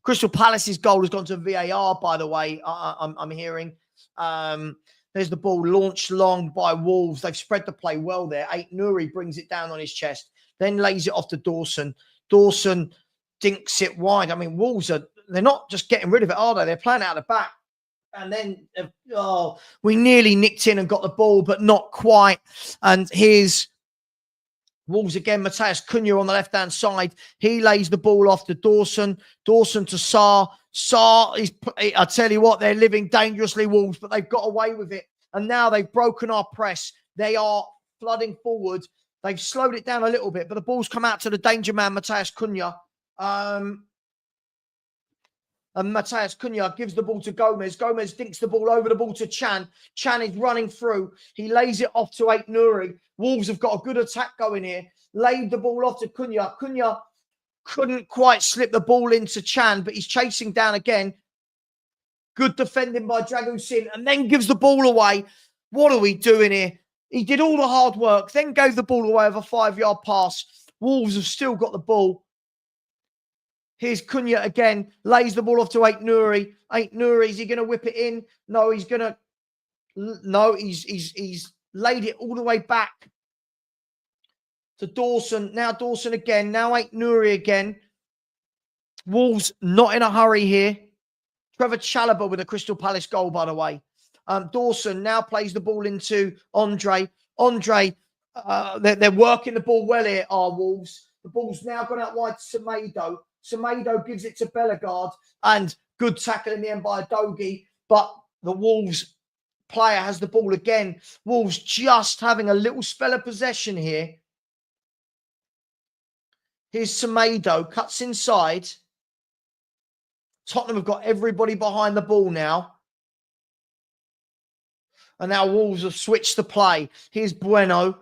Crystal Palace's goal has gone to VAR, by the way, I'm hearing. There's the ball launched long by Wolves. They've spread the play well there. Nuri brings it down on his chest, then lays it off to Dawson. Dawson dinks it wide. I mean, Wolves they're not just getting rid of it, are they? They're playing out the back. And then, we nearly nicked in and got the ball, but not quite. And here's Wolves again. Mateus Cunha on the left-hand side. He lays the ball off to Dawson. Dawson to Sarr. Sarr, I tell you what, they're living dangerously, Wolves, but they've got away with it. And now they've broken our press. They are flooding forward. They've slowed it down a little bit, but the ball's come out to the danger man, Matheus Cunha. And Matheus Cunha gives the ball to Gomez. Gomez dinks the ball over the ball to Chan. Chan is running through. He lays it off to Ait Nouri. Wolves have got a good attack going here. Laid the ball off to Cunha. Cunha couldn't quite slip the ball into Chan, but he's chasing down again. Good defending by Dragusin, and then gives the ball away. What are we doing here? He did all the hard work, then gave the ball away with a 5-yard pass. Wolves have still got the ball. Here's Cunha again, lays the ball off to Ait Nouri. Ait Nouri, is he going to whip it in? No, he's going to... No, he's laid it all the way back to Dawson. Now Dawson again. Now Ait Nouri again. Wolves not in a hurry here. Trevor Chalobah with a Crystal Palace goal, by the way. Dawson now plays the ball into Andre. Andre, they're working the ball well here, our Wolves. The ball's now gone out wide to Semedo. Semedo gives it to Bellegarde, and good tackle in the end by Adogi, but the Wolves player has the ball again. Wolves just having a little spell of possession here. Here's Semedo, cuts inside. Tottenham have got everybody behind the ball now. And now Wolves have switched the play. Here's Bueno.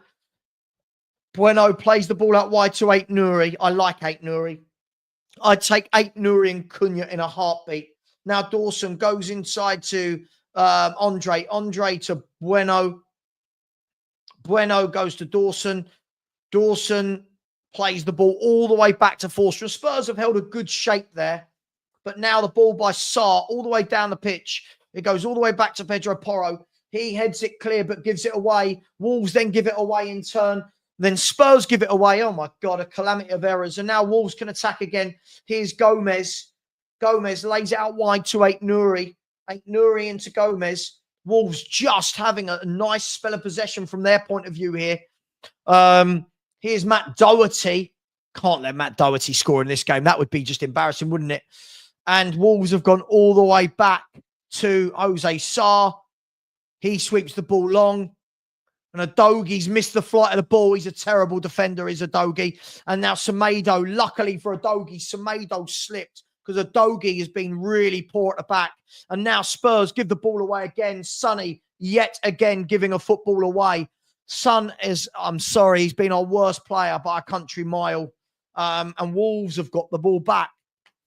Bueno plays the ball out wide to Ait Nouri. I like Ait Nouri. I'd take Ait Nouri and Cunha in a heartbeat. Now Dawson goes inside to Andre. Andre to Bueno. Bueno goes to Dawson. Dawson plays the ball all the way back to Forster. Spurs have held a good shape there. But now the ball by Sarr all the way down the pitch. It goes all the way back to Pedro Porro. He heads it clear but gives it away. Wolves then give it away in turn. Then Spurs give it away. Oh, my God, a calamity of errors. And now Wolves can attack again. Here's Gomez. Gomez lays it out wide to Ait Nouri. Ait Nouri into Gomez. Wolves just having a nice spell of possession from their point of view here. Here's Matt Doherty. Can't let Matt Doherty score in this game. That would be just embarrassing, wouldn't it? And Wolves have gone all the way back to Jose Sarr. He sweeps the ball long. And Adogi's missed the flight of the ball. He's a terrible defender, is Adogi. And now Semedo, luckily for Adogi, Semedo slipped because Adogi has been really poor at the back. And now Spurs give the ball away again. Sonny, yet again, giving a football away. Son is, I'm sorry, he's been our worst player by a country mile. And Wolves have got the ball back.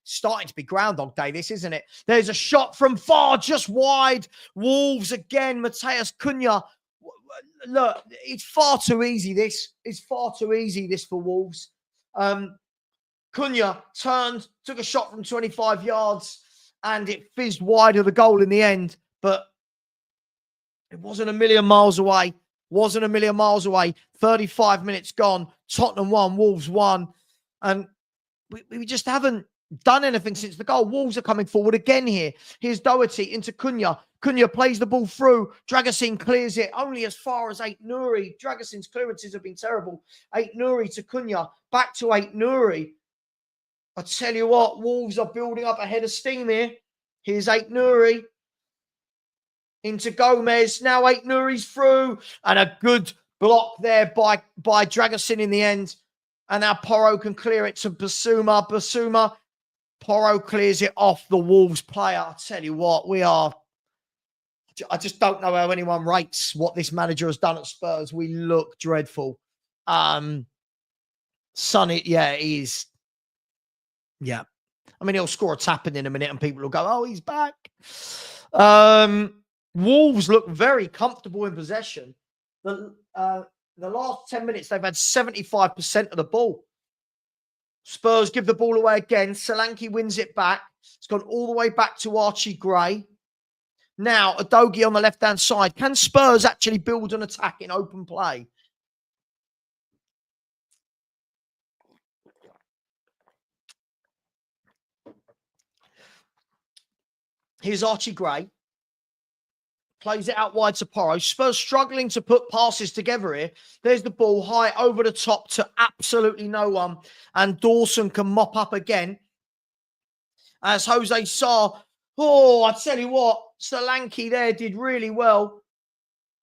Starting to be Groundhog Day, this, isn't it? There's a shot from far, just wide. Wolves again, Matheus Cunha. Look, it's far too easy, this. It's far too easy, this, for Wolves. Cunha turned, took a shot from 25 yards, and it fizzed wide of the goal in the end. But it wasn't a million miles away. Wasn't a million miles away. 35 minutes gone. Tottenham won, Wolves won. And we just haven't done anything since the goal. Wolves are coming forward again here. Here's Doherty into Cunha. Cunha plays the ball through. Dragusin clears it only as far as Ait Nouri. Dragusin's clearances have been terrible. Ait Nouri to Cunha. Back to Ait Nouri. I tell you what, Wolves are building up a head of steam here. Here's Ait Nouri. Into Gomez. Now Ait Nouri's through. And a good block there by Dragusin in the end. And now Porro can clear it to Basuma. Basuma. Porro clears it off the Wolves player. I tell you what, I just don't know how anyone rates what this manager has done at Spurs. We look dreadful. Sonny, yeah, he's, yeah. I mean, he'll score a tap-in a minute and people will go, oh, he's back. Wolves look very comfortable in possession. The last 10 minutes, they've had 75% of the ball. Spurs give the ball away again. Solanke wins it back. It's gone all the way back to Archie Gray. Now, Adogi on the left-hand side. Can Spurs actually build an attack in open play? Here's Archie Gray. Plays it out wide to Porro. Spurs struggling to put passes together here. There's the ball high over the top to absolutely no one. And Dawson can mop up again. As Jose Sarr. Oh, I tell you what. Solanke there did really well.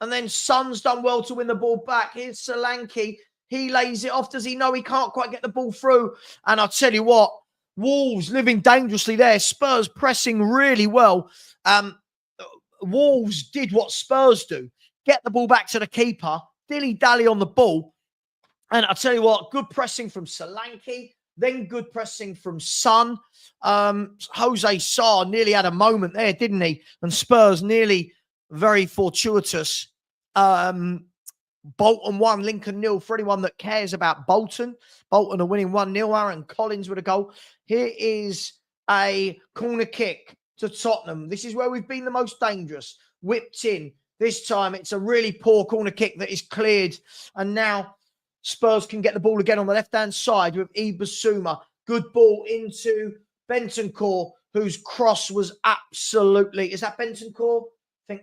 And then Son's done well to win the ball back. Here's Solanke. He lays it off. Does he know he can't quite get the ball through? And I'll tell you what, Wolves living dangerously there. Spurs pressing really well. Wolves did what Spurs do. Get the ball back to the keeper. Dilly-dally on the ball. And I'll tell you what, good pressing from Solanke. Then good pressing from Son. Jose Sarr nearly had a moment there, didn't he? And Spurs nearly very fortuitous. Bolton 1, Lincoln 0. For anyone that cares about Bolton are winning 1-0. Aaron Collins with a goal. Here is a corner kick to Tottenham. This is where we've been the most dangerous. Whipped in. This time it's a really poor corner kick that is cleared. And now Spurs can get the ball again on the left-hand side with Ibasuma. Good ball into Bentancur, whose cross was absolutely... Is that Bentancur?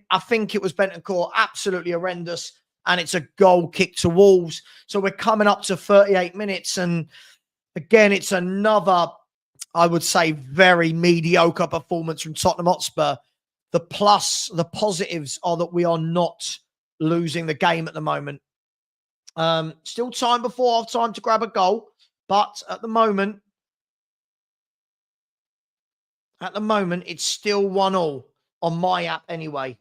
I think it was Bentancur. Absolutely horrendous. And it's a goal kick to Wolves. So we're coming up to 38 minutes. And again, it's another, I would say, very mediocre performance from Tottenham Hotspur. The positives are that we are not losing the game at the moment. Still time before half time to grab a goal. But at the moment, it's still 1-1 on my app anyway.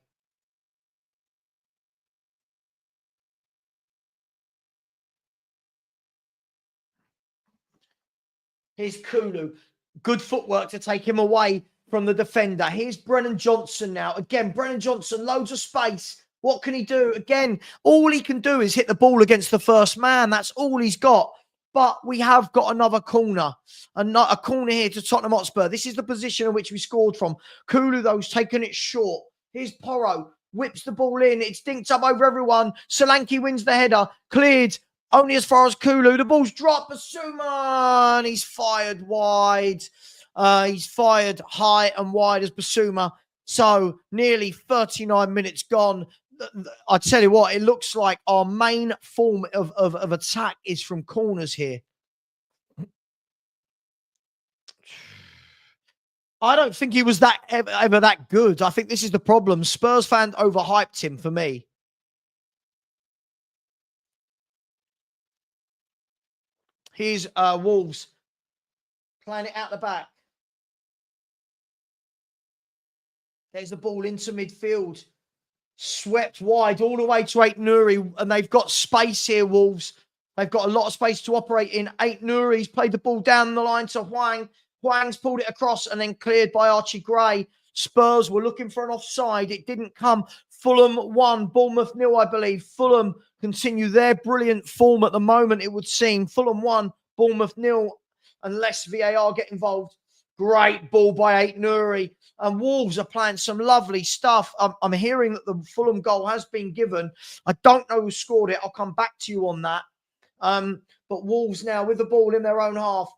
Here's Kulu. Good footwork to take him away from the defender. Here's Brennan Johnson now. Again, Brennan Johnson, loads of space. What can he do? Again, all he can do is hit the ball against the first man. That's all he's got. But we have got another corner. A corner here to Tottenham Hotspur. This is the position in which we scored from. Kulu, though's taken it short. Here's Porro. Whips the ball in. It's dinked up over everyone. Solanke wins the header. Cleared. Only as far as Kulu. The ball's dropped. Basuma. And he's fired wide. He's fired high and wide as Basuma. So nearly 39 minutes gone. I tell you what, it looks like our main form of attack is from corners here. I don't think he was ever that good. I think this is the problem. Spurs fans overhyped him for me. Here's Wolves playing it out the back. There's the ball into midfield. Swept wide all the way to Aït-Nouri. And they've got space here, Wolves. They've got a lot of space to operate in. Aït-Nouri's played the ball down the line to Hwang. Hwang's pulled it across and then cleared by Archie Gray. Spurs were looking for an offside. It didn't come. Fulham 1, Bournemouth 0, I believe. Fulham continue their brilliant form at the moment, it would seem. Fulham 1, Bournemouth 0, unless VAR get involved. Great ball by Aït-Nouri. And Wolves are playing some lovely stuff. I'm hearing that the Fulham goal has been given. I don't know who scored it. I'll come back to you on that. But Wolves now with the ball in their own half.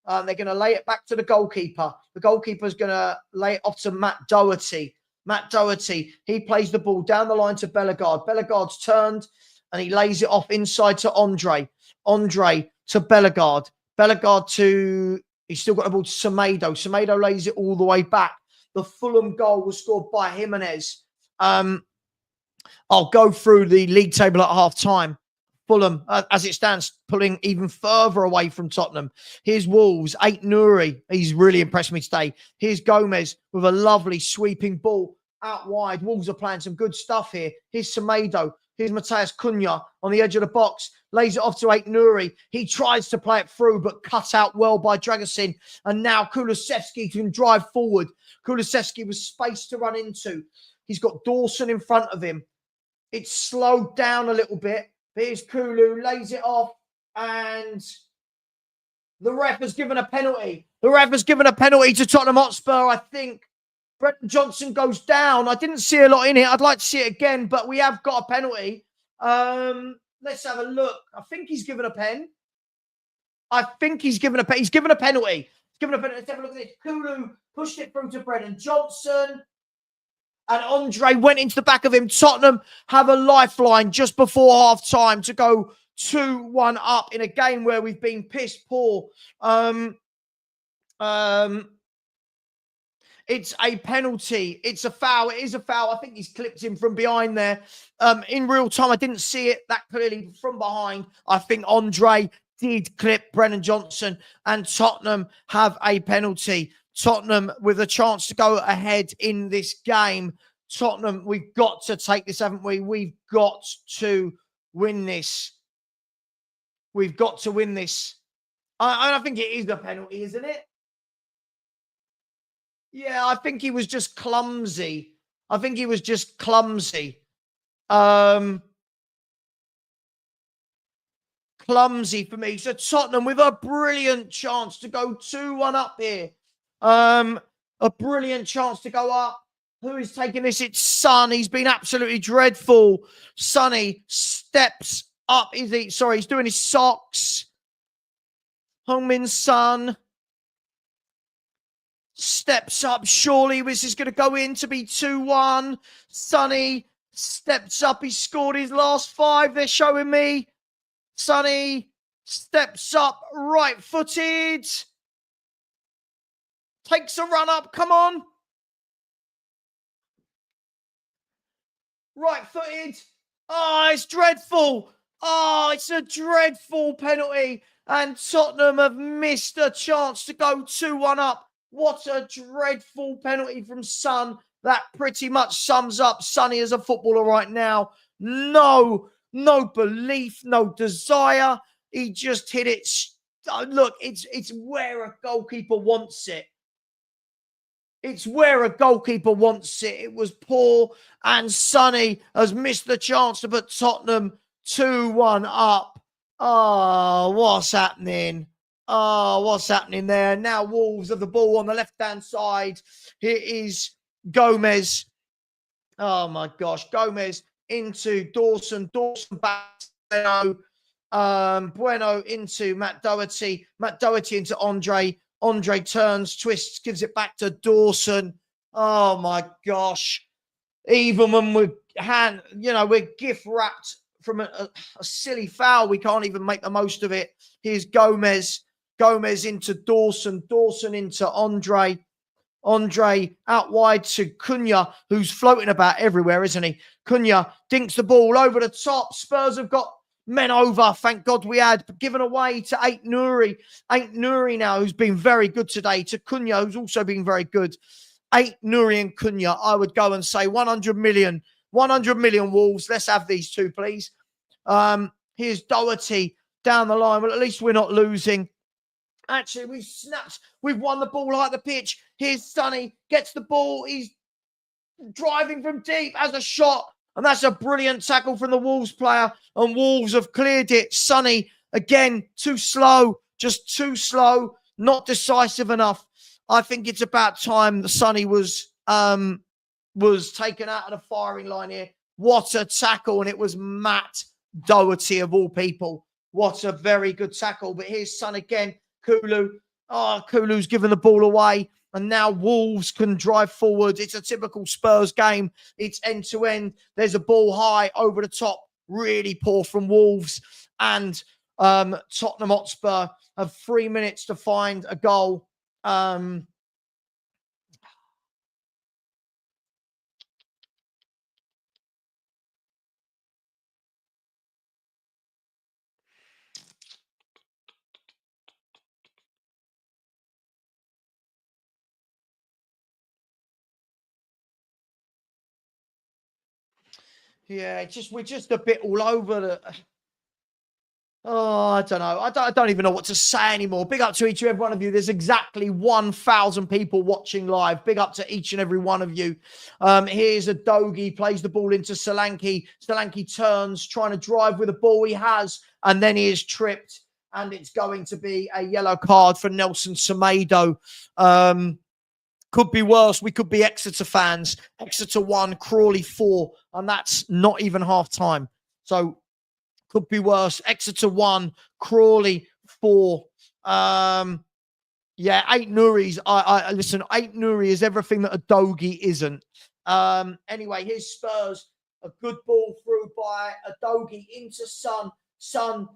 They're going to lay it back to the goalkeeper. The goalkeeper's going to lay it off to Matt Doherty. Matt Doherty, he plays the ball down the line to Bellegarde. Bellegarde's turned and he lays it off inside to Andre. Andre to Bellegarde. Bellegarde to... He's still got the ball to Semedo. Semedo lays it all the way back. The Fulham goal was scored by Jimenez. I'll go through the league table at half time. Fulham, as it stands, pulling even further away from Tottenham. Here's Wolves, Aït-Nouri. He's really impressed me today. Here's Gomez with a lovely sweeping ball out wide. Wolves are playing some good stuff here. Here's Semedo. Here's Matheus Cunha on the edge of the box. Lays it off to Aït-Nouri. He tries to play it through, but cut out well by Dragusin. And now Kulusevski can drive forward. Kulusevski with space to run into. He's got Dawson in front of him. It's slowed down a little bit. Here's Kulu, lays it off, and the ref has given a penalty. The ref has given a penalty to Tottenham Hotspur, I think. Brennan Johnson goes down. I didn't see a lot in it. I'd like to see it again, but we have got a penalty. Let's have a look. I think he's given a pen. He's given a penalty. He's given a penalty. Let's have a look at this. Kulu pushed it through to Brennan Johnson. And Andre went into the back of him. Tottenham have a lifeline just before half-time to go 2-1 up in a game where we've been piss poor. It's a penalty. It's a foul. It is a foul. I think he's clipped him from behind there. In real time, I didn't see it that clearly from behind. I think Andre did clip Brennan Johnson, and Tottenham have a penalty. Tottenham with a chance to go ahead in this game. Tottenham, we've got to take this, haven't we? We've got to win this. We've got to win this. I think it is a penalty, isn't it? Yeah, I think he was just clumsy. I think he was just clumsy. Clumsy for me. So Tottenham with a brilliant chance to go 2-1 up here. A brilliant chance to go up. Who is taking this? It's Son. He's been absolutely dreadful. Sonny steps up. He's doing his socks. Heung-min Son steps up. Surely this is going to go in to be 2-1. Sonny steps up. He scored his last 5. They're showing me. Sonny steps up, right-footed. Takes a run up. Come on. Right-footed. Oh, it's dreadful. Oh, it's a dreadful penalty. And Tottenham have missed a chance to go 2-1 up. What a dreadful penalty from Son. That pretty much sums up Sonny as a footballer right now. No belief, no desire. He just hit it. Look, it's where a goalkeeper wants it. It's where a goalkeeper wants it. It was poor, and Sonny has missed the chance to put Tottenham 2-1 up. Oh, what's happening? Oh, what's happening there? Now Wolves have the ball on the left-hand side. Here is Gomez. Oh, my gosh. Gomez into Dawson. Dawson back to Bueno. Bueno into Matt Doherty. Matt Doherty into Andre. Andre turns, twists, gives it back to Dawson. Oh, my gosh. Even when we're gift-wrapped from a silly foul, we can't even make the most of it. Here's Gomez. Gomez into Dawson. Dawson into Andre. Andre out wide to Cunha, who's floating about everywhere, isn't he? Cunha dinks the ball over the top. Spurs have got men over. Thank God we had. Given away to Ait Nouri. Ait Nouri now, who's been very good today, to Cunha, who's also been very good. Ait Nouri and Cunha, I would go and say 100 million. 100 million Wolves. Let's have these two, please. Here's Doherty down the line. Well, at least we're not losing. Actually, we've snapped. We've won the ball like the pitch. Here's Sonny. Gets the ball. He's driving from deep. Has a shot. And that's a brilliant tackle from the Wolves player. And Wolves have cleared it. Sonny, again, too slow. Just too slow. Not decisive enough. I think it's about time the Sonny was taken out of the firing line here. What a tackle. And it was Matt Doherty of all people. What a very good tackle. But here's Son again. Kulu. Oh, Kulu's given the ball away. And now Wolves can drive forward. It's a typical Spurs game. It's end-to-end. There's a ball high over the top. Really poor from Wolves. And Tottenham Hotspur have 3 minutes to find a goal. Yeah, we're just a bit all over the. Oh, I don't know. I don't even know what to say anymore. Big up to each and every one of you. There's exactly 1,000 people watching live. Big up to each and every one of you. Here's a Dogi, plays the ball into Solanke. Solanke turns, trying to drive with the ball. He has, and then he is tripped. And it's going to be a yellow card for Nelson Semedo. Could be worse. We could be Exeter fans. Exeter 1, Crawley 4, and that's not even half time. So could be worse. Exeter 1, Crawley 4. Yeah, Ait Nouri's. Listen, Ait Nouri is everything that a Dogi isn't. Anyway, here's Spurs. A good ball through by a Dogi into Son. Son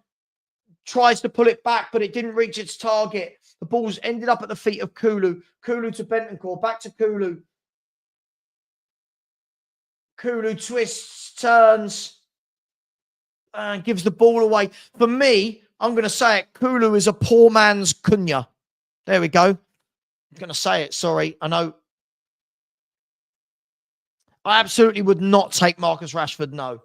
tries to pull it back, but it didn't reach its target. The ball's ended up at the feet of Kulu. Kulu to Bentancur, back to Kulu. Kulu twists, turns, and gives the ball away. For me, I'm going to say it, Kulu is a poor man's Cunha. There we go. I'm going to say it, sorry. I know. I absolutely would not take Marcus Rashford, no.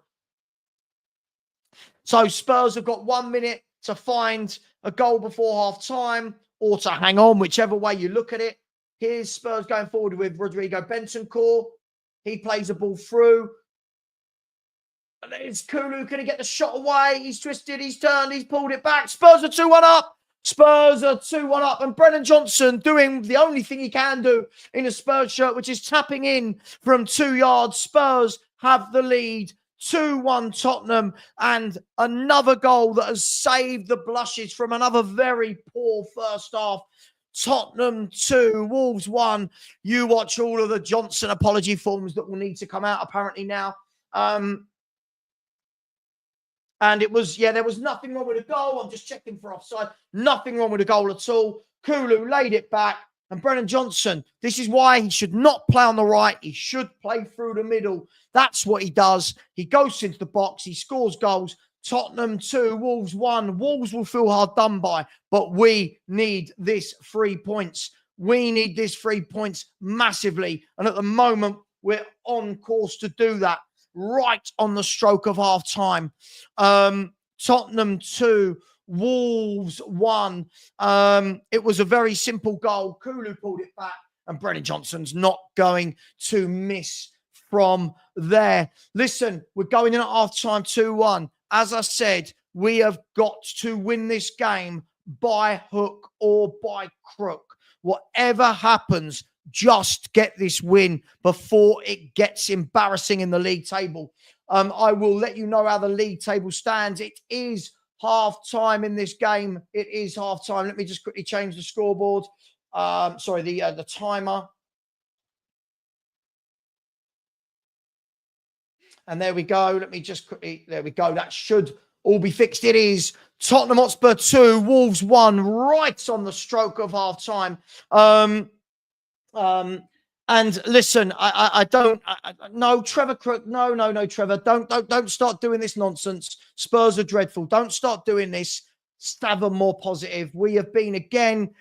So Spurs have got 1 minute to find a goal before half-time or to hang on, whichever way you look at it. Here's Spurs going forward with Rodrigo Bentancur. He plays the ball through. And it's Kulu. Can he get the shot away? He's twisted, he's turned, he's pulled it back. Spurs are 2-1 up. Spurs are 2-1 up. And Brennan Johnson doing the only thing he can do in a Spurs shirt, which is tapping in from 2 yards. Spurs have the lead. 2-1 Tottenham, and another goal that has saved the blushes from another very poor first half. Tottenham 2, Wolves 1. You watch all of the Johnson apology forms that will need to come out apparently now. And it was, there was nothing wrong with the goal. I'm just checking for offside. Nothing wrong with the goal at all. Kulu laid it back. And Brennan Johnson, this is why he should not play on the right. He should play through the middle. That's what he does. He goes into the box. He scores goals. Tottenham 2, Wolves 1. Wolves will feel hard done by, but we need this 3 points. We need this 3 points massively. And at the moment, we're on course to do that right on the stroke of half time. Tottenham 2, Wolves 1. It was a very simple goal. Kulu pulled it back, and Brennan Johnson's not going to miss from there. Listen, we're going in at half-time 2-1. As I said, we have got to win this game by hook or by crook. Whatever happens, just get this win before it gets embarrassing in the league table. I will let you know how the league table stands. It is half-time in this game. It is half-time. Let me just quickly change the scoreboard. The timer. And there we go. Let me just quickly, there we go. That should all be fixed. It is Tottenham Hotspur 2, Wolves 1, right on the stroke of half-time. And listen, no, Trevor Crook, no, Trevor, don't start doing this nonsense. Spurs are dreadful. Don't start doing this. Have them more positive. We have been again,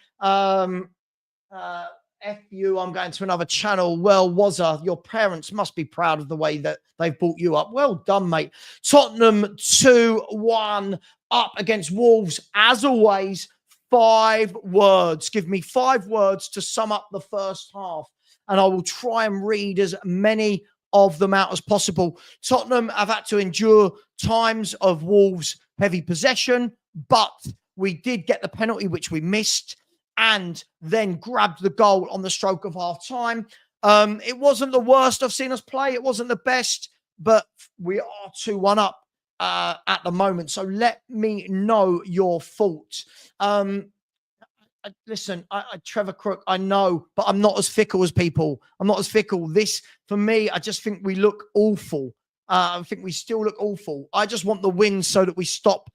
F you, I'm going to another channel. Well, Wazza, your parents must be proud of the way that they've brought you up. Well done, mate. Tottenham 2-1 up against Wolves. As always, 5 words. Give me 5 words to sum up the first half, and I will try and read as many of them out as possible. Tottenham have had to endure times of Wolves' heavy possession, but we did get the penalty, which we missed, and then grabbed the goal on the stroke of half-time. It wasn't the worst I've seen us play. It wasn't the best, but we are 2-1 up at the moment. So let me know your thoughts. Listen, Trevor Crook, I know, but I'm not as fickle as people. I'm not as fickle. This, for me, I just think we look awful. I think we still look awful. I just want the win so that we stop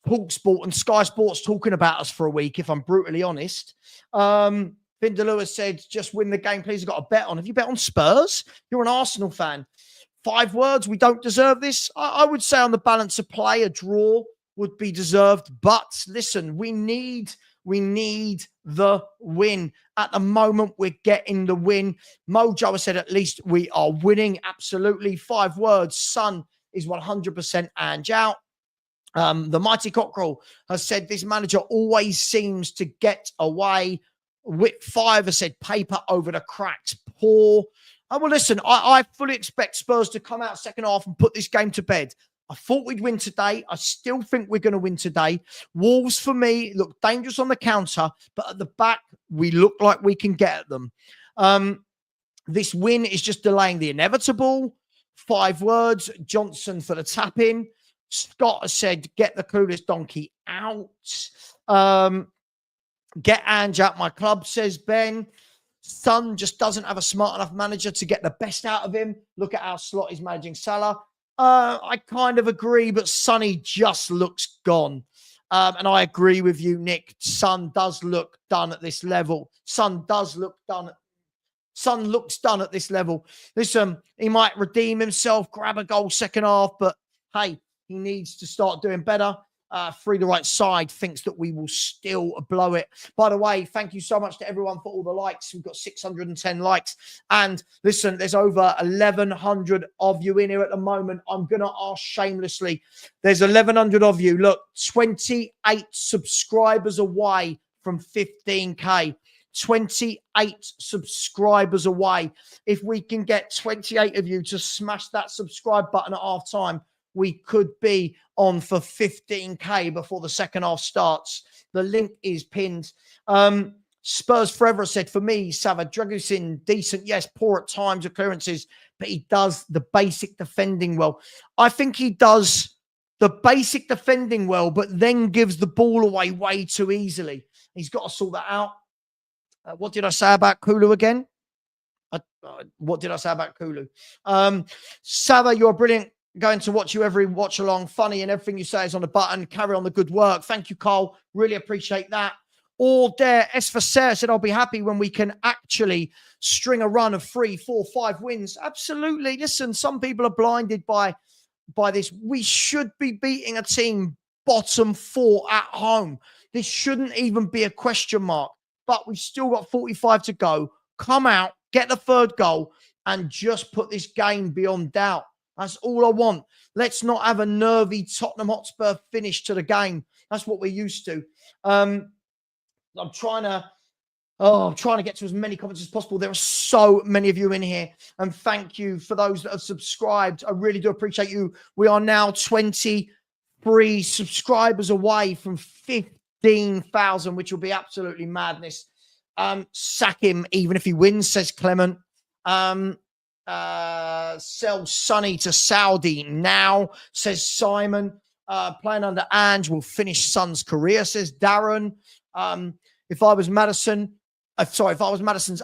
TalkSport and Sky Sports talking about us for a week, if I'm brutally honest. Binder Lewis said, just win the game, please. I've got a bet on. Have you bet on Spurs? You're an Arsenal fan. 5 words, we don't deserve this. I would say on the balance of play, a draw would be deserved. But listen, we need the win. At the moment, we're getting the win. Mojo has said at least we are winning. Absolutely. 5 words. Son is 100% Ange out. The Mighty Cockerel has said this manager always seems to get away. Whip 5 has said paper over the cracks. Poor. Well, listen, I fully expect Spurs to come out second half and put this game to bed. I thought we'd win today. I still think we're going to win today. Wolves, for me, look dangerous on the counter, but at the back, we look like we can get at them. This win is just delaying the inevitable. 5 words. Johnson for the tap-in. Scott has said, get the clueless donkey out. Get Ange out my club, says Ben. Son just doesn't have a smart enough manager to get the best out of him. Look at how Slot is managing Salah. I kind of agree, but Sonny just looks gone. And I agree with you, Nick. Son does look done at this level. Son looks done at this level. Listen, he might redeem himself, grab a goal second half, but hey, he needs to start doing better. Free the right side thinks that we will still blow it. By the way, thank you so much to everyone for all the likes. We've got 610 likes. And listen, there's over 1,100 of you in here at the moment. I'm going to ask shamelessly. There's 1,100 of you. Look, 28 subscribers away from 15K. 28 subscribers away. If we can get 28 of you to smash that subscribe button at half time, we could be on for 15K before the second half starts. The link is pinned. Spurs Forever said, for me, Savva, Dragusin, decent, yes, poor at times of clearances, but he does the basic defending well. I think he does the basic defending well, but then gives the ball away way too easily. He's got to sort that out. What did I say about Kulu again? What did I say about Kulu? Savva, you're brilliant. Going to watch you every watch along. Funny and everything you say is on the button. Carry on the good work. Thank you, Cole. Really appreciate that. All there. S for Sarah said, I'll be happy when we can actually string a run of 3, 4, 5 wins. Absolutely. Listen, some people are blinded by this. We should be beating a team bottom 4 at home. This shouldn't even be a question mark. But we've still got 45 to go. Come out, get the 3rd goal, and just put this game beyond doubt. That's all I want. Let's not have a nervy Tottenham Hotspur finish to the game. That's what we're used to. I'm trying to get to as many comments as possible. There are so many of you in here. And thank you for those that have subscribed. I really do appreciate you. We are now 23 subscribers away from 15,000, which will be absolutely madness. Sack him even if he wins, says Clement. Sell Sonny to Saudi now, says Simon. Playing under Ange will finish Son's career, says Darren. If I was Madison's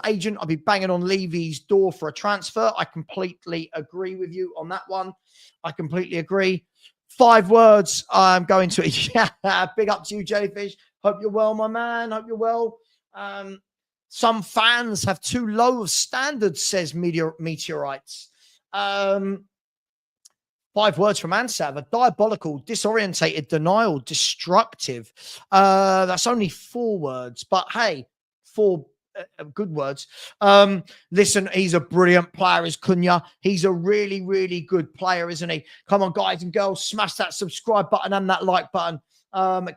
agent, I'd be banging on Levy's door for a transfer. I completely agree with you on that one. I completely agree. 5 words I'm going to. Yeah, big up to you, Jellyfish. Hope you're well, my man. Hope you're well. Some fans have too low of standards, says Meteorites. 5 words from Ansava. Diabolical, disorientated, denial, destructive. That's only 4 words, but hey, 4 good words. Listen, he's a brilliant player, is Cunha. He's a really, really good player, isn't he? Come on, guys and girls, smash that subscribe button and that like button.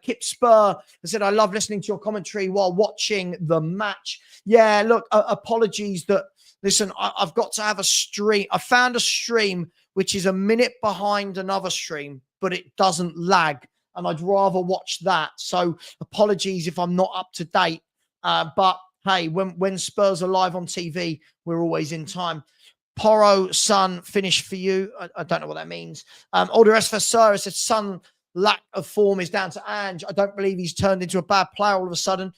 Kip Spur said, I love listening to your commentary while watching the match. Yeah, look, apologies that, listen, I've got to have a stream. I found a stream which is a minute behind another stream, but it doesn't lag, and I'd rather watch that. So apologies if I'm not up to date. But hey, when Spurs are live on TV, we're always in time. Poro, Son, finish for you. I don't know what that means. Older Esfasara said, Son, lack of form is down to Ange. I don't believe he's turned into a bad player all of a sudden.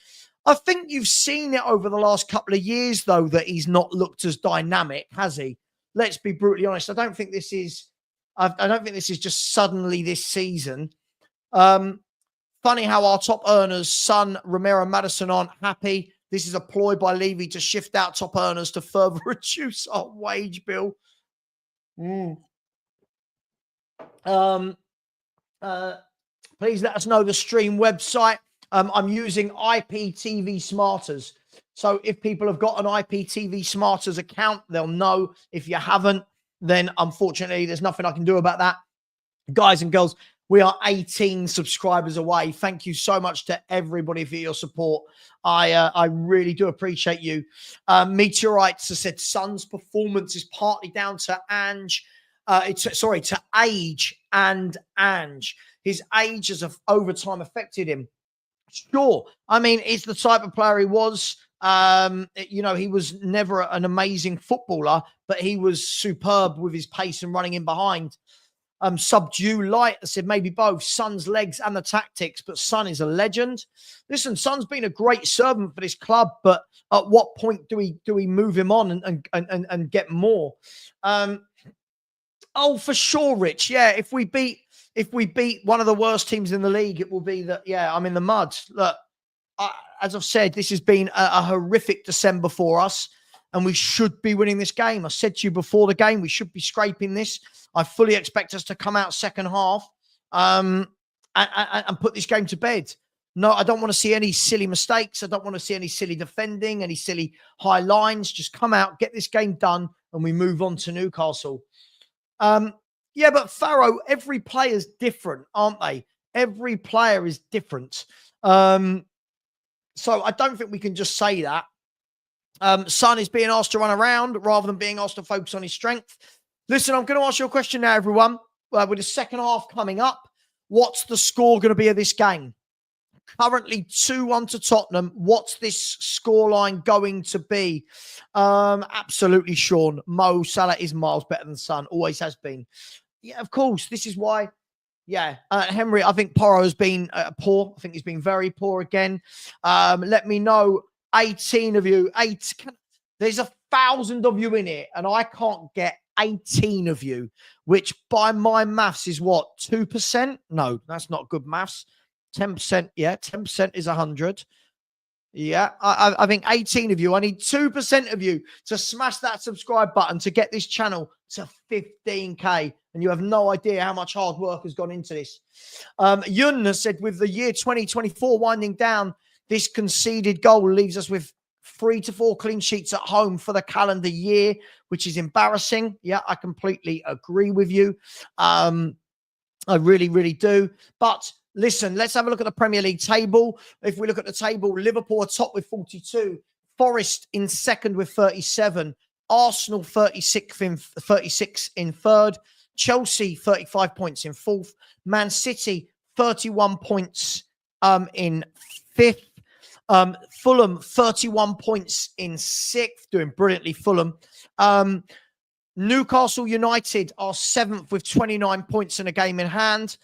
I think you've seen it over the last couple of years, though, that he's not looked as dynamic, has he? Let's be brutally honest. I don't think this is just suddenly this season. Funny how our top earners, Son, Romero, Madison, aren't happy. This is a ploy by Levy to shift out top earners to further reduce our wage bill. Please let us know the stream website. I'm using IPTV Smarters. So if people have got an IPTV Smarters account, they'll know. If you haven't, then unfortunately, there's nothing I can do about that. Guys and girls, we are 18 subscribers away. Thank you so much to everybody for your support. I really do appreciate you. Meteorites has said Son's performance is partly down to Ange. To age and Ange. His age has over time affected him. Sure. I mean, it's the type of player he was. He was never an amazing footballer, but he was superb with his pace and running in behind. Subdue Light said maybe both Son's legs and the tactics, but Son is a legend. Listen, Son's been a great servant for this club, but at what point do we move him on and get more? Oh, for sure, Rich. Yeah, if we beat if we beat one of the worst teams in the league, it will be that, yeah, I'm in the mud. Look, as I've said, this has been a horrific December for us, and we should be winning this game. I said to you before the game, we should be scraping this. I fully expect us to come out second half and put this game to bed. No, I don't want to see any silly mistakes. I don't want to see any silly defending, any silly high lines. Just come out, get this game done, and we move on to Newcastle. Yeah, but Farrow, every player's different, aren't they? Every player is different. So I don't think we can just say that. Son is being asked to run around rather than being asked to focus on his strength. Listen, I'm going to ask you a question now, everyone. With the second half coming up, what's the score going to be of this game? Currently 2-1 to Tottenham. What's this scoreline going to be? Absolutely, Sean. Mo Salah is miles better than Son. Always has been. Yeah, of course. This is why. Yeah, Henry, I think Porro has been poor. I think he's been very poor again. Let me know, 18 of you. There's 1,000 of you in it, and I can't get 18 of you, which by my maths is what, 2%? No, that's not good maths. 10%, yeah, 10% is 100. Yeah, I think 18 of you. I need 2% of you to smash that subscribe button to get this channel to 15K. And you have no idea how much hard work has gone into this. Yun has said, with the year 2024 winding down, this conceded goal leaves us with 3 to 4 clean sheets at home for the calendar year, which is embarrassing. Yeah, I completely agree with you. I really, really do. But listen, let's have a look at the Premier League table. If we look at the table, Liverpool are top with 42, Forest in second with 37, Arsenal 36 in third, Chelsea 35 points in fourth, Man City 31 points in fifth, Fulham 31 points in sixth, doing brilliantly, Fulham. Newcastle United are seventh with 29 points and a game in hand.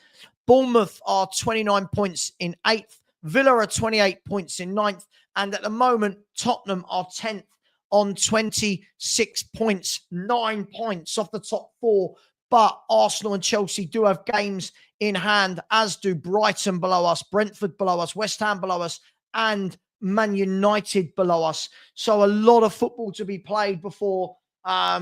Bournemouth are 29 points in eighth. Villa are 28 points in ninth. And at the moment, Tottenham are 10th on 26 points, 9 points off the top four. But Arsenal and Chelsea do have games in hand, as do Brighton below us, Brentford below us, West Ham below us, and Man United below us. So a lot of football to be played before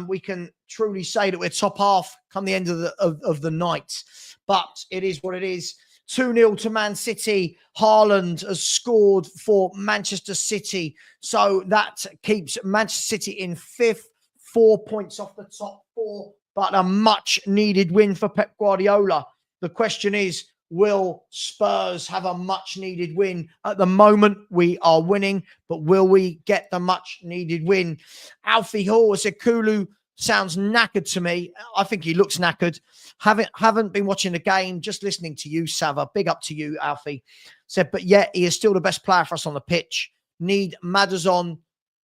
we can truly say that we're top half come the end of the night. But it is what it is. 2-0 to Man City. Haaland has scored for Manchester City. So that keeps Manchester City in fifth, 4 points off the top four, but a much-needed win for Pep Guardiola. The question is, will Spurs have a much-needed win? At the moment, we are winning, but will we get the much-needed win? Alfie Hall said, Kulu sounds knackered to me. I think he looks knackered. Haven't been watching the game, just listening to you, Savva. Big up to you, Alfie. Said, but yet he is still the best player for us on the pitch. Need Madison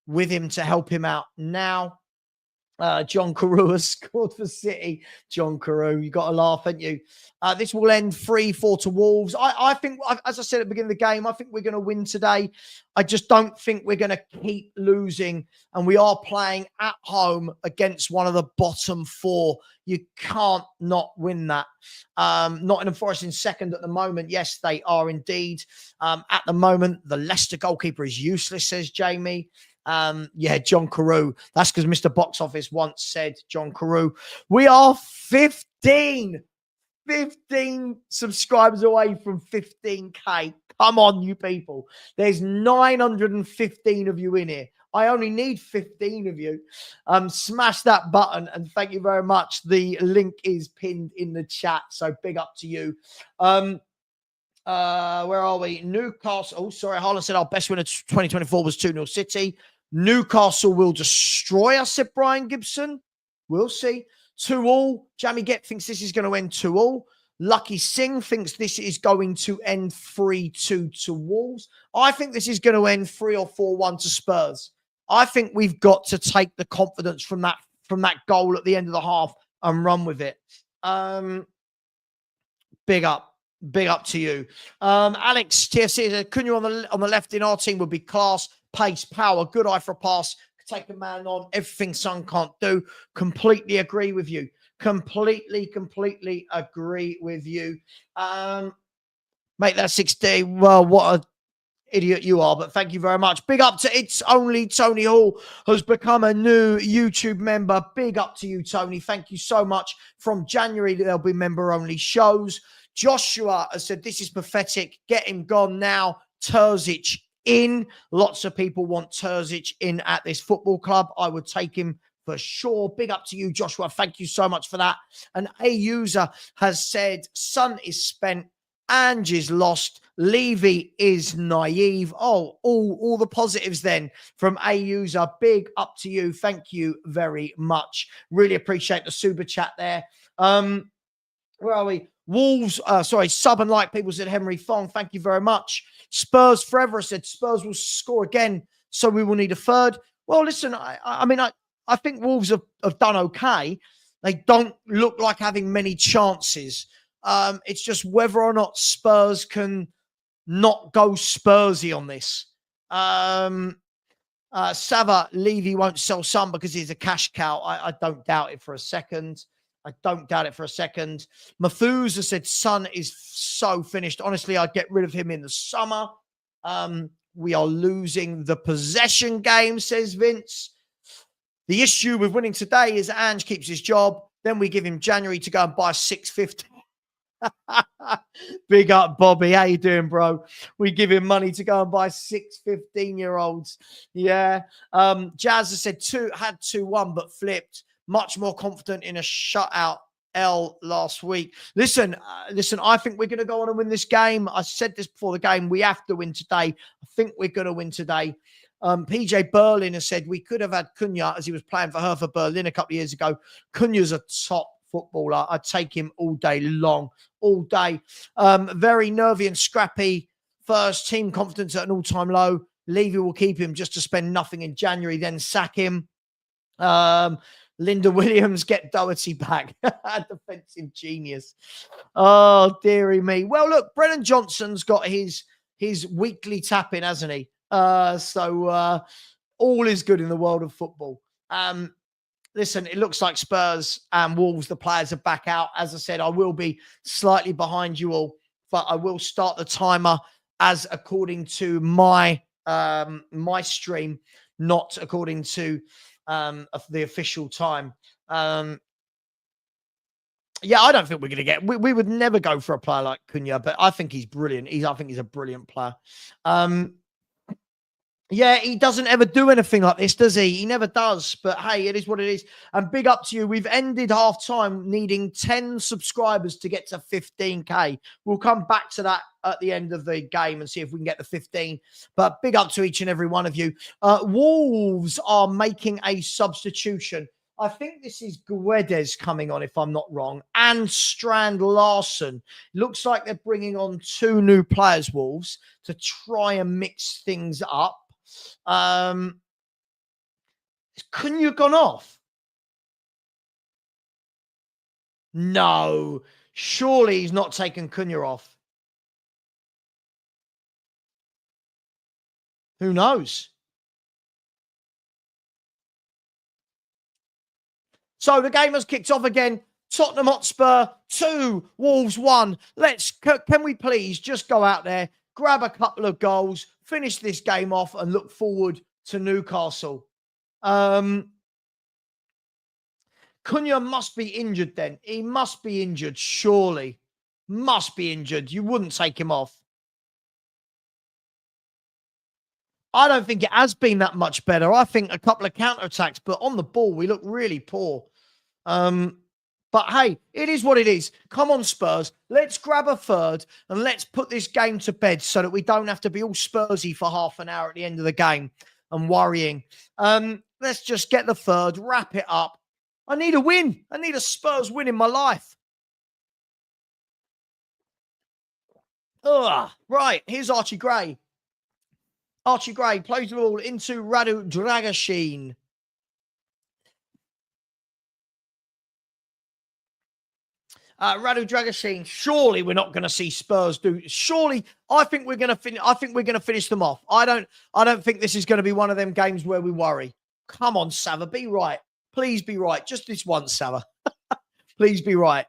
with him to help him out now. John Carew has scored for City. John Carew, you got to laugh, haven't you? This will end 3-4 to Wolves. I think, as I said at the beginning of the game, I think we're going to win today. I just don't think we're going to keep losing. And we are playing at home against one of the bottom four. You can't not win that. Nottingham Forest in second at the moment. Yes, they are indeed. At the moment, the Leicester goalkeeper is useless, says Jamie. Yeah, John Carew. That's because Mr. Box Office once said, John Carew. We are 15 subscribers away from 15K. Come on, you people. There's 915 of you in here. I only need 15 of you. Smash that button, and thank you very much. The link is pinned in the chat, so big up to you. Where are we? Newcastle. Oh, sorry. Haaland said our best win of 2024 was 2-0 City. Newcastle will destroy us, said Brian Gibson. We'll see. 2-2. Jamie Get thinks this is going to end 2-2. Lucky Singh thinks this is going to end 3-2 to Wolves. I think this is going to end 3 or 4-1 to Spurs. I think we've got to take the confidence from that goal at the end of the half and run with it. Big up to you. Alex TFC said, Cunha on the left in our team would be class, pace, power, good eye for a pass, take a man on, everything Son can't do. Completely agree with you. Completely agree with you. Mate, that's 16. Well, what a idiot you are, but thank you very much. Big up to It's Only Tony Hall, who's become a new YouTube member. Big up to you, Tony. Thank you so much. From January, there'll be member-only shows. Joshua has said, this is pathetic. Get him gone now. Terzic in. Lots of people want Terzic in at this football club. I would take him for sure. Big up to you, Joshua. Thank you so much for that. And a user has said, Sun is spent. Ange is lost. Levy is naive. Oh, all the positives then from a user. Big up to you. Thank you very much. Really appreciate the super chat there. Where are we? Wolves, Sub and Like people said Henry Fong. Thank you very much. Spurs Forever said Spurs will score again, so we will need a third. Well, listen, I think Wolves have done okay. They don't look like having many chances. It's just whether or not Spurs can not go Spursy on this. Savva, Levy won't sell some because he's a cash cow. I don't doubt it for a second. Methuselah said Son is so finished. Honestly, I'd get rid of him in the summer. We are losing the possession game, says Vince. The issue with winning today is Ange keeps his job. Then we give him January to go and buy 650. Big up, Bobby. How you doing, bro? We give him money to go and buy 6 15-year-olds. Yeah. Jazz has said had 2-1, but flipped. Much more confident in a shutout L last week. Listen, I think we're going to go on and win this game. I said this before the game. We have to win today. I think we're going to win today. PJ Berlin has said we could have had Cunha as he was playing for Hertha Berlin a couple of years ago. Cunha's a top footballer. I'd take him all day long, all day. Very nervy and scrappy. First, team confidence at an all-time low. Levy will keep him just to spend nothing in January, then sack him. Linda Williams, get Doherty back. Defensive genius. Oh, dearie me. Well, look, Brennan Johnson's got his weekly tap in, hasn't he? So all is good in the world of football. Listen, it looks like Spurs and Wolves, the players are back out. As I said, I will be slightly behind you all, but I will start the timer as according to my stream, not according to the official time. Yeah, I don't think we're going to get... We would never go for a player like Cunha, but I think he's brilliant. I think he's a brilliant player. Yeah, he doesn't ever do anything like this, does he? He never does. But hey, it is what it is. And big up to you. We've ended half time needing 10 subscribers to get to 15K. We'll come back to that at the end of the game and see if we can get the 15. But big up to each and every one of you. Wolves are making a substitution. I think this is Guedes coming on, if I'm not wrong, and Strand Larson. Looks like they're bringing on 2 new players, Wolves, to try and mix things up. Couldn't you have gone off? No, surely he's not taken Cunha off. Who knows? So the game has kicked off again. Tottenham Hotspur 2, Wolves 1. Can we please just go out there, grab a couple of goals, finish this game off and look forward to Newcastle. Cunha must be injured then. He must be injured, surely. Must be injured. You wouldn't take him off. I don't think it has been that much better. I think a couple of counterattacks, but on the ball, we look really poor. But hey, it is what it is. Come on, Spurs. Let's grab a third and let's put this game to bed so that we don't have to be all Spursy for half an hour at the end of the game and worrying. Let's just get the third, wrap it up. I need a win. I need a Spurs win in my life. Right, here's Archie Gray. Archie Gray plays the ball into Radu Dragashin. Radu Dragashin, surely we're not going to see Spurs do. Surely, I think we're going to finish them off. I don't think this is going to be one of them games where we worry. Come on, Savva, be right. Please be right. Just this once, Savva. Please be right.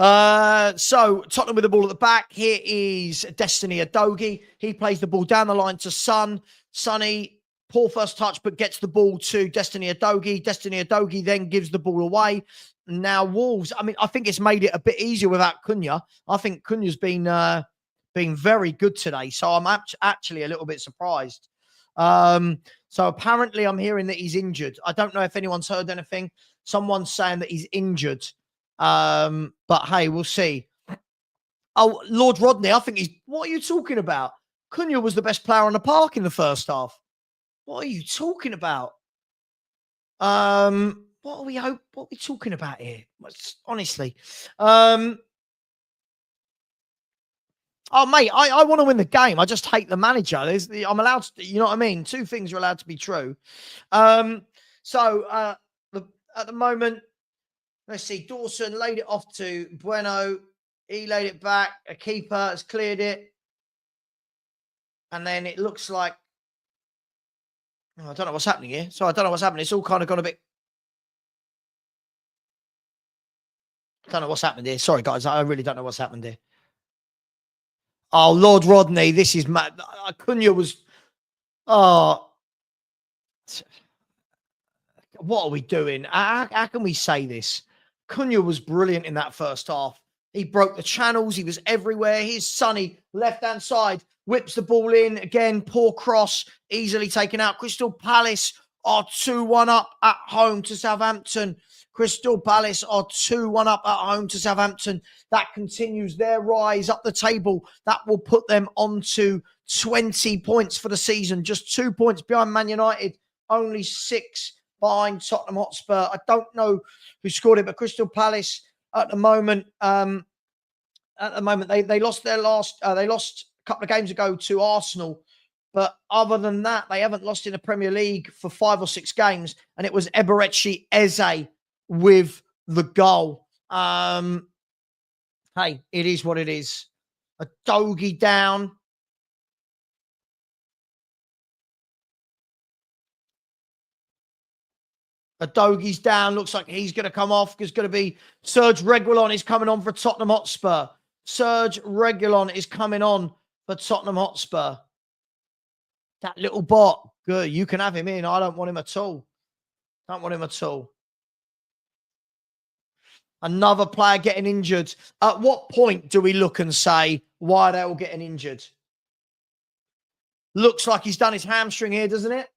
So Tottenham with the ball at the back. Here is Destiny Adogi. He plays the ball down the line to Son. Sonny, poor first touch, but gets the ball to Destiny Adogi. Destiny Adogi then gives the ball away. Now Wolves, I mean, I think it's made it a bit easier without Cunha. I think Cunha's been very good today. So I'm actually a little bit surprised. So apparently I'm hearing that he's injured. I don't know if anyone's heard anything. Someone's saying that he's injured. But hey, we'll see. Oh, Lord Rodney, I think he's. What are you talking about? Cunha was the best player on the park in the first half. What are you talking about? What are we talking about here? Honestly. Oh, mate, I want to win the game. I just hate the manager. I'm allowed to, you know what I mean? Two things are allowed to be true. So at the moment, let's see. Dawson laid it off to Bueno. He laid it back. A keeper has cleared it. And then it looks like... Oh, I don't know what's happening here. So I don't know what's happening. It's all kind of gone a bit... I don't know what's happened here. Sorry, guys. I really don't know what's happened here. Oh, Lord Rodney. This is mad. Cunha was... Oh... What are we doing? How can we say this? Cunha was brilliant in that first half. He broke the channels. He was everywhere. Here's Sonny, left-hand side, whips the ball in. Again, poor cross, easily taken out. Crystal Palace are 2-1 up at home to Southampton. Crystal Palace are 2-1 up at home to Southampton. That continues their rise up the table. That will put them on to 20 points for the season. Just 2 points behind Man United. Only 6 behind Tottenham Hotspur. I don't know who scored it, but Crystal Palace at the moment, they lost their last. They lost a couple of games ago to Arsenal, but other than that, they haven't lost in the Premier League for 5 or 6 games. And it was Eberechi Eze with the goal. Hey, it is what it is. A Dogie down. Adogie's down. Looks like he's going to come off. There's going to be Serge Reguilon is coming on for Tottenham Hotspur. Serge Reguilon is coming on for Tottenham Hotspur. That little bot. Good. You can have him in. I don't want him at all. Don't want him at all. Another player getting injured. At what point do we look and say, why are they all getting injured? Looks like he's done his hamstring here, doesn't it?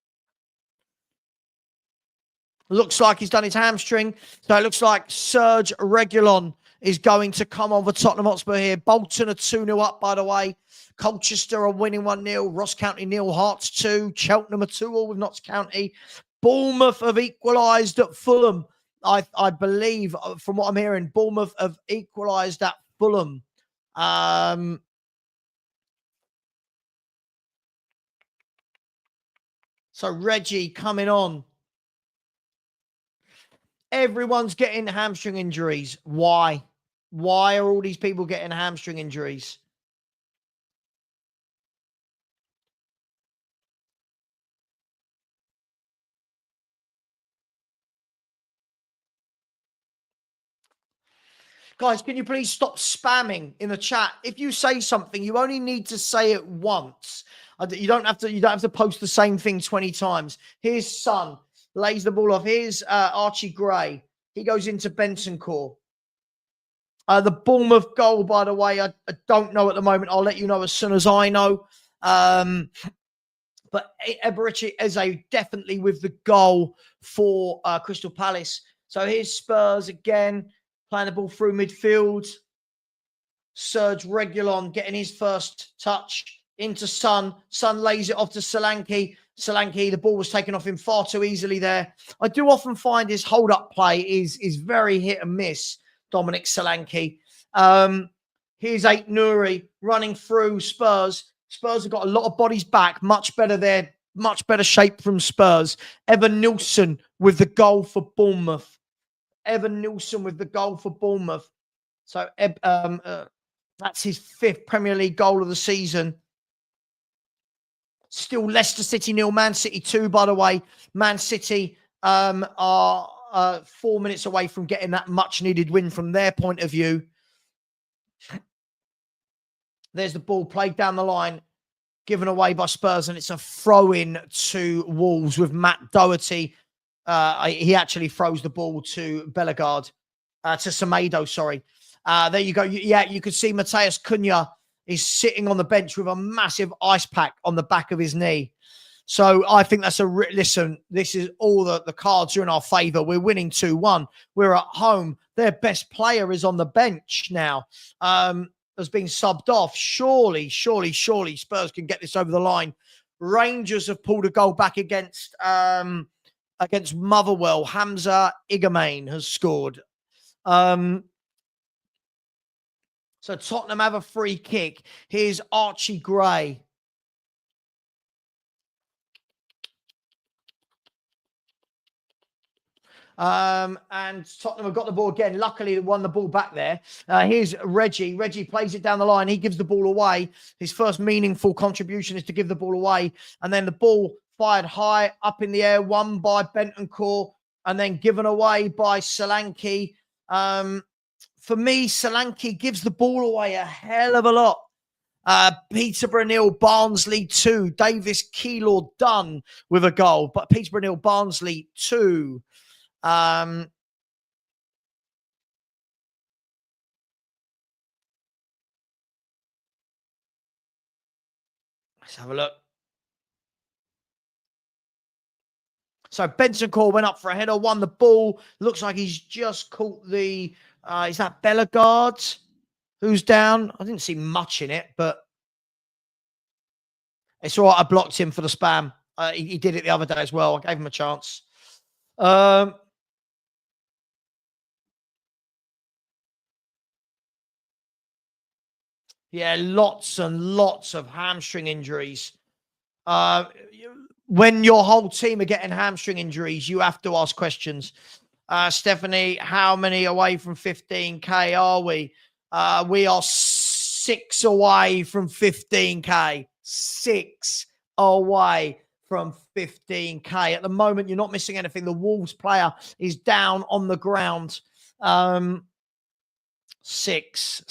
Looks like he's done his hamstring. So it looks like Serge Reguilon is going to come on for Tottenham Hotspur here. Bolton are 2-0 up, by the way. Colchester are winning 1-0. Ross County 0, Hearts 2. Cheltenham are 2-2 with Notts County. Bournemouth have equalised at Fulham. I believe, from what I'm hearing, Bournemouth have equalised at Fulham. So Reggie coming on. Everyone's getting hamstring injuries. Why? Why are all these people getting hamstring injuries? Guys, can you please stop spamming in the chat? If you say something, you only need to say it once. You don't have to post the same thing 20 times. Here's Son. Lays the ball off. Here's Archie Gray. He goes into Bentancur. The Bournemouth goal, by the way, I don't know at the moment. I'll let you know as soon as I know. But Eberechi Eze definitely with the goal for Crystal Palace. So here's Spurs again, playing the ball through midfield. Serge Reguilon getting his first touch into Son. Son lays it off to Solanke. Solanke, the ball was taken off him far too easily there. I do often find his hold-up play is very hit and miss, Dominic Solanke. Here's Ait Nouri running through Spurs. Spurs have got a lot of bodies back. Much better there. Much better shape from Spurs. Evan Nilsson with the goal for Bournemouth. Evan Nilsson with the goal for Bournemouth. So that's his 5th Premier League goal of the season. Still Leicester City 0, Man City 2, by the way. Man City are 4 minutes away from getting that much-needed win from their point of view. There's the ball played down the line, given away by Spurs, and it's a throw-in to Wolves with Matt Doherty. He actually throws the ball to Bellegarde, to Semedo, sorry. There you go. Yeah, you could see Mateus Cunha is sitting on the bench with a massive ice pack on the back of his knee. So I think that's listen, this is all the cards are in our favour. We're winning 2-1. We're at home. Their best player is on the bench now. Has been subbed off. Surely Spurs can get this over the line. Rangers have pulled a goal back against Motherwell. Hamza Igamain has scored. So Tottenham have a free kick. Here's Archie Gray. And Tottenham have got the ball again. Luckily, they won the ball back there. Here's Reggie. Reggie plays it down the line. He gives the ball away. His first meaningful contribution is to give the ball away. And then the ball fired high up in the air, won by Bentancur, and then given away by Solanke. For me, Solanke gives the ball away a hell of a lot. Peterborough 0, Barnsley 2. Davis Keylor done with a goal, but Peterborough 0, Barnsley 2. Let's have a look. So Bentancur went up for a header, won the ball. Looks like he's just caught the... is that Bellegarde who's down? I didn't see much in it, but it's all right. I blocked him for the spam. He did it the other day as well. I gave him a chance. Yeah, lots and lots of hamstring injuries. When your whole team are getting hamstring injuries, you have to ask questions. Stephanie, how many away from 15K are we? We are 6 away from 15K. 6 away from 15K. At the moment, you're not missing anything. The Wolves player is down on the ground. 6.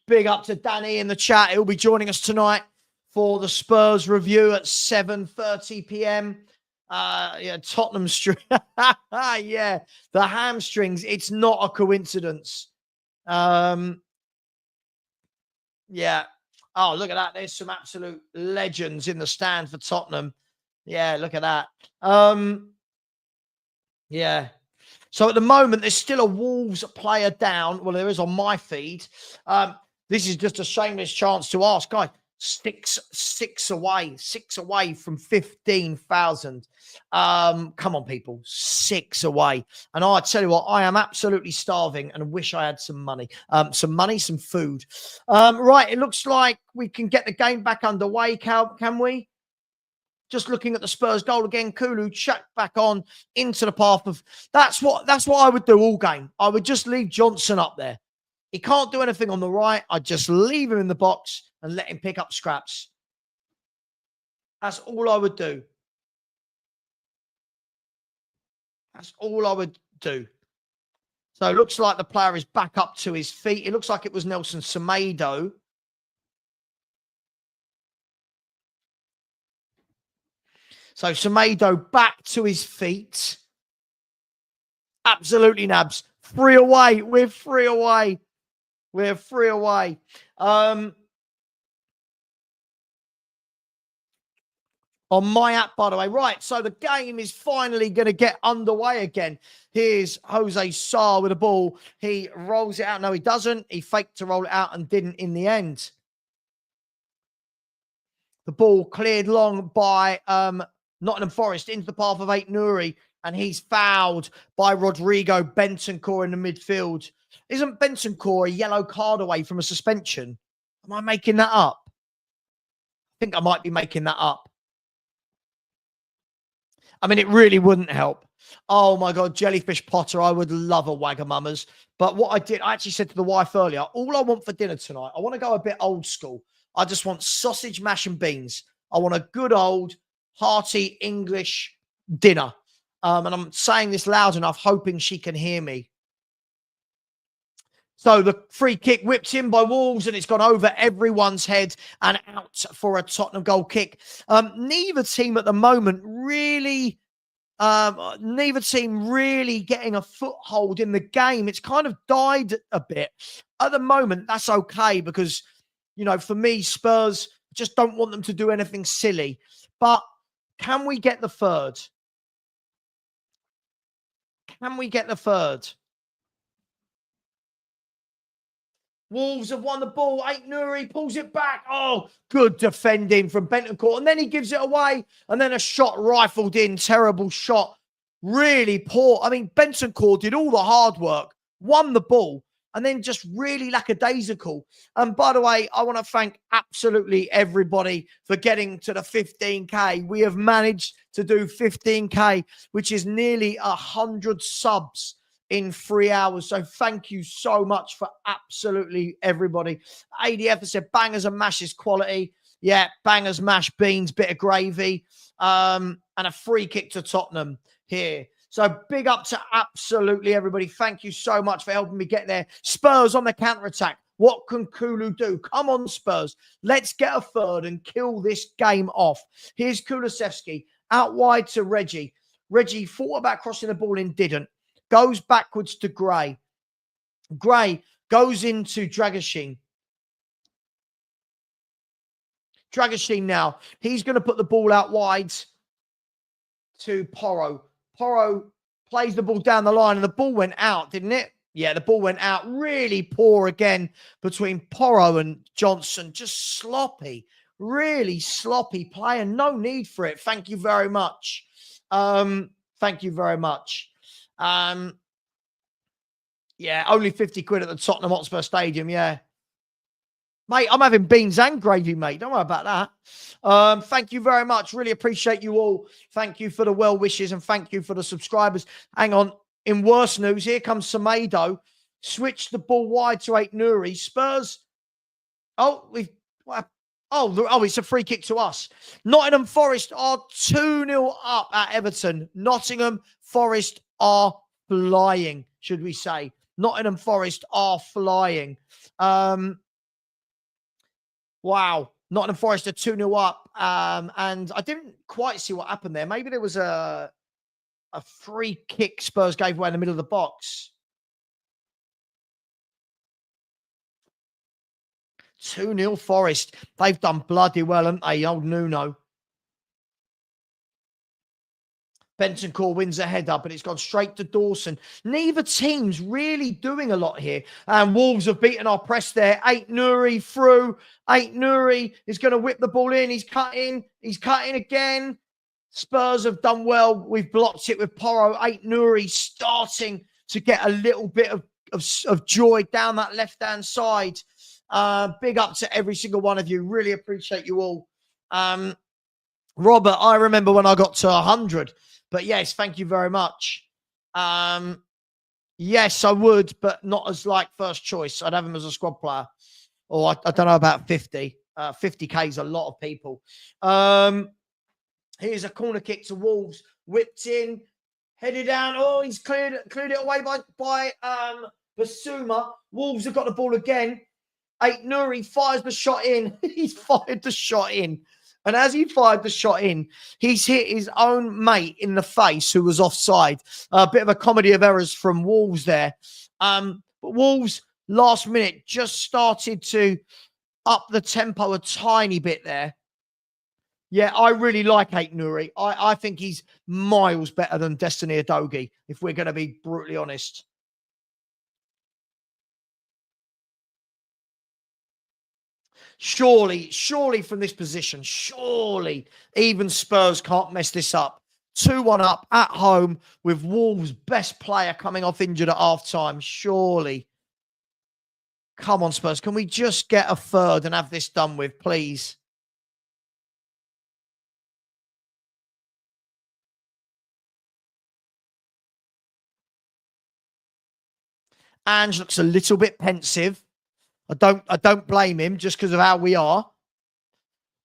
Big up to Danny in the chat. He'll be joining us tonight for the Spurs review at 7:30 p.m. Yeah, Tottenham string. Yeah, the hamstrings. It's not a coincidence. Yeah. Oh, look at that. There's some absolute legends in the stand for Tottenham. Yeah, look at that. Yeah. So at the moment, there's still a Wolves player down. Well, there is on my feed. This is just a shameless chance to ask, guys. Six away from 15,000. Come on, people. 6 away. And I tell you what, I am absolutely starving and wish I had some money. Some food. Right, it looks like we can get the game back underway, can we? Just looking at the Spurs goal again, Kulu checked back on into the path of... That's what I would do all game. I would just leave Johnson up there. He can't do anything on the right. I'd just leave him in the box and let him pick up scraps. That's all I would do. That's all I would do. So it looks like the player is back up to his feet. It looks like it was Nelson Semedo. So Semedo back to his feet. Absolutely, Nabs. 3 away. We're 3 away. We're 3 away. On my app, by the way. Right, so the game is finally going to get underway again. Here's Jose Sarr with the ball. He rolls it out. No, he doesn't. He faked to roll it out and didn't in the end. The ball cleared long by Nottingham Forest into the path of Aït-Nouri, and he's fouled by Rodrigo Bentancur in the midfield. Isn't Bentancur a yellow card away from a suspension? Am I making that up? I think I might be making that up. I mean, it really wouldn't help. Oh my God, Jellyfish Potter, I would love a Wagamama's. But what I did, I actually said to the wife earlier, all I want for dinner tonight, I want to go a bit old school. I just want sausage, mash, and beans. I want a good old, hearty English dinner. And I'm saying this loud enough, hoping she can hear me. So the free kick whipped in by Wolves, and it's gone over everyone's head and out for a Tottenham goal kick. Neither team at the moment really getting a foothold in the game. It's kind of died a bit. At the moment, that's okay because, for me, Spurs just don't want them to do anything silly. But can we get the third? Can we get the third? Wolves have won the ball. Ait-Nouri pulls it back. Oh, good defending from Bentancur. And then he gives it away. And then a shot rifled in. Terrible shot. Really poor. I mean, Bentancur did all the hard work, won the ball, and then just really lackadaisical. And by the way, I want to thank absolutely everybody for getting to the 15K. We have managed to do 15K, which is nearly 100 subs in 3 hours. So thank you so much for absolutely everybody. ADF has said bangers and mashes quality. Yeah, bangers, mash, beans, bit of gravy, and a free kick to Tottenham here. So big up to absolutely everybody. Thank you so much for helping me get there. Spurs on the counter-attack. What can Kulu do? Come on, Spurs. Let's get a third and kill this game off. Here's Kulusevski out wide to Reggie. Reggie thought about crossing the ball and didn't. Goes backwards to Gray. Gray goes into Dragoshin. Dragoshin now. He's going to put the ball out wide to Porro. Porro plays the ball down the line, and the ball went out, didn't it? Yeah, the ball went out. Really poor again between Porro and Johnson. Just sloppy. Really sloppy play, and no need for it. Thank you very much. Thank you very much. Yeah, only 50 quid at the Tottenham Hotspur Stadium. Yeah. Mate, I'm having beans and gravy, mate. Don't worry about that. Thank you very much. Really appreciate you all. Thank you for the well wishes and thank you for the subscribers. Hang on. In worse news, here comes Semedo. Switch the ball wide to Ait-Nouri. Spurs. Oh, it's a free kick to us. Nottingham Forest are 2-0 up at Everton. Nottingham Forest are flying, should we say. Nottingham Forest are flying. Wow. Nottingham Forest are 2-0 up. And I didn't quite see what happened there. Maybe there was a free kick Spurs gave away in the middle of the box. 2-0 Forest. They've done bloody well, haven't they? Old Nuno. Bentancur wins a header, but it's gone straight to Dawson. Neither team's really doing a lot here. And Wolves have beaten our press there. Ait-Nouri through. Ait-Nouri is going to whip the ball in. He's cutting. He's cutting again. Spurs have done well. We've blocked it with Porro. Ait-Nouri starting to get a little bit of joy down that left-hand side. Big up to every single one of you. Really appreciate you all. Robert, I remember when I got to 100. But yes, thank you very much. Yes, I would, but not as like first choice. I'd have him as a squad player. Or I don't know about 50. 50K is a lot of people. Here's a corner kick to Wolves. Whipped in. Headed down. Oh, he's cleared it away by Basuma. Wolves have got the ball again. Ait-Nouri fires the shot in. He's fired the shot in. And as he fired the shot in, he's hit his own mate in the face who was offside. A bit of a comedy of errors from Wolves there. But Wolves, last minute, just started to up the tempo a tiny bit there. Yeah, I really like Ait-Nouri. I think he's miles better than Destiny Udogie, if we're going to be brutally honest. Surely from this position, surely even Spurs can't mess this up. 2-1 up at home with Wolves' best player coming off injured at half-time. Surely. Come on, Spurs. Can we just get a third and have this done with, please? Ange looks a little bit pensive. I don't blame him just because of how we are.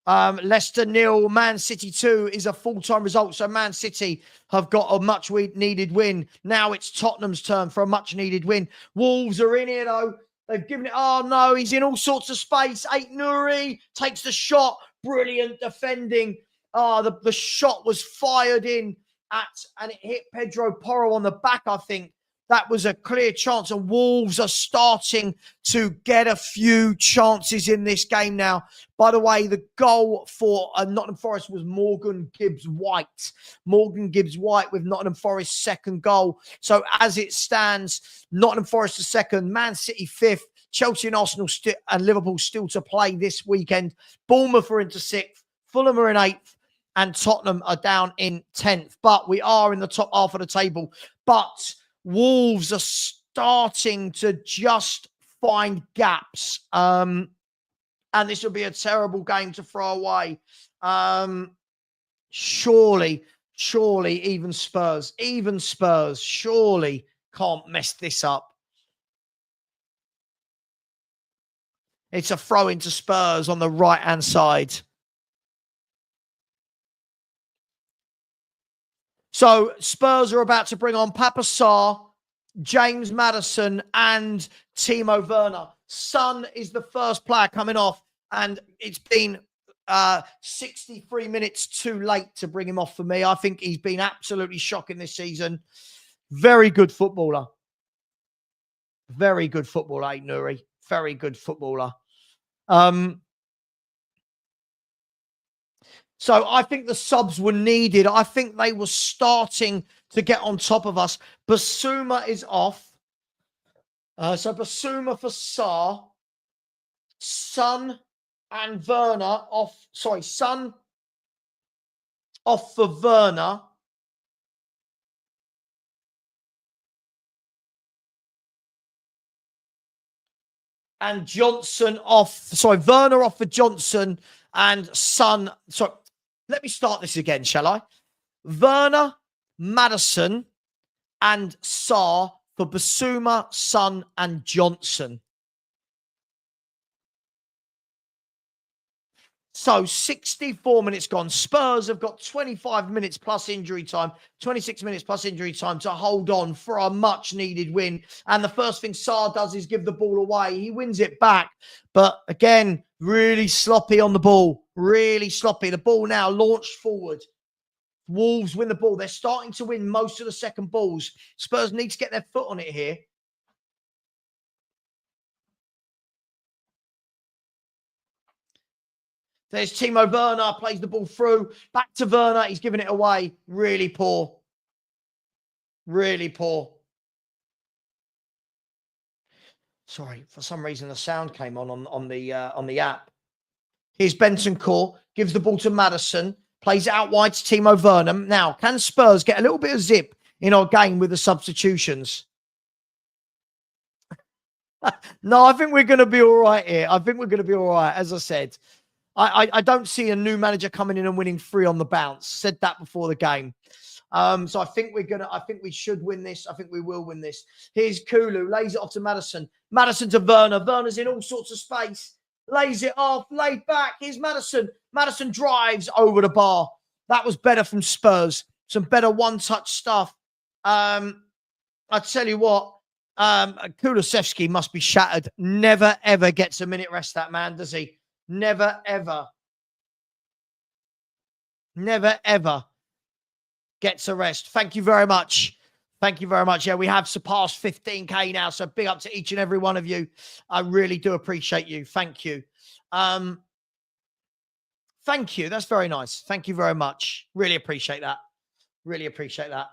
Leicester 0, Man City 2 is a full-time result. So Man City have got a much-needed win. Now it's Tottenham's turn for a much-needed win. Wolves are in here, though. They've given it, oh no, he's in all sorts of space. Aït-Nouri takes the shot. Brilliant defending. The shot was fired in and it hit Pedro Porro on the back, I think. That was a clear chance, and Wolves are starting to get a few chances in this game now. By the way, the goal for Nottingham Forest was Morgan Gibbs-White. Morgan Gibbs-White with Nottingham Forest's second goal. So as it stands, Nottingham Forest is second, Man City fifth, Chelsea and Arsenal and Liverpool still to play this weekend. Bournemouth are into sixth, Fulham are in eighth, and Tottenham are down in 10th. But we are in the top half of the table. But Wolves are starting to just find gaps. And this will be a terrible game to throw away. Surely, even Spurs surely can't mess this up. It's a throw into Spurs on the right-hand side. So Spurs are about to bring on Papa Sarr, James Maddison, and Timo Werner. Son is the first player coming off, and it's been 63 minutes too late to bring him off for me. I think he's been absolutely shocking this season. Very good footballer. Very good footballer, Aït-Nouri. Very good footballer. So I think the subs were needed. I think they were starting to get on top of us. Basuma is off. So Basuma for Sarr. Son and Werner off. Sorry, Son off for Werner. And Johnson off. Sorry, Werner off for Johnson and Son. Sorry. Let me start this again, shall I? Werner, Maddison, and Sarr for Basuma, Son, and Johnson. So 64 minutes gone. Spurs have got 25 minutes plus injury time, 26 minutes plus injury time to hold on for a much-needed win. And the first thing Sarr does is give the ball away. He wins it back. But again, really sloppy on the ball. Really sloppy. The ball now launched forward. Wolves win the ball. They're starting to win most of the second balls. Spurs need to get their foot on it here. There's Timo Werner, plays the ball through. Back to Werner. He's giving it away. Really poor. Really poor. Sorry, for some reason the sound came on the app. Here's Bentancur, gives the ball to Maddison, plays it out wide to Timo Werner. Now, can Spurs get a little bit of zip in our game with the substitutions? No, I think we're going to be all right here. I think we're going to be all right. As I said, I don't see a new manager coming in and winning 3 on the bounce. Said that before the game. So I think we should win this. I think we will win this. Here's Kulu, lays it off to Maddison. Maddison to Werner. Werner's in all sorts of space. Lays it off, laid back. Here's Maddison. Maddison drives over the bar. That was better from Spurs. Some better one-touch stuff. I tell you what, Kulusevski must be shattered. Never, ever gets a minute rest, that man, does he? Never, ever. Never, ever gets a rest. Thank you very much. Thank you very much. Yeah, we have surpassed 15K now, so big up to each and every one of you. I really do appreciate you. Thank you. Thank you. That's very nice. Thank you very much. Really appreciate that. Really appreciate that.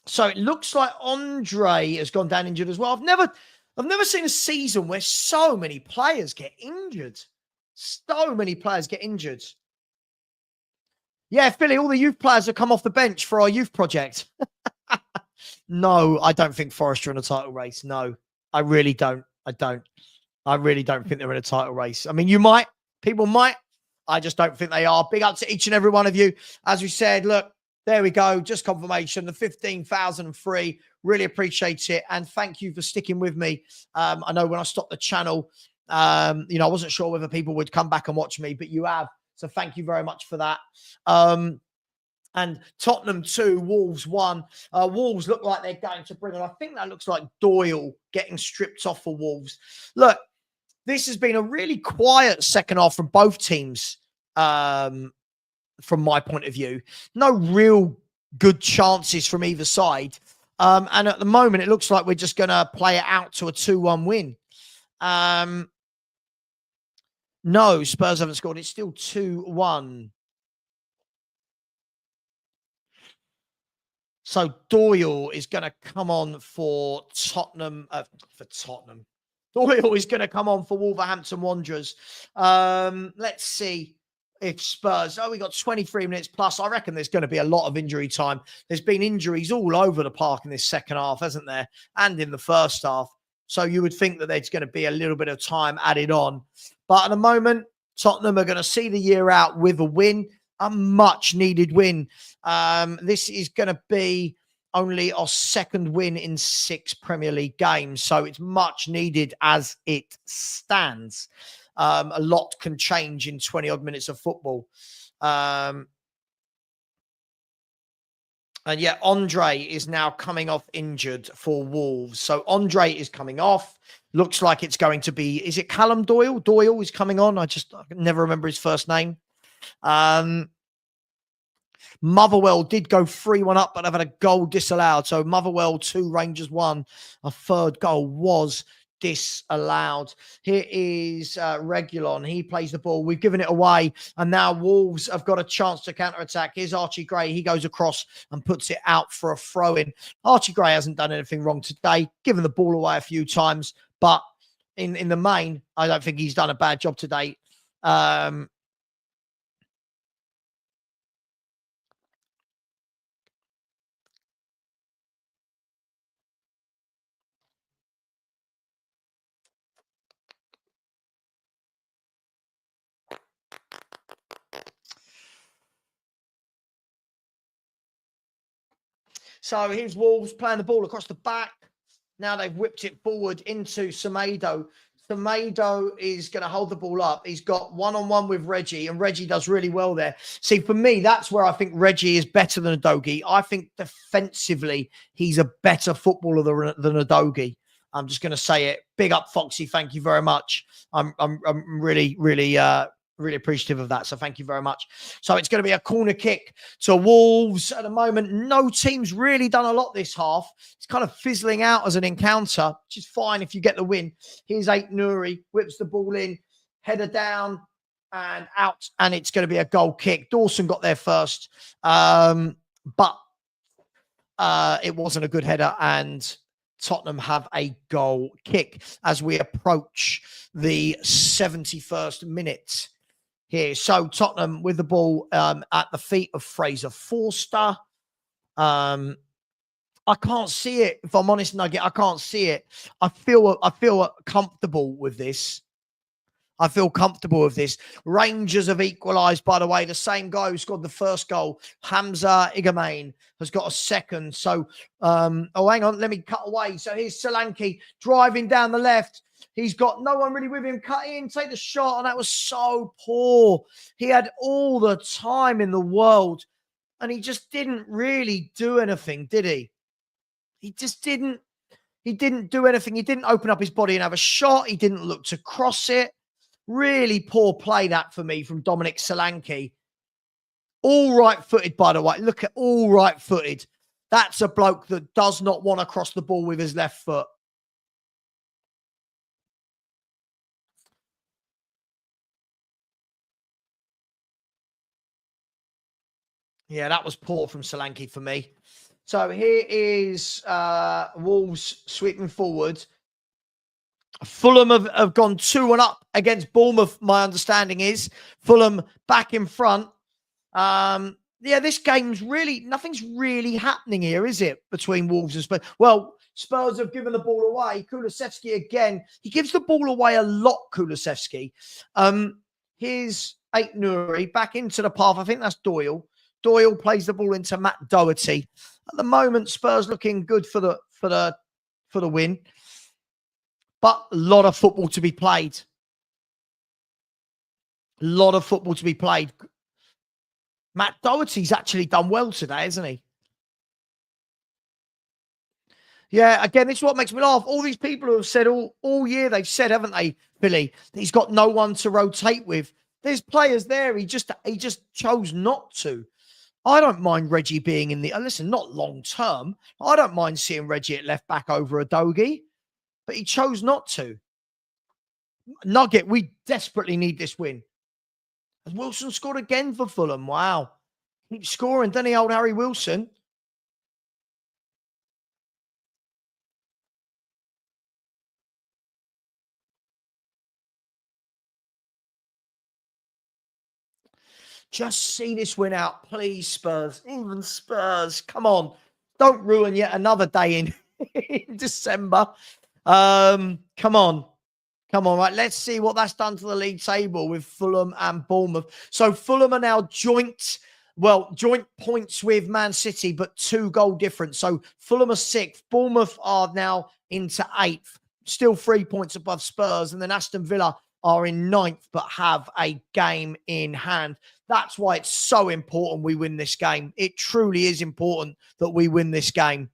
So it looks like Andre has gone down injured as well. I've never seen a season where so many players get injured. So many players get injured. Yeah, Philly, all the youth players have come off the bench for our youth project. No, I don't think Forest are in a title race. No, I really don't. I really don't think they're in a title race. I mean, you might. People might. I just don't think they are. Big up to each and every one of you. As we said, look, There we go. Just confirmation. The 15,003. Really appreciate it. And thank you for sticking with me. I know when I stopped the channel, I wasn't sure whether people would come back and watch me, but you have. So thank you very much for that. And Tottenham 2, Wolves 1. Wolves look like they're going to bring on, I think that looks like Doyle getting stripped off for Wolves. Look, this has been a really quiet second half from both teams, from my point of view. No real good chances from either side. And at the moment, it looks like we're just going to play it out to a 2-1 win. No, Spurs haven't scored. It's still 2-1. So Doyle is going to come on for Tottenham. Doyle is going to come on for Wolverhampton Wanderers. Let's see if Spurs. Oh, we got 23 minutes plus. I reckon there's going to be a lot of injury time. There's been injuries all over the park in this second half, hasn't there? And in the first half. So you would think that there's going to be a little bit of time added on. But at the moment, Tottenham are going to see the year out with a win. A much needed win. This is going to be only our second win in 6 Premier League games. So it's much needed as it stands. A lot can change in 20 odd minutes of football. And yeah, Andre is now coming off injured for Wolves. So Andre is coming off. Looks like it's going to be, is it Callum Doyle? Doyle is coming on. I can never remember his first name. Motherwell did go 3-1 up, but have had a goal disallowed. So Motherwell 2, Rangers 1. A third goal was disallowed. Here is Regulon. He plays the ball. We've given it away. And now Wolves have got a chance to counter-attack. Here's Archie Gray. He goes across and puts it out for a throw-in. Archie Gray hasn't done anything wrong today. Given the ball away a few times. But in the main, I don't think he's done a bad job today. So here's Wolves playing the ball across the back. Now they've whipped it forward into Semedo. Semedo is going to hold the ball up. He's got one-on-one with Reggie, and Reggie does really well there. See, for me, that's where I think Reggie is better than Udogie. I think defensively, he's a better footballer than Udogie. I'm just going to say it. Big up, Foxy. Thank you very much. I'm really, really appreciative of that. So thank you very much. So it's going to be a corner kick to Wolves at the moment. No team's really done a lot this half. It's kind of fizzling out as an encounter, which is fine if you get the win. Here's Nuri, whips the ball in, header down and out. And it's going to be a goal kick. Dawson got there first. But it wasn't a good header, and Tottenham have a goal kick as we approach the 71st minute here. So Tottenham with the ball at the feet of Fraser Forster. I can't see it. If I'm honest, Nugget, I can't see it. I feel comfortable with this. I feel comfortable with this. Rangers have equalised, by the way. The same guy who scored the first goal, Hamza Igamain, has got a second. So, hang on. Let me cut away. So here's Solanke driving down the left. He's got no one really with him. Cut in, take the shot, and that was so poor. He had all the time in the world, and he just didn't really do anything, did he? He just didn't. He didn't do anything. He didn't open up his body and have a shot. He didn't look to cross it. Really poor play that for me from Dominic Solanke. All right-footed, by the way. Look at all right-footed. That's a bloke that does not want to cross the ball with his left foot. Yeah, that was poor from Solanke for me. So here is Wolves sweeping forward. Fulham have gone 2-1 up against Bournemouth, my understanding is. Fulham back in front. Yeah, this game's really, nothing's really happening here, is it? Between Wolves and Spurs. Well, Spurs have given the ball away. Kulusevski again. He gives the ball away a lot, Kulusevski. Here's Nuri back into the path. I think that's Doyle. Doyle plays the ball into Matt Doherty. At the moment, Spurs looking good for the win, but a lot of football to be played. A lot of football to be played. Matt Doherty's actually done well today, hasn't he? Yeah, again, this is what makes me laugh. All these people who have said all year, they've said, haven't they, Billy, that he's got no one to rotate with. There's players there. He just chose not to. I don't mind Reggie being in the... Listen, not long term. I don't mind seeing Reggie at left back over Udogie, but he chose not to. Nugget, we desperately need this win. Has Wilson scored again for Fulham? Wow. Keeps scoring, doesn't he, old Harry Wilson? Just see this win out, please, Spurs. Even Spurs. Come on. Don't ruin yet another day in December. Come on. Come on, right? Let's see what that's done to the league table with Fulham and Bournemouth. So Fulham are now joint points with Man City, but 2 goal difference. So Fulham are 6th. Bournemouth are now into 8th. Still 3 points above Spurs. And then Aston Villa are in 9th, but have a game in hand. That's why it's so important we win this game. It truly is important that we win this game.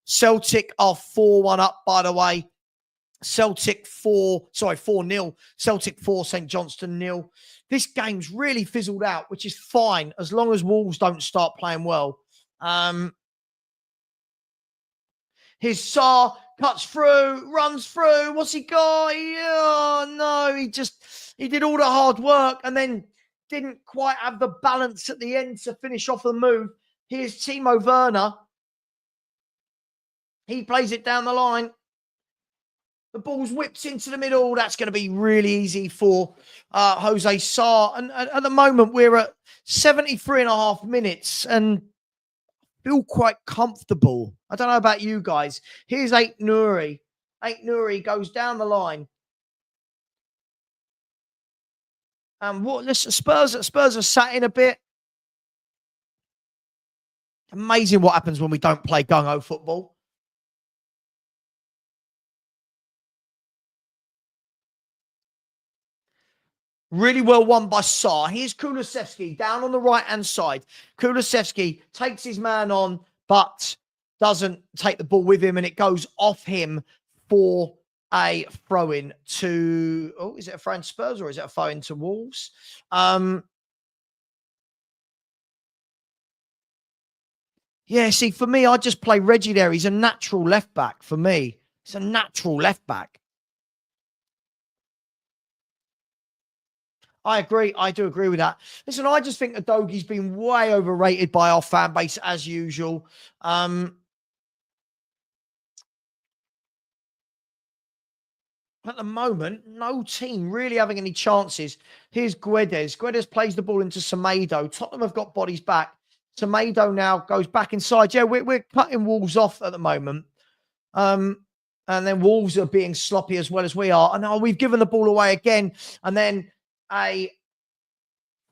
Celtic are 4-1 up, by the way. Celtic 4-0. Celtic 4, St Johnstone 0. This game's really fizzled out, which is fine as long as Wolves don't start playing well. Here's Sarr, cuts through, runs through. What's he got? Oh, no, he did all the hard work and then didn't quite have the balance at the end to finish off the move. Here's Timo Werner. He plays it down the line. The ball's whipped into the middle. That's going to be really easy for Jose Sarr. And at the moment, we're at 73 and a half minutes and feel quite comfortable. I don't know about you guys. Here's Ait Nouri. Ait Nouri goes down the line. And Spurs are sat in a bit. Amazing what happens when we don't play gung-ho football. Really well won by Sarr. Here's Kulusevski down on the right-hand side. Kulusevski takes his man on, but doesn't take the ball with him, and it goes off him for a throw-in to... Oh, is it a throw in Spurs or is it a throw-in to Wolves? Yeah, see, for me, I just play Reggie there. He's a natural left-back for me. He's a natural left-back. I agree. I do agree with that. Listen, I just think Udogie's been way overrated by our fan base as usual. At the moment, no team really having any chances. Here's Guedes. Guedes plays the ball into Semedo. Tottenham have got bodies back. Semedo now goes back inside. Yeah, we're cutting Wolves off at the moment. And then Wolves are being sloppy as well as we are. And we've given the ball away again. And then a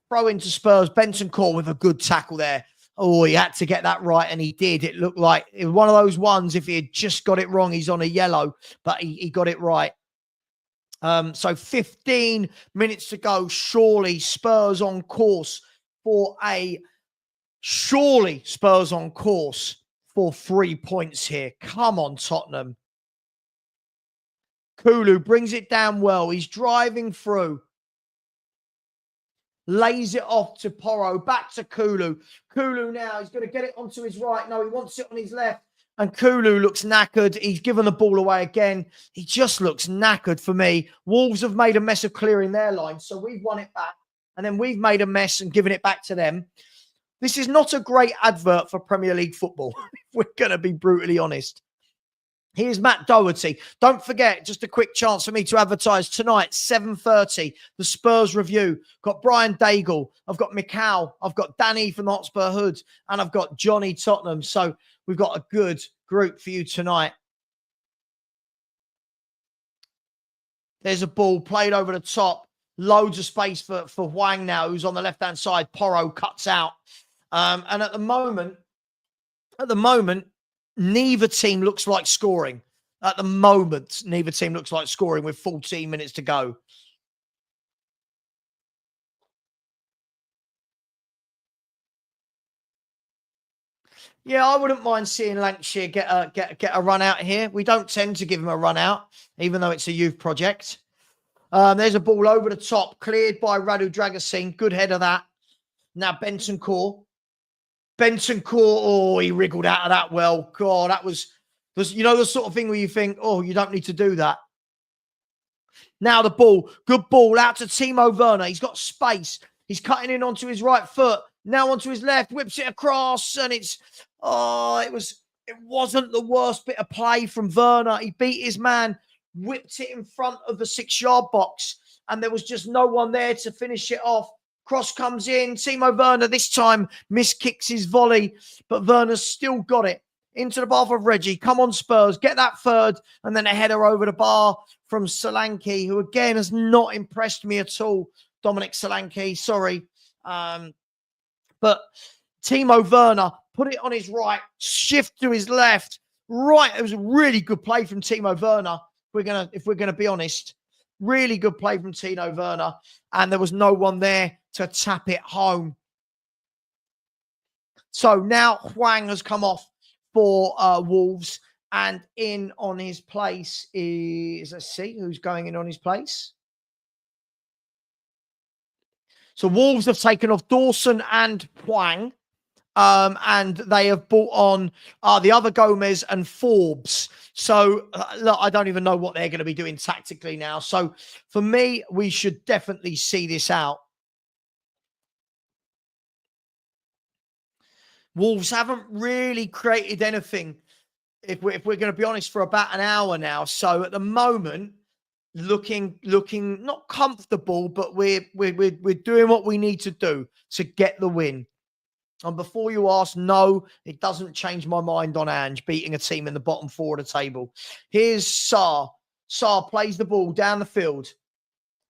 throw into Spurs. Bentancur with a good tackle there. Oh, he had to get that right, and he did. It looked like it was one of those ones, if he had just got it wrong, he's on a yellow, but he got it right. So 15 minutes to go. Surely Spurs on course for 3 points here. Come on, Tottenham. Kulu brings it down well. He's driving through. Lays it off to Porro. Back to Kulu. Kulu now. He's going to get it onto his right. No, he wants it on his left. And Kulu looks knackered. He's given the ball away again. He just looks knackered for me. Wolves have made a mess of clearing their line. So we've won it back. And then we've made a mess and given it back to them. This is not a great advert for Premier League football. We're going to be brutally honest. Here's Matt Doherty. Don't forget, just a quick chance for me to advertise tonight, 7:30, the Spurs review. Got Brian Daigle. I've got Mikal. I've got Danny from the Hotspur Hood. And I've got Johnny Tottenham. So we've got a good group for you tonight. There's a ball played over the top. Loads of space for Hwang now, who's on the left-hand side. Porro cuts out. And at the moment, neither team looks like scoring. At the moment, neither team looks like scoring with 14 minutes to go. Yeah, I wouldn't mind seeing Lancashire get a run out here. We don't tend to give them a run out, even though it's a youth project. There's a ball over the top, cleared by Radu Dragosin. Good head of that. Now Bentancur. Oh, he wriggled out of that well. God, that was the sort of thing where you think, oh, you don't need to do that. Now the ball, good ball out to Timo Werner. He's got space. He's cutting in onto his right foot. Now onto his left, whips it across, and it wasn't the worst bit of play from Werner. He beat his man, whipped it in front of the 6-yard box, and there was just no one there to finish it off. Cross comes in. Timo Werner this time miskicks his volley, but Werner's still got it into the path of Reggie. Come on, Spurs, get that third, and then a header over the bar from Solanke, who again has not impressed me at all. Dominic Solanke, sorry. But Timo Werner put it on his right, shift to his left. Right, it was a really good play from Timo Werner. If we're gonna be honest, really good play from Timo Werner, and there was no one there to tap it home. So now Hwang has come off for Wolves, and in on his place is, let's see who's going in on his place. So Wolves have taken off Dawson and Hwang, and they have brought on the other Gomez and Forbes. So look, I don't even know what they're going to be doing tactically now. So for me, we should definitely see this out. Wolves haven't really created anything, if we're going to be honest, for about an hour now. So at the moment, looking not comfortable, but we're doing what we need to do to get the win. And before you ask, no, it doesn't change my mind on Ange beating a team in the bottom 4 of the table. Here's Sarr. Sarr plays the ball down the field.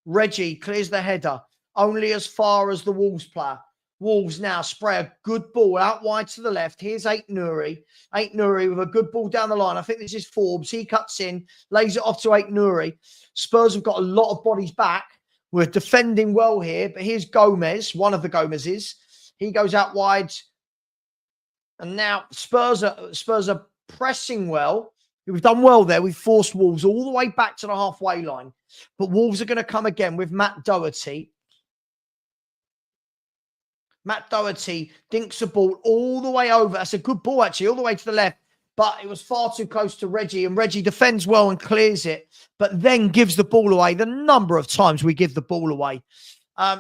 Reggie clears the header only as far as the Wolves player. Wolves now spray a good ball out wide to the left. Here's Aït-Nouri. Aït-Nouri with a good ball down the line. I think this is Forbes. He cuts in, lays it off to Aït-Nouri. Spurs have got a lot of bodies back. We're defending well here, but here's Gomez, one of the Gomez's. He goes out wide. And now Spurs are pressing well. We've done well there. We've forced Wolves all the way back to the halfway line. But Wolves are going to come again with Matt Doherty. Matt Doherty dinks the ball all the way over. That's a good ball, actually, all the way to the left. But it was far too close to Reggie. And Reggie defends well and clears it, but then gives the ball away. The number of times we give the ball away.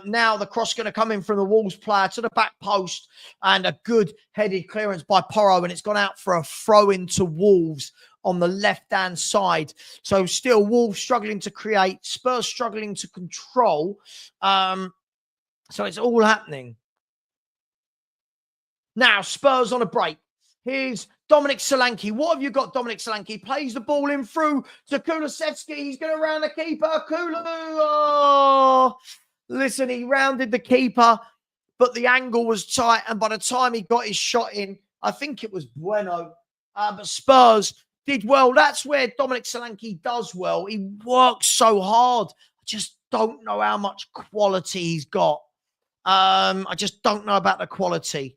Now the cross going to come in from the Wolves player to the back post. And a good headed clearance by Porro. And it's gone out for a throw into Wolves on the left-hand side. So still Wolves struggling to create. Spurs struggling to control. So it's all happening. Now, Spurs on a break. Here's Dominic Solanke. What have you got, Dominic Solanke? Plays the ball in through to Kulusevski. He's going to round the keeper. Kulu! Oh! Listen, he rounded the keeper, but the angle was tight. And by the time he got his shot in, I think it was Bueno. But Spurs did well. That's where Dominic Solanke does well. He works so hard. I just don't know how much quality he's got. I just don't know about the quality.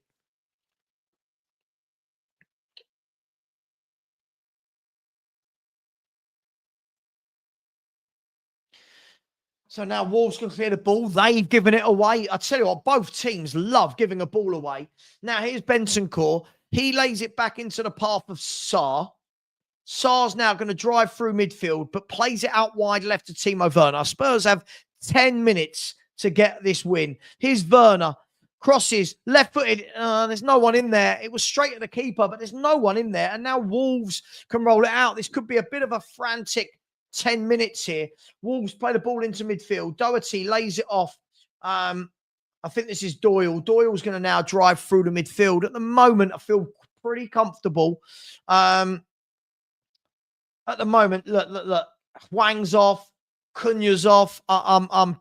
So now Wolves can clear the ball. They've given it away. I tell you what, both teams love giving a ball away. Now here's Bentancur. He lays it back into the path of Sarr. Sarr's now going to drive through midfield, but plays it out wide left to Timo Werner. Spurs have 10 minutes to get this win. Here's Werner. Crosses, left-footed. There's no one in there. It was straight at the keeper, but there's no one in there. And now Wolves can roll it out. This could be a bit of a frantic 10 minutes here. Wolves play the ball into midfield. Doherty lays it off. I think this is Doyle. Doyle's going to now drive through the midfield. At the moment, I feel pretty comfortable. At the moment, look. Hwang's off. Cunha's off. I'm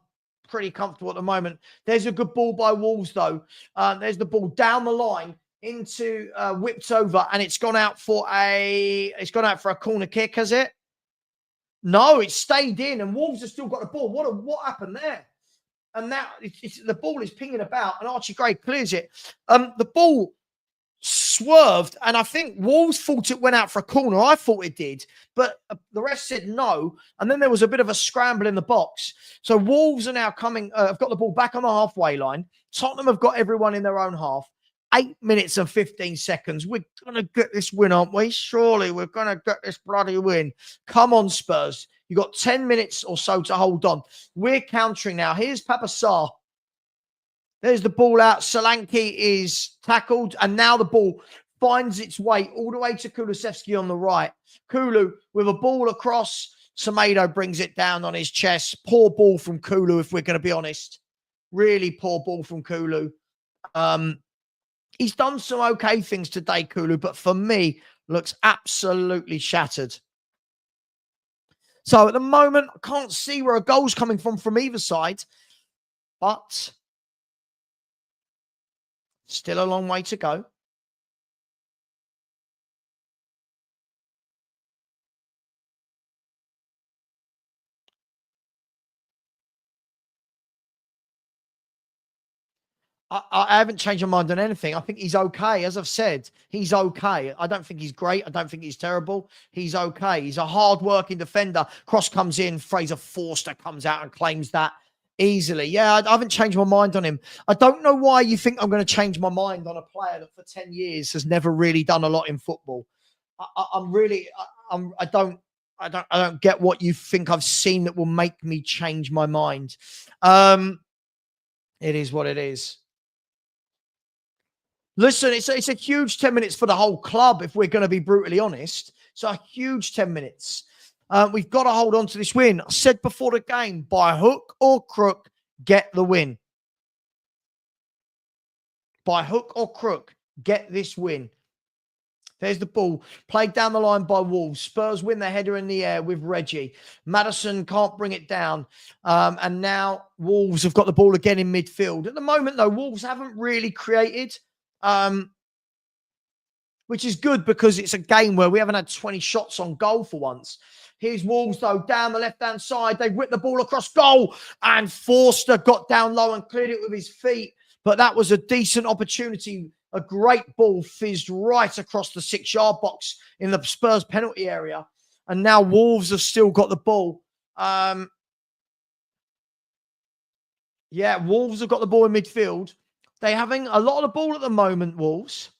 pretty comfortable at the moment. There's a good ball by Wolves, though. There's the ball down the line into whipped over, and it's gone out for a corner kick, has it? No, it stayed in, and Wolves have still got the ball. What happened there? And now the ball is pinging about, and Archie Gray clears it. The ball swerved, and I think Wolves thought it went out for a corner. I thought it did, but the rest said no. And then there was a bit of a scramble in the box. So Wolves are now coming, have got the ball back on the halfway line. Tottenham have got everyone in their own half. 8 minutes and 15 seconds. We're going to get this win, aren't we? Surely we're going to get this bloody win. Come on, Spurs. You've got 10 minutes or so to hold on. We're countering now. Here's Papa Sarr. There's the ball out. Solanke is tackled, and now the ball finds its way all the way to Kulusevski on the right. Kulu with a ball across. Semedo brings it down on his chest. Poor ball from Kulu, if we're going to be honest. Really poor ball from Kulu. He's done some okay things today, Kulu, but for me, looks absolutely shattered. So at the moment, I can't see where a goal's coming from either side, but still a long way to go. I haven't changed my mind on anything. I think he's okay. As I've said, he's okay. I don't think he's great. I don't think he's terrible. He's okay. He's a hard-working defender. Cross comes in. Fraser Forster comes out and claims that easily. Yeah, I haven't changed my mind on him. I don't know why you think I'm going to change my mind on a player that for 10 years has never really done a lot in football. I don't get what you think I've seen that will make me change my mind. It is what it is. Listen, it's a huge 10 minutes for the whole club, if we're going to be brutally honest. It's a huge 10 minutes. We've got to hold on to this win. I said before the game, by hook or crook, get the win. By hook or crook, get this win. There's the ball. Played down the line by Wolves. Spurs win the header in the air with Reggie. Maddison can't bring it down. And now Wolves have got the ball again in midfield. At the moment, though, Wolves haven't really created, which is good because it's a game where we haven't had 20 shots on goal for once. Here's Wolves, though, down the left-hand side. They whipped the ball across goal, and Forster got down low and cleared it with his feet. But that was a decent opportunity. A great ball fizzed right across the 6-yard box in the Spurs penalty area. And now Wolves have still got the ball. Yeah, Wolves have got the ball in midfield. They're having a lot of the ball at the moment, Wolves.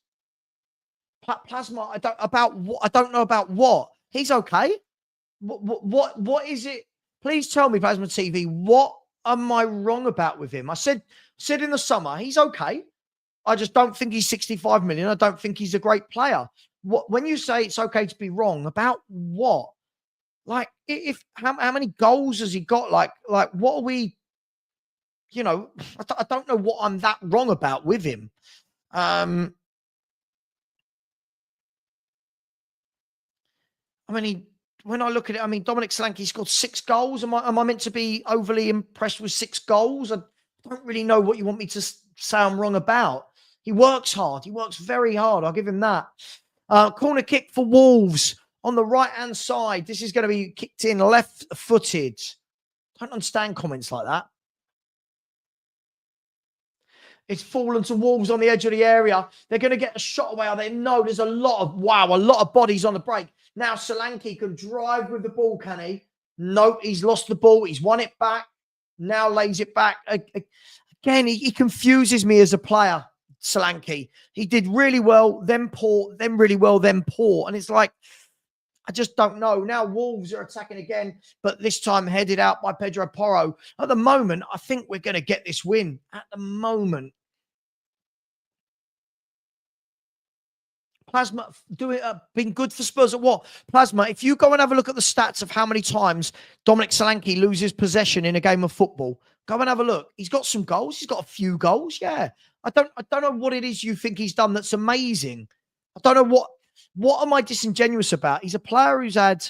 Plasma, I don't know about what. He's okay. What is it? Please tell me, Plasma TV, what am I wrong about with him? I said in the summer, he's okay. I just don't think he's 65 million. I don't think he's a great player. When you say it's okay to be wrong, about what? Like, how many goals has he got? Like what are we? You know, I don't know what I'm that wrong about with him. I mean, when I look at it, I mean, Dominic Solanke scored 6 goals. Am I meant to be overly impressed with 6 goals? I don't really know what you want me to say I'm wrong about. He works hard. He works very hard. I'll give him that. Corner kick for Wolves on the right-hand side. This is going to be kicked in left-footed. Don't understand comments like that. It's fallen to Wolves on the edge of the area. They're going to get a shot away. They know there's a lot of bodies on the break. Now Solanke can drive with the ball, can he? Nope, he's lost the ball. He's won it back. Now lays it back. Again, he confuses me as a player, Solanke. He did really well, then poor, then really well, then poor. And it's like, I just don't know. Now Wolves are attacking again, but this time headed out by Pedro Porro. At the moment, I think we're going to get this win. At the moment. Plasma been good for Spurs at what? Plasma, if you go and have a look at the stats of how many times Dominic Solanke loses possession in a game of football, go and have a look. He's got some goals. He's got a few goals. Yeah. I don't know what it is you think he's done that's amazing. I don't know what am I disingenuous about? He's a player who's had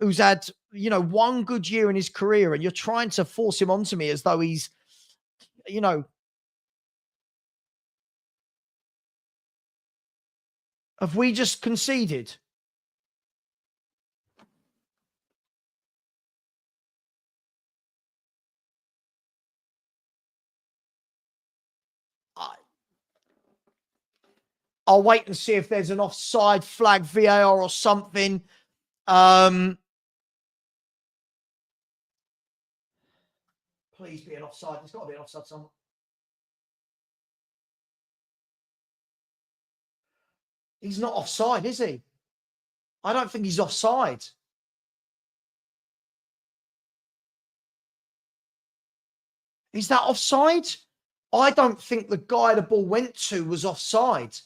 who's had, one good year in his career, and you're trying to force him onto me as though he's, you know, have we just conceded? I, I'll wait and see if there's an offside flag, VAR or something. Please be an offside. There's got to be an offside somewhere. He's not offside, is he? I don't think he's offside. Is that offside? I don't think the guy the ball went to was offside.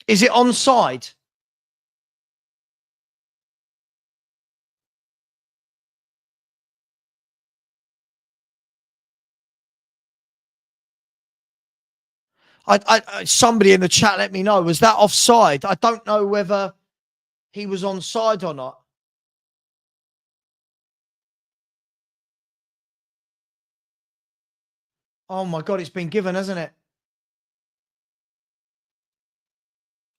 Is it onside? Somebody in the chat let me know. Was that offside? I don't know whether he was onside or not. Oh my God, it's been given, hasn't it?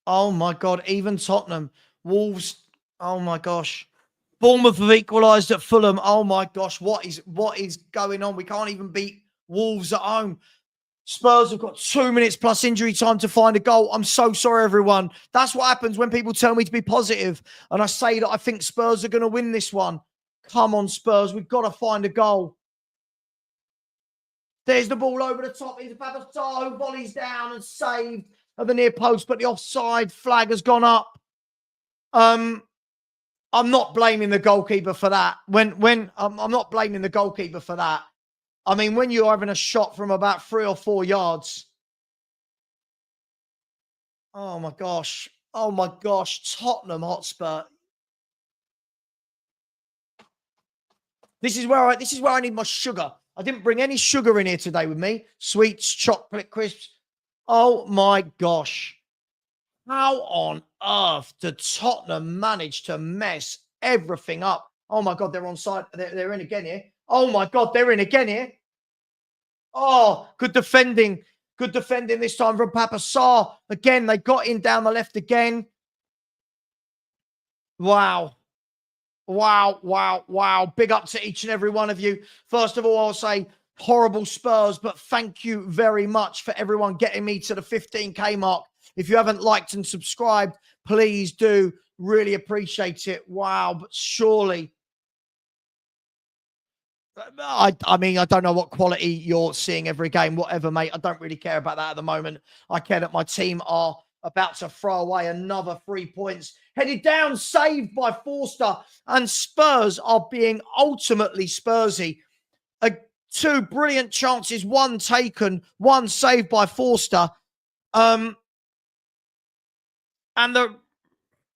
Oh my God, even Tottenham. Wolves, oh my gosh. Bournemouth have equalised at Fulham. Oh my gosh, what is going on? We can't even beat Wolves at home. Spurs have got 2 minutes plus injury time to find a goal. I'm so sorry, everyone. That's what happens when people tell me to be positive and I say that I think Spurs are going to win this one. Come on, Spurs. We've got to find a goal. There's the ball over the top. It's Savva who volleys down and saved at the near post, but the offside flag has gone up. I'm not blaming the goalkeeper for that. I'm not blaming the goalkeeper for that. I mean, when you're having a shot from about 3 or 4 yards. Oh my gosh. Oh my gosh. Tottenham Hotspur. This is where I need my sugar. I didn't bring any sugar in here today with me. Sweets, chocolate crisps. Oh my gosh. How on earth did Tottenham manage to mess everything up? Oh my God, they're onside. They're in again here. Oh my God, they're in again here. Oh, good defending. Good defending this time from Papa Sarr. Again, they got in down the left again. Wow. Wow, wow, wow. Big up to each and every one of you. First of all, I'll say horrible Spurs, but thank you very much for everyone getting me to the 15K mark. If you haven't liked and subscribed, please do. Really appreciate it. Wow, but surely. I mean, I don't know what quality you're seeing every game, whatever, mate. I don't really care about that at the moment. I care that my team are about to throw away another 3 points. Headed down, saved by Forster, and Spurs are being ultimately Spursy. 2 brilliant chances, 1 taken, 1 saved by Forster. And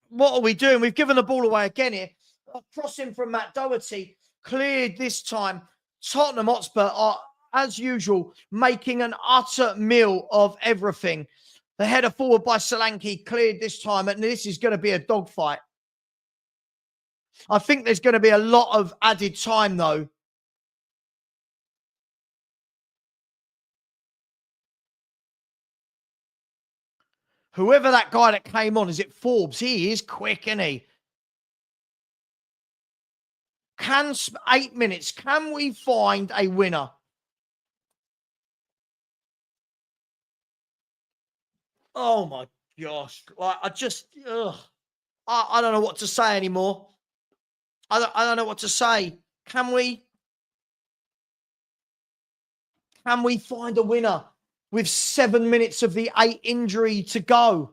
what are we doing? We've given the ball away again here. Crossing from Matt Doherty, cleared this time. Tottenham Hotspur are, as usual, making an utter meal of everything. The header forward by Solanke cleared this time, and this is going to be a dogfight. I think there's going to be a lot of added time, though. Whoever that guy that came on, is it Forbes? He is quick, isn't he? 8 minutes. Can we find a winner? Oh my gosh! Like I don't know what to say anymore. I don't know what to say. Can we find a winner with 7 minutes of the 8 injury to go?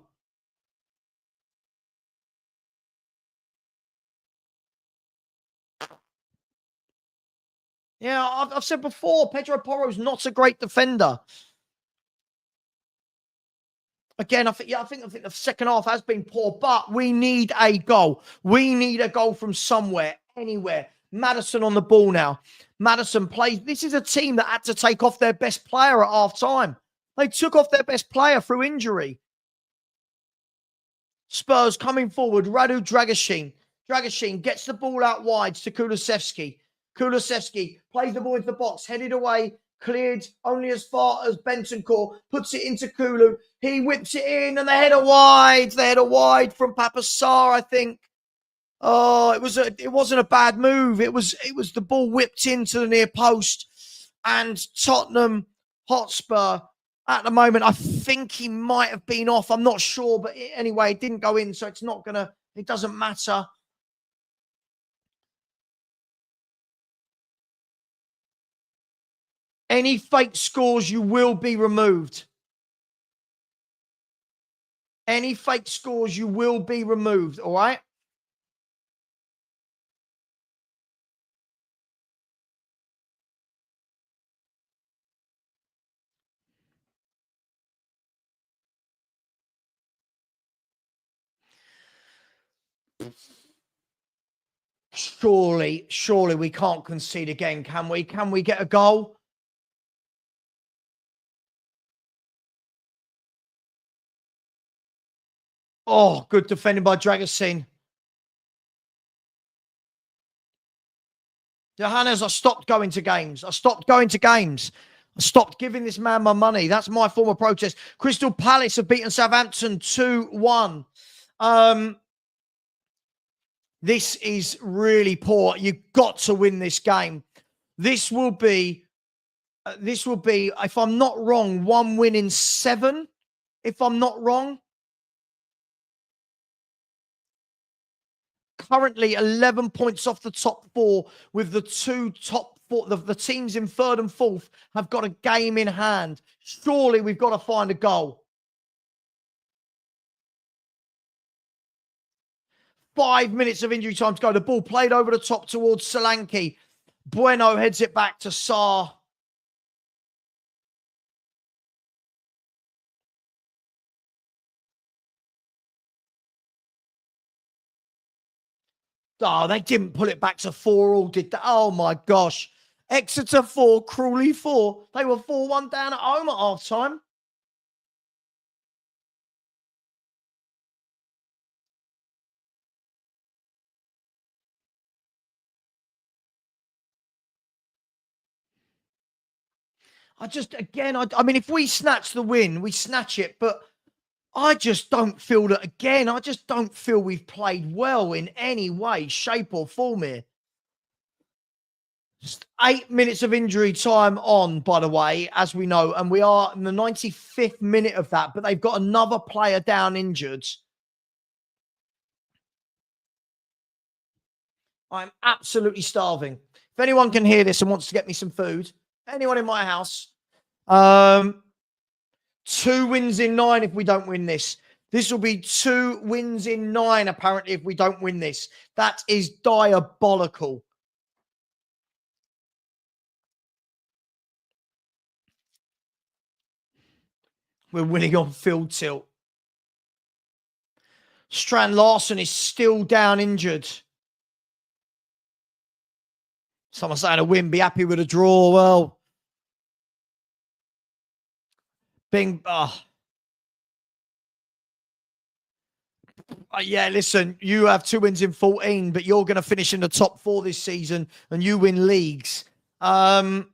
Yeah, I've said before, Pedro Porro's not a great defender. Again, I think the second half has been poor, but we need a goal. We need a goal from somewhere, anywhere. Maddison on the ball now. Maddison plays. This is a team that had to take off their best player at half time. They took off their best player through injury. Spurs coming forward. Radu Dragashin. Dragashin gets the ball out wide to Kulusevski. Kulusevski plays the ball into the box, headed away, cleared only as far as Bentancur, puts it into Kulu. He whips it in, and the header wide. The header wide from Papasar, I think. Oh, it wasn't a bad move. It was the ball whipped into the near post, and Tottenham Hotspur at the moment, I think he might have been off. I'm not sure, but anyway, it didn't go in, so it doesn't matter. Any fake scores, you will be removed. Any fake scores, you will be removed, all right? Surely we can't concede again, can we? Can we get a goal? Oh, good defending by Dragassin. Johannes, I stopped going to games. I stopped giving this man my money. That's my form of protest. Crystal Palace have beaten Southampton 2-1. This is really poor. You've got to win this game. This will be, if I'm not wrong, 1 win in 7. If I'm not wrong. Currently 11 points off the top 4, with the 2 top 4. The teams in 3rd and 4th have got a game in hand. Surely we've got to find a goal. 5 minutes of injury time to go. The ball played over the top towards Solanke. Bueno heads it back to Sarr. Oh, they didn't pull it back to 4-4, did they? Oh, my gosh. Exeter 4, Crawley 4. They were 4-1 down at home at half time. I mean, if we snatch the win, we snatch it, but I just don't feel that, again, I just don't feel we've played well in any way, shape or form here. Just 8 minutes of injury time on, by the way, as we know, and we are in the 95th minute of that, but they've got another player down injured. I'm absolutely starving. If anyone can hear this and wants to get me some food, anyone in my house, 2 wins in 9 if we don't win this. This will be 2 wins in 9, apparently, if we don't win this. That is diabolical. We're winning on field tilt. Strand Larson is still down injured. Someone saying a win, be happy with a draw. Well, yeah, listen, you have 2 wins in 14, but you're going to finish in the top 4 this season and you win leagues. I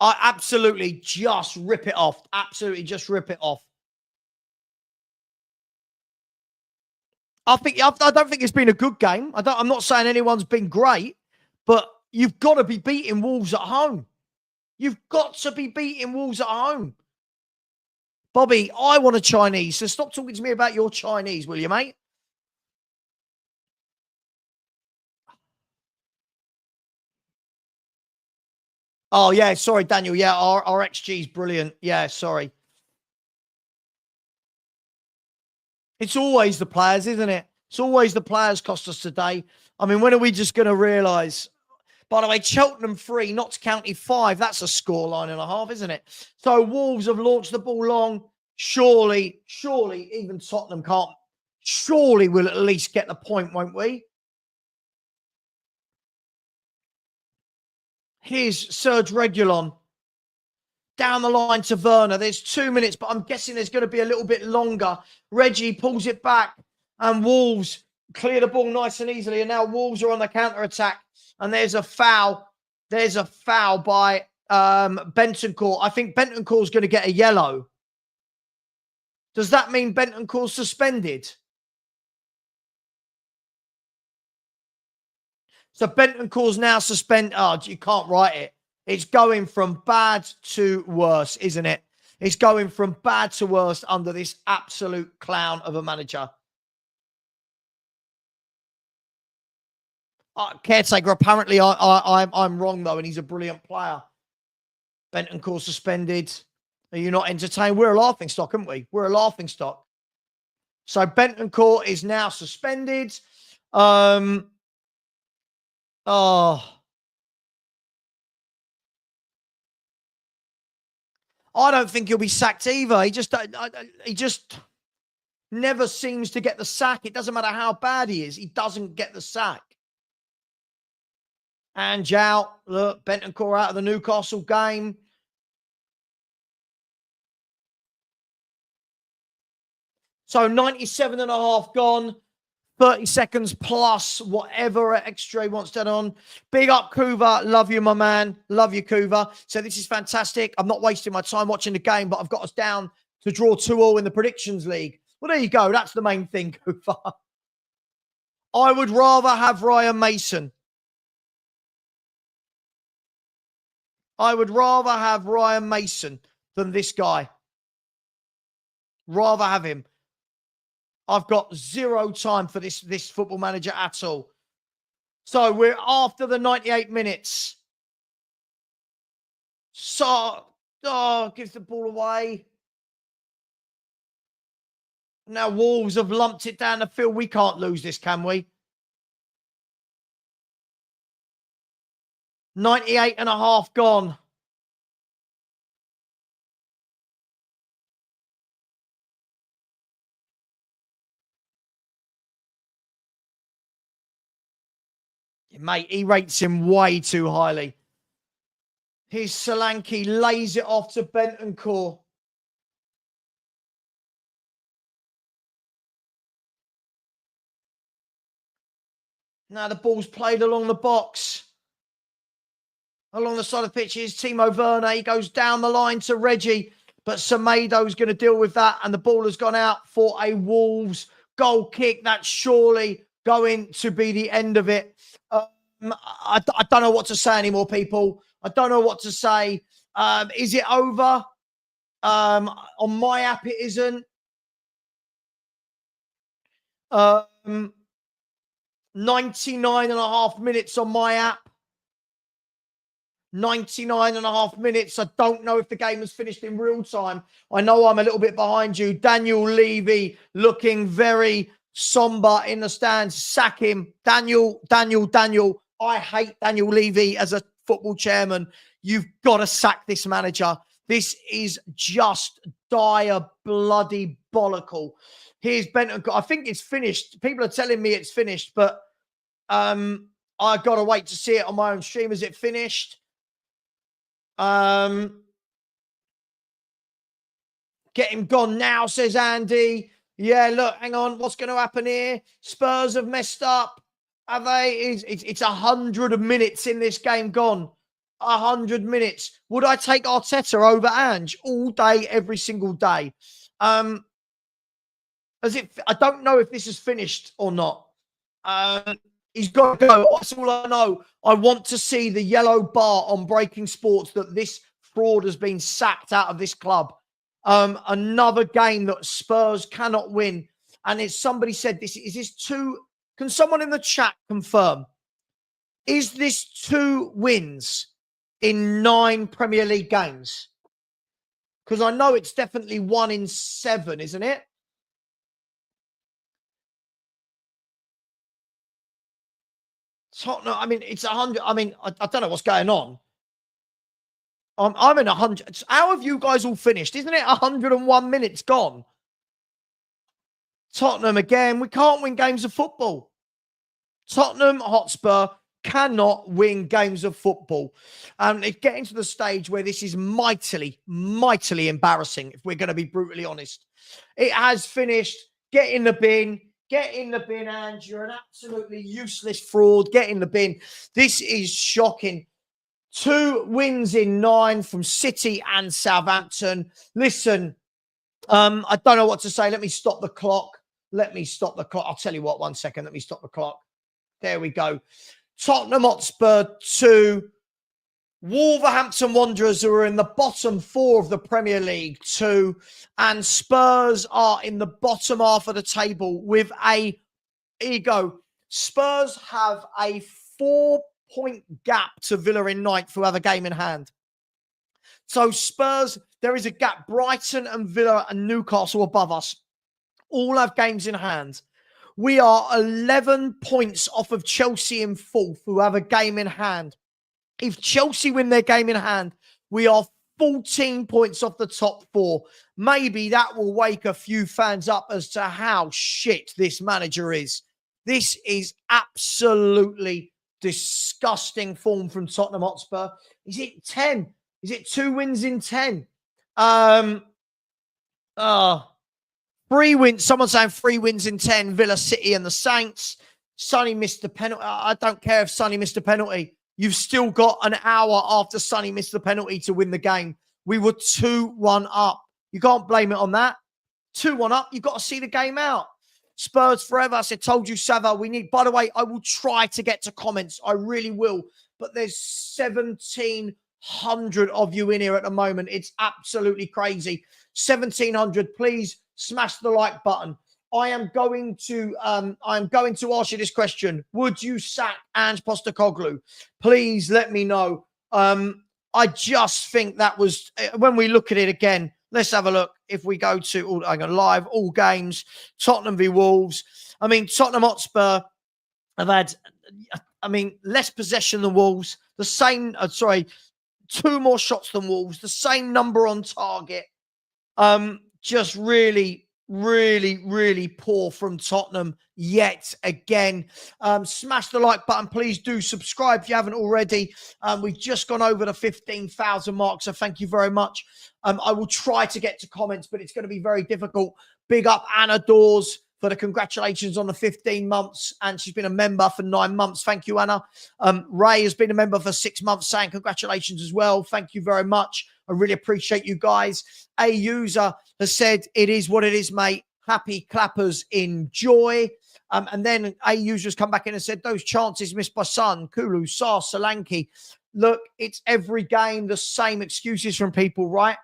absolutely just rip it off. Absolutely just rip it off. I don't think it's been a good game. I'm not saying anyone's been great, but you've got to be beating Wolves at home. You've got to be beating Wolves at home. Bobby, I want a Chinese, so stop talking to me about your Chinese, will you, mate? Oh, yeah, sorry, Daniel. Yeah, our XG is brilliant. Yeah, sorry. It's always the players, isn't it? It's always the players cost us today. I mean, when are we just going to realise? By the way, Cheltenham 3, Notts County 5. That's a scoreline and a half, isn't it? So Wolves have launched the ball long. Surely, even Tottenham can't. Surely we'll at least get the point, won't we? Here's Serge Reguilon down the line to Werner. There's 2 minutes, but I'm guessing there's going to be a little bit longer. Reggie pulls it back, and Wolves clear the ball nice and easily. And now Wolves are on the counter attack, and there's a foul. There's a foul by Bentancur. I think Bentancur's going to get a yellow. Does that mean Bentancur's suspended? So Bentancur's now suspended. Oh, you can't write it. It's going from bad to worse, isn't it? It's going from bad to worse under this absolute clown of a manager. Caretaker, apparently I'm wrong, though, and he's a brilliant player. Bentancur suspended. Are you not entertained? We're a laughingstock, aren't we? We're a laughingstock. So Bentancur is now suspended. Oh. I don't think he'll be sacked either. He just never seems to get the sack. It doesn't matter how bad he is. He doesn't get the sack. And out. Look, Bentancur out of the Newcastle game. So 97 and a half gone. 30 seconds plus whatever extra he wants done on. Big up, Kuva. Love you, my man. Love you, Kuva. So this is fantastic. I'm not wasting my time watching the game, but I've got us down to draw 2-2 in the predictions league. Well, there you go. That's the main thing, Kuva. I would rather have Ryan Mason. I would rather have Ryan Mason than this guy. Rather have him. I've got zero time for this football manager at all. So we're after the 98 minutes. So, gives the ball away. Now Wolves have lumped it down the field. We can't lose this, can we? 98 and a half gone. Mate, he rates him way too highly. Here's Solanke, lays it off to Bentancur. Now the ball's played along the box. Along the side of the pitch is Timo Werner. He goes down the line to Reggie, but Semedo's going to deal with that, and the ball has gone out for a Wolves goal kick. That's surely going to be the end of it. I don't know what to say anymore, people. I don't know what to say. Is it over? On my app, it isn't. 99 and a half minutes on my app. 99 and a half minutes. I don't know if the game has finished in real time. I know I'm a little bit behind you. Daniel Levy looking very somber in the stands. Sack him. Daniel. I hate Daniel Levy as a football chairman. You've got to sack this manager. This is just dire, bloody bollockle. Here's Bentancur. I think it's finished. People are telling me it's finished, but I've got to wait to see it on my own stream. Is it finished? Get him gone now, says Andy. Yeah, look, hang on. What's going to happen here? Spurs have messed up. Have they? It's 100 minutes in this game gone. 100 minutes. Would I take Arteta over Ange all day, every single day? I don't know if this is finished or not. He's got to go. That's all I know. I want to see the yellow bar on Breaking Sports that this fraud has been sacked out of this club. Another game that Spurs cannot win. And as somebody said, is this two? Can someone in the chat confirm? Is this 2 wins in 9 Premier League games? Because I know it's definitely 1 in 7, isn't it? Tottenham, I mean, it's 100. I mean, I don't know what's going on. I'm in 100. How have you guys all finished? Isn't it 101 minutes gone? Tottenham again. We can't win games of football. Tottenham Hotspur cannot win games of football. It's getting to the stage where this is mightily, mightily embarrassing, if we're going to be brutally honest. It has finished. Get in the bin. Get in the bin, Ange. You're an absolutely useless fraud. Get in the bin. This is shocking. 2 wins in 9 from City and Southampton. Listen, I don't know what to say. Let me stop the clock. I'll tell you what, 1 second. Let me stop the clock. There we go. Tottenham Hotspur 2. Wolverhampton Wanderers, who are in the bottom 4 of the Premier League, 2. And Spurs are in the bottom half of the table with here you go. Spurs have a 4-point gap to Villa in 9th, who have a game in hand. So Spurs, there is a gap. Brighton and Villa and Newcastle above us all have games in hand. We are 11 points off of Chelsea in 4th, who have a game in hand. If Chelsea win their game in hand, we are 14 points off the top 4. Maybe that will wake a few fans up as to how shit this manager is. This is absolutely disgusting form from Tottenham Hotspur. Is it 10? Is it 2 wins in 10? 3 wins. Someone's saying 3 wins in 10. Villa, City, and the Saints. Sonny missed the penalty. I don't care if Sonny missed a penalty. You've still got an hour after Sonny missed the penalty to win the game. We were 2-1 up. You can't blame it on that. 2-1 up. You've got to see the game out. Spurs forever. I said, told you, Savva, we need. By the way, I will try to get to comments. I really will. But there's 1,700 of you in here at the moment. It's absolutely crazy. 1,700. Please smash the like button. I am going to ask you this question. Would you sack Ange Postecoglou? Please let me know. I just think that was, when we look at it again, let's have a look. If we go to live, all games, Tottenham v Wolves. I mean, Tottenham Hotspur have had, less possession than Wolves. The same, 2 more shots than Wolves. The same number on target. Just really poor from Tottenham yet again. Smash the like button. Please do subscribe if you haven't already. We've just gone over the 15,000 mark, so thank you very much. I will try to get to comments, but it's going to be very difficult. Big up Anna Dawes for the congratulations on the 15 months, and she's been a member for 9 months. Thank you, Anna. Ray has been a member for 6 months, saying congratulations as well. Thank you very much. I really appreciate you guys. A user has said, it is what it is, mate. Happy clappers, enjoy. And then a user has come back in and said, those chances missed by Son, Kulu, Sarr, Solanke. Look, it's every game the same excuses from people, right?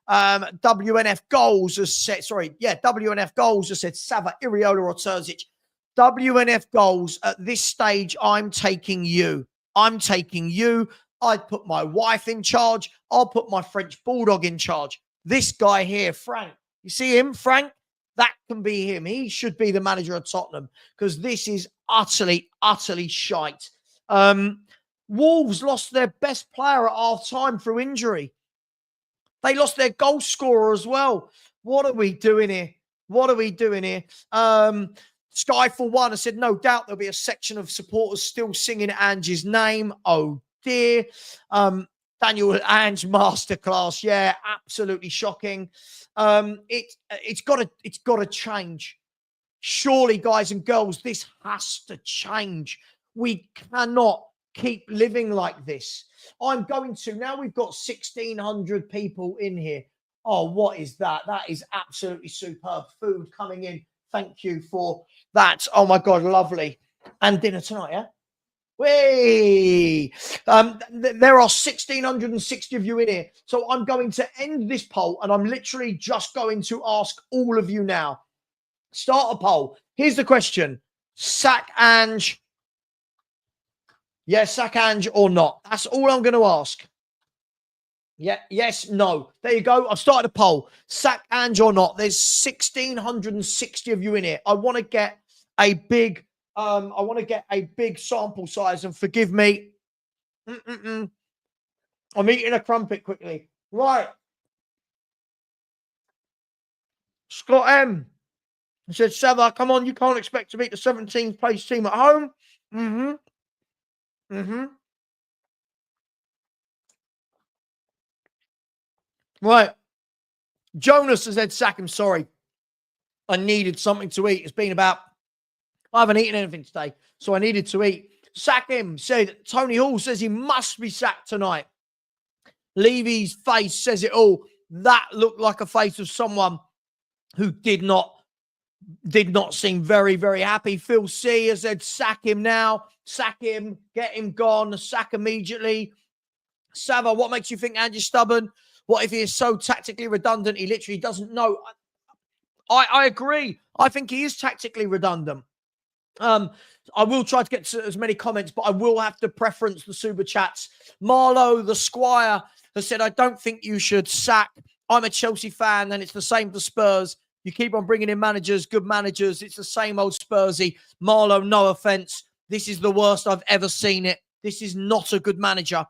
WNF Goals has said, WNF Goals has said Savva, Iriola, or Terzic. WNF Goals, at this stage, I'm taking you. I'd put my wife in charge. I'll put my French Bulldog in charge. This guy here, Frank, you see him, Frank? That can be him. He should be the manager of Tottenham because this is utterly, utterly shite. Wolves lost their best player at half-time through injury. They lost their goal scorer as well. What are we doing here? Skyfall 1 has said, no doubt there'll be a section of supporters still singing Ange's name. Oh, dear. Daniel Ange masterclass. Yeah, absolutely shocking. It's got to change. Surely, guys and girls, this has to change. We cannot keep living like this. Now we've got 1,600 people in here. Oh, what is that? That is absolutely superb. Food coming in. Thank you for that. Oh my God, lovely. And dinner tonight, yeah? Way. There are 1,660 of you in here. So I'm going to end this poll and I'm literally just going to ask all of you now. Start a poll. Here's the question. Sack Ange. Yes, sack Ange or not. That's all I'm going to ask. Yeah, yes, no. There you go. I've started a poll. Sack Ange or not. There's 1,660 of you in here. I want to get a big sample size, and forgive me. I'm eating a crumpet quickly. Right. Scott M. He said, Savva, come on, you can't expect to beat the 17th place team at home. Right. Jonas has said, sack him, sorry. I needed something to eat. It's been about, I haven't eaten anything today, so I needed to eat. Sack him. Said, Tony Hall says he must be sacked tonight. Levy's face says it all. That looked like a face of someone who did not seem very, very happy. Phil C has said, sack him now, sack him, get him gone, sack immediately. Savva, what makes you think Ange's stubborn? What if he is so tactically redundant he literally doesn't know? I agree. I think he is tactically redundant. I will try to get to as many comments, but I will have to preference the super chats. Marlowe, the Squire, has said, I don't think you should sack. I'm a Chelsea fan, and it's the same for Spurs. You keep on bringing in managers, good managers. It's the same old Spursy. Marlowe, no offense. This is the worst I've ever seen it. This is not a good manager.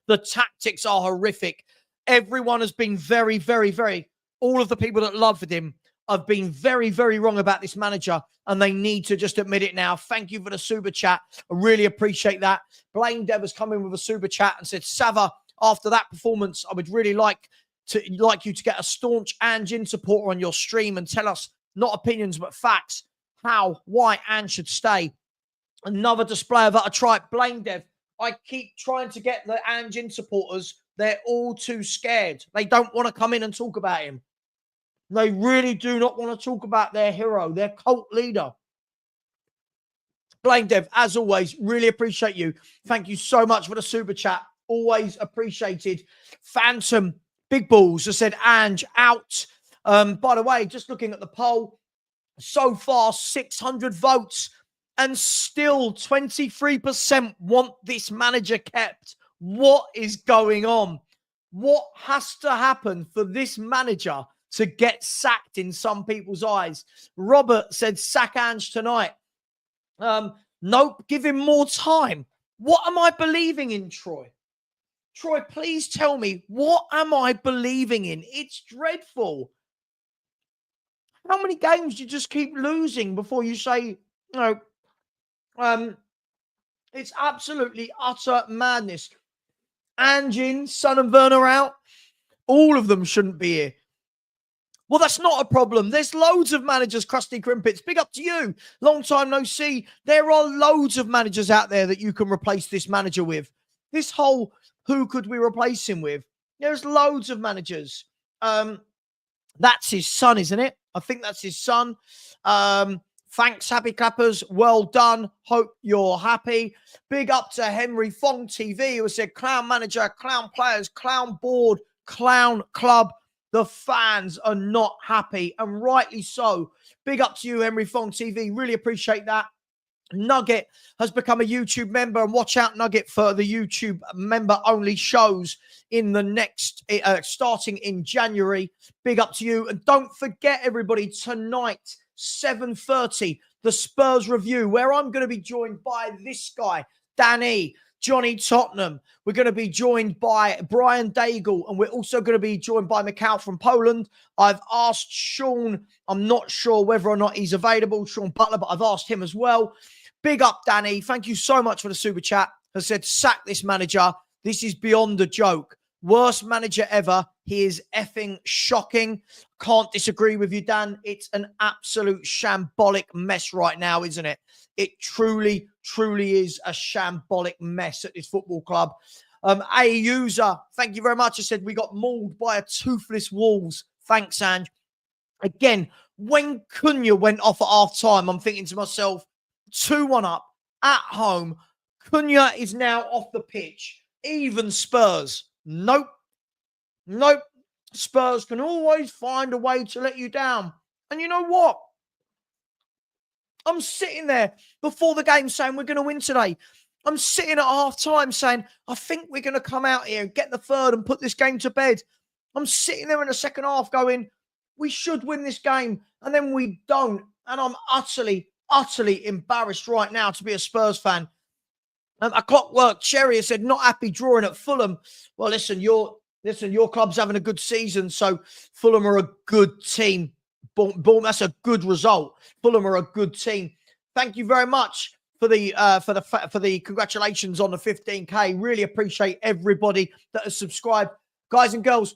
The tactics are horrific. Everyone has been very, very, very, all of the people that loved him have been very, very wrong about this manager, and they need to just admit it now. Thank you for the super chat. I really appreciate that. Blaine Dev has come in with a super chat and said, Savva, after that performance, I would really like you to get a staunch Ange supporter on your stream and tell us, not opinions, but facts, why Ange should stay. Another display of utter tripe. Blaine Dev, I keep trying to get the Ange supporters. They're all too scared. They don't want to come in and talk about him. They really do not want to talk about their hero, their cult leader. Blaine Dev, as always, really appreciate you. Thank you so much for the super chat. Always appreciated. Phantom, big balls, has said Ange out. By the way, just looking at the poll, so far 600 votes and still 23% want this manager kept. What is going on? What has to happen for this manager to get sacked in some people's eyes? Robert said, sack Ange tonight. Nope, give him more time. What am I believing in, Troy? Troy, please tell me, what am I believing in? It's dreadful. How many games do you just keep losing before you say, it's absolutely utter madness. Ange, Son and Werner out. All of them shouldn't be here. Well, that's not a problem. There's loads of managers, Krusty Crimpets. Big up to you. Long time no see. There are loads of managers out there that you can replace this manager with. This whole who could we replace him with? There's loads of managers. That's his son, isn't it? I think that's his son. Thanks, Happy Clappers. Well done. Hope you're happy. Big up to Henry Fong TV, who said, clown manager, clown players, clown board, clown club. The fans are not happy, and rightly so. Big up to you, Henry Fong TV. Really appreciate that. Nugget has become a YouTube member, and watch out, Nugget, for the YouTube member-only shows in the next, starting in January. Big up to you. And don't forget, everybody, tonight, 7:30, the Spurs review, where I'm going to be joined by this guy, Danny, Johnny Tottenham. We're going to be joined by Brian Daigle, and we're also going to be joined by Mikhail from Poland. I've asked Sean, I'm not sure whether or not he's available, Sean Butler, but I've asked him as well. Big up, Danny. Thank you so much for the super chat. Has said, sack this manager. This is beyond a joke. Worst manager ever. He is effing shocking. Can't disagree with you, Dan. It's an absolute shambolic mess right now, isn't it? It truly, truly is a shambolic mess at this football club. A user, thank you very much. I said we got mauled by a toothless Wolves. Thanks, Ange. Again, when Cunha went off at half time, I'm thinking to myself, 2-1 up at home. Cunha is now off the pitch. Even Spurs. Nope. Spurs can always find a way to let you down. And you know what? I'm sitting there before the game saying we're going to win today. I'm sitting at half time saying, I think we're going to come out here and get the third and put this game to bed. I'm sitting there in the second half going, we should win this game. And then we don't. And I'm utterly embarrassed right now to be a Spurs fan. A Clockwork Cherry has said, not happy drawing at Fulham. Well, listen, your club's having a good season, so Fulham are a good team. That's a good result. Fulham are a good team. Thank you very much for the congratulations on the 15K. Really appreciate everybody that has subscribed. Guys and girls,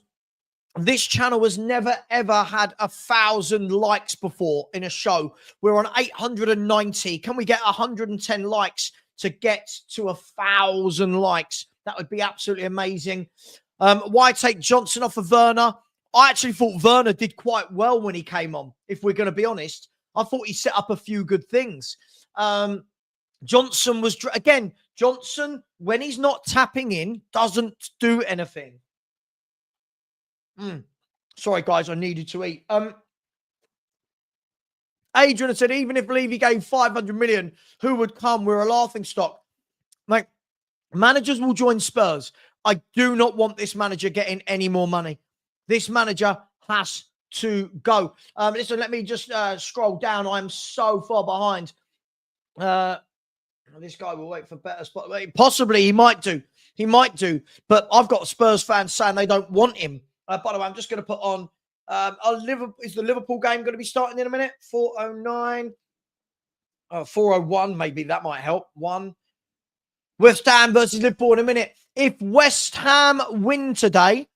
this channel has never, ever had 1,000 likes before in a show. We're on 890. Can we get 110 likes to get to 1,000 likes? That would be absolutely amazing. Why take Johnson off of Werner? I actually thought Werner did quite well when he came on, if we're going to be honest. I thought he set up a few good things. Johnson was, again, Johnson, when he's not tapping in, doesn't do anything. Sorry, guys, I needed to eat. Adrian said, even if Levy gave 500 million, who would come? We're a laughing stock. Like, managers will join Spurs. I do not want this manager getting any more money. This manager has to go. Listen, let me just scroll down. I'm so far behind. This guy will wait for better spot. Possibly, he might do. He might do. But I've got Spurs fans saying they don't want him. By the way, I'm just going to put on, is the Liverpool game going to be starting in a minute? 4:09. 4:01, maybe that might help. West Ham versus Liverpool in a minute. If West Ham win today,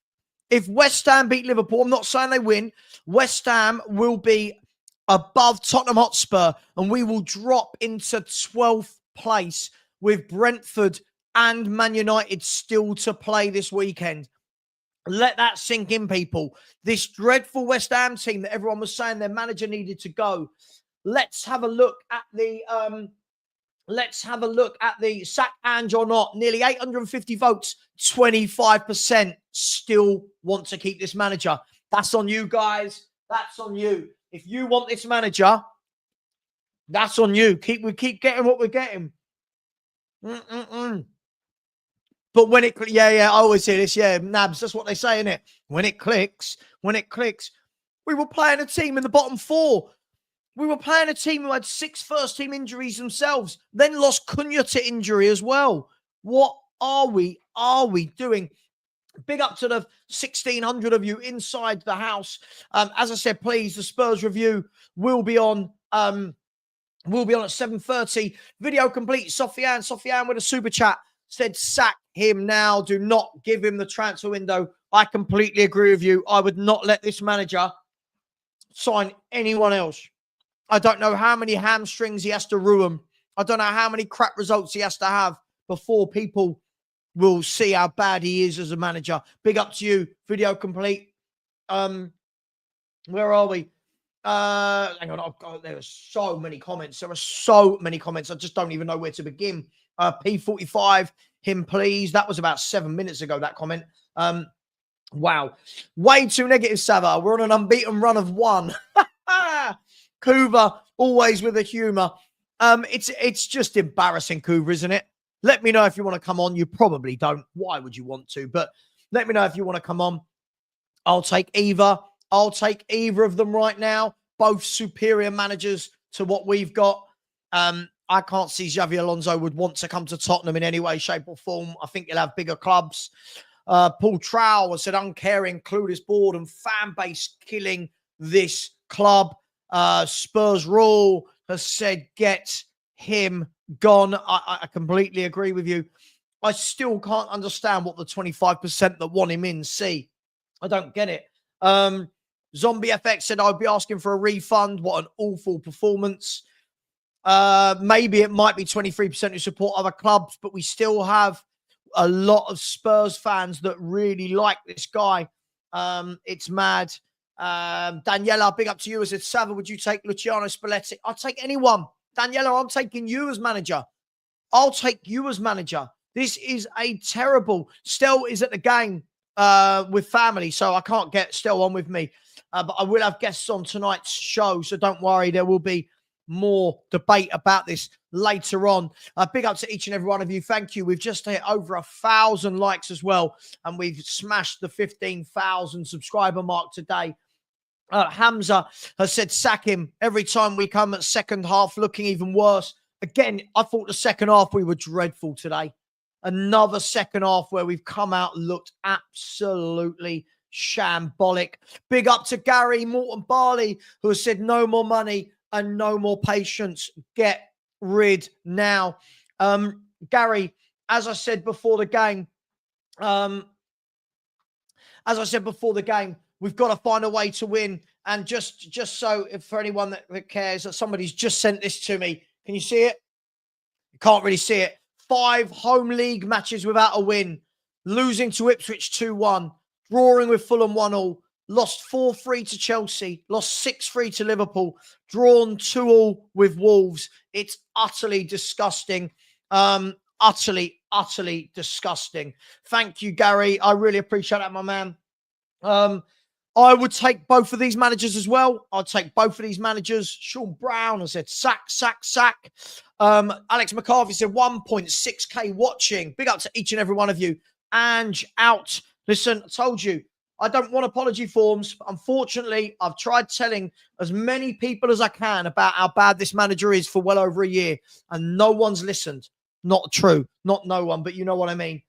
if West Ham beat Liverpool, I'm not saying they win, West Ham will be above Tottenham Hotspur and we will drop into 12th place with Brentford and Man United still to play this weekend. Let that sink in, people. This dreadful West Ham team that everyone was saying their manager needed to go. Let's have a look at the sack Ange or not. Nearly 850 votes, 25% still want to keep this manager. That's on you, guys. That's on you. If you want this manager, that's on you. We keep getting what we're getting. But when it, I always hear this, Nabs, that's what they say, innit? When it clicks. We were playing a team in the bottom four. We were playing a team who had 6 first-team injuries themselves, then lost Cunha to injury as well. What are we doing? Big up to the 1,600 of you inside the house. As I said, please, the Spurs review will be on at 7:30. Video complete. Sofiane with a super chat said, sack him now. Do not give him the transfer window. I completely agree with you. I would not let this manager sign anyone else. I don't know how many hamstrings he has to ruin. I don't know how many crap results he has to have before people will see how bad he is as a manager. Big up to you. Video complete. Where are we? Hang on. There are so many comments. I just don't even know where to begin. P45, him please. That was about 7 minutes ago, that comment. Wow. Way too negative, Savva. We're on an unbeaten run of 1. Kuva, always with the humour. It's just embarrassing, Kuva, isn't it? Let me know if you want to come on. You probably don't. Why would you want to? But let me know if you want to come on. I'll take either. I'll take either of them right now. Both superior managers to what we've got. I can't see Xabi Alonso would want to come to Tottenham in any way, shape or form. I think he'll have bigger clubs. Paul Trowell has said uncaring, clueless board and fan base killing this club. Spurs Rule has said get him gone. I completely agree with you. I still can't understand what the 25% that want him in see. I don't get it. Zombie FX said I'd be asking for a refund. What an awful performance. Maybe it might be 23% who support other clubs, but we still have a lot of Spurs fans that really like this guy. It's mad. Daniela, big up to you. I said, Savva, would you take Luciano Spalletti? I'll take anyone. Daniela, I'm taking you as manager. I'll take you as manager. This is a terrible... Stel is at the game with family, so I can't get Stel on with me. But I will have guests on tonight's show, so don't worry. There will be more debate about this later on. Big up to each and every one of you. Thank you. We've just hit over 1,000 likes as well, and we've smashed the 15,000 subscriber mark today. Hamza has said, sack him. Every time we come at second half looking even worse Again, I thought the second half we were dreadful today. Another second half where we've come out and looked absolutely shambolic. Big up to Gary Morton Barley, who has said no more money and no more patience. Get rid now. Gary, as I said before the game, we've got to find a way to win. And just so, if for anyone that cares, that somebody's just sent this to me. Can you see it? You can't really see it. 5 home league matches without a win. Losing to Ipswich 2-1. Drawing with Fulham 1-1. Lost 4-3 to Chelsea. Lost 6-3 to Liverpool. Drawn 2-2 with Wolves. It's utterly disgusting. Utterly disgusting. Thank you, Gary. I really appreciate that, my man. I would take both of these managers as well. I'd take both of these managers. Sean Brown has said sack. Alex McCarthy said 1.6k watching. Big up to each and every one of you. Ange out. Listen, I told you, I don't want apology forms. But unfortunately, I've tried telling as many people as I can about how bad this manager is for well over a year, and no one's listened. Not true. Not no one, but you know what I mean.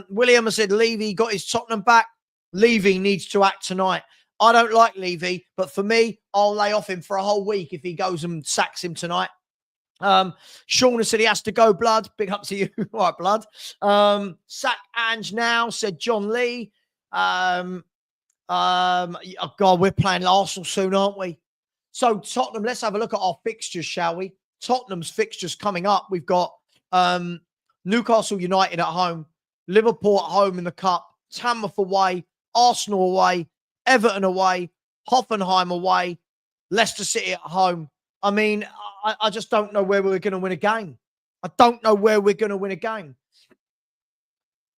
William has said Levy got his Tottenham back. Levy needs to act tonight. I don't like Levy, but for me, I'll lay off him for a whole week if he goes and sacks him tonight. Sean has said he has to go, Blood. Big up to you. All right, Blood. Sack Ange now, said John Lee. Oh God, we're playing Arsenal soon, aren't we? So Tottenham, let's have a look at our fixtures, shall we? Tottenham's fixtures coming up. We've got Newcastle United at home, Liverpool at home in the Cup, Tamworth away, Arsenal away, Everton away, Hoffenheim away, Leicester City at home. I mean, I just don't know where we're going to win a game. I don't know where we're going to win a game.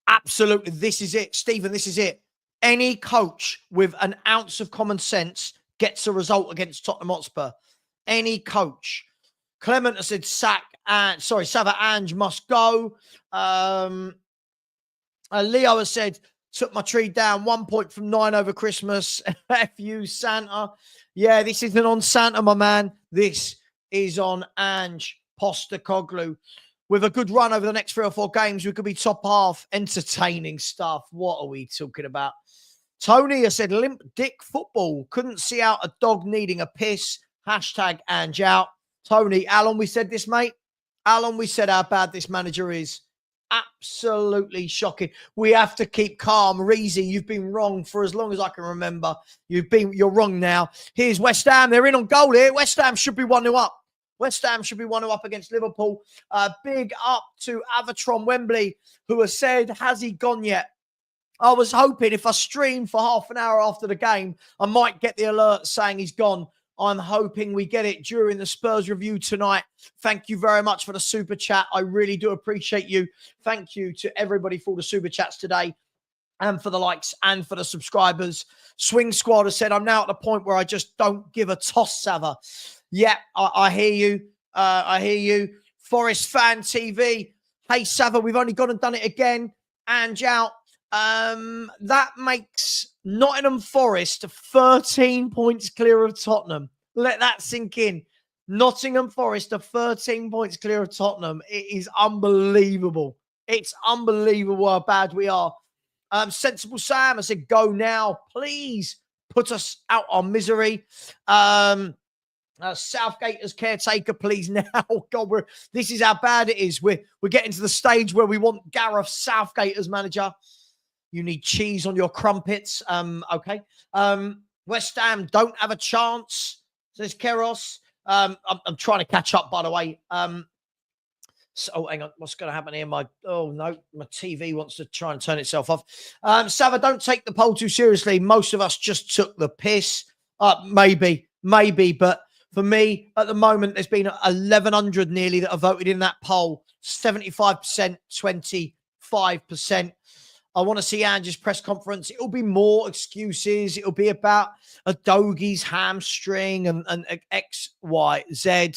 Absolutely, this is it. Stephen, this is it. Any coach with an ounce of common sense gets a result against Tottenham Hotspur. Any coach. Clement has said Savva Ange must go. Leo has said, took my tree down 1 point from 9 over Christmas. F you, Santa. Yeah, this isn't on Santa, my man. This is on Ange Postecoglou. With a good run over the next 3 or 4 games, we could be top half. Entertaining stuff. What are we talking about? Tony has said, limp dick football. Couldn't see out a dog needing a piss. Hashtag Ange out. Tony, how long we said this, mate? How long we said how bad this manager is? Absolutely shocking. We have to keep calm. Reezy, you've been wrong for as long as I can remember. You're wrong now. Here's West Ham. They're in on goal here. West Ham should be 1-0 up. West Ham should be 1-0 up against Liverpool. Big up to Avatron Wembley, who has said, has he gone yet? I was hoping if I stream for half an hour after the game, I might get the alert saying he's gone. I'm hoping we get it during the Spurs review tonight. Thank you very much for the super chat. I really do appreciate you. Thank you to everybody for the super chats today and for the likes and for the subscribers. Swing Squad has said, I'm now at the point where I just don't give a toss, Savva. Yeah, I hear you. I hear you. Forest Fan TV. Hey, Savva, we've only gone and done it again. Ange out. That makes Nottingham Forest 13 points clear of Tottenham. Let that sink in. Nottingham Forest are 13 points clear of Tottenham. It is unbelievable. It's unbelievable how bad we are. Sensible Sam, I said, go now. Please put us out on misery. Southgate as caretaker, please now. God, this is how bad it is. We're getting to the stage where we want Gareth Southgate as manager. You need cheese on your crumpets. Okay. West Ham don't have a chance, says Keros. I'm trying to catch up, by the way. So hang on, what's going to happen here? My TV wants to try and turn itself off. Savva, don't take the poll too seriously. Most of us just took the piss. Maybe, but for me, at the moment, there's been 1,100 nearly that have voted in that poll. 75%, 25%. I want to see Ange's press conference. It'll be more excuses. It'll be about a doggy's hamstring and X, Y, Z.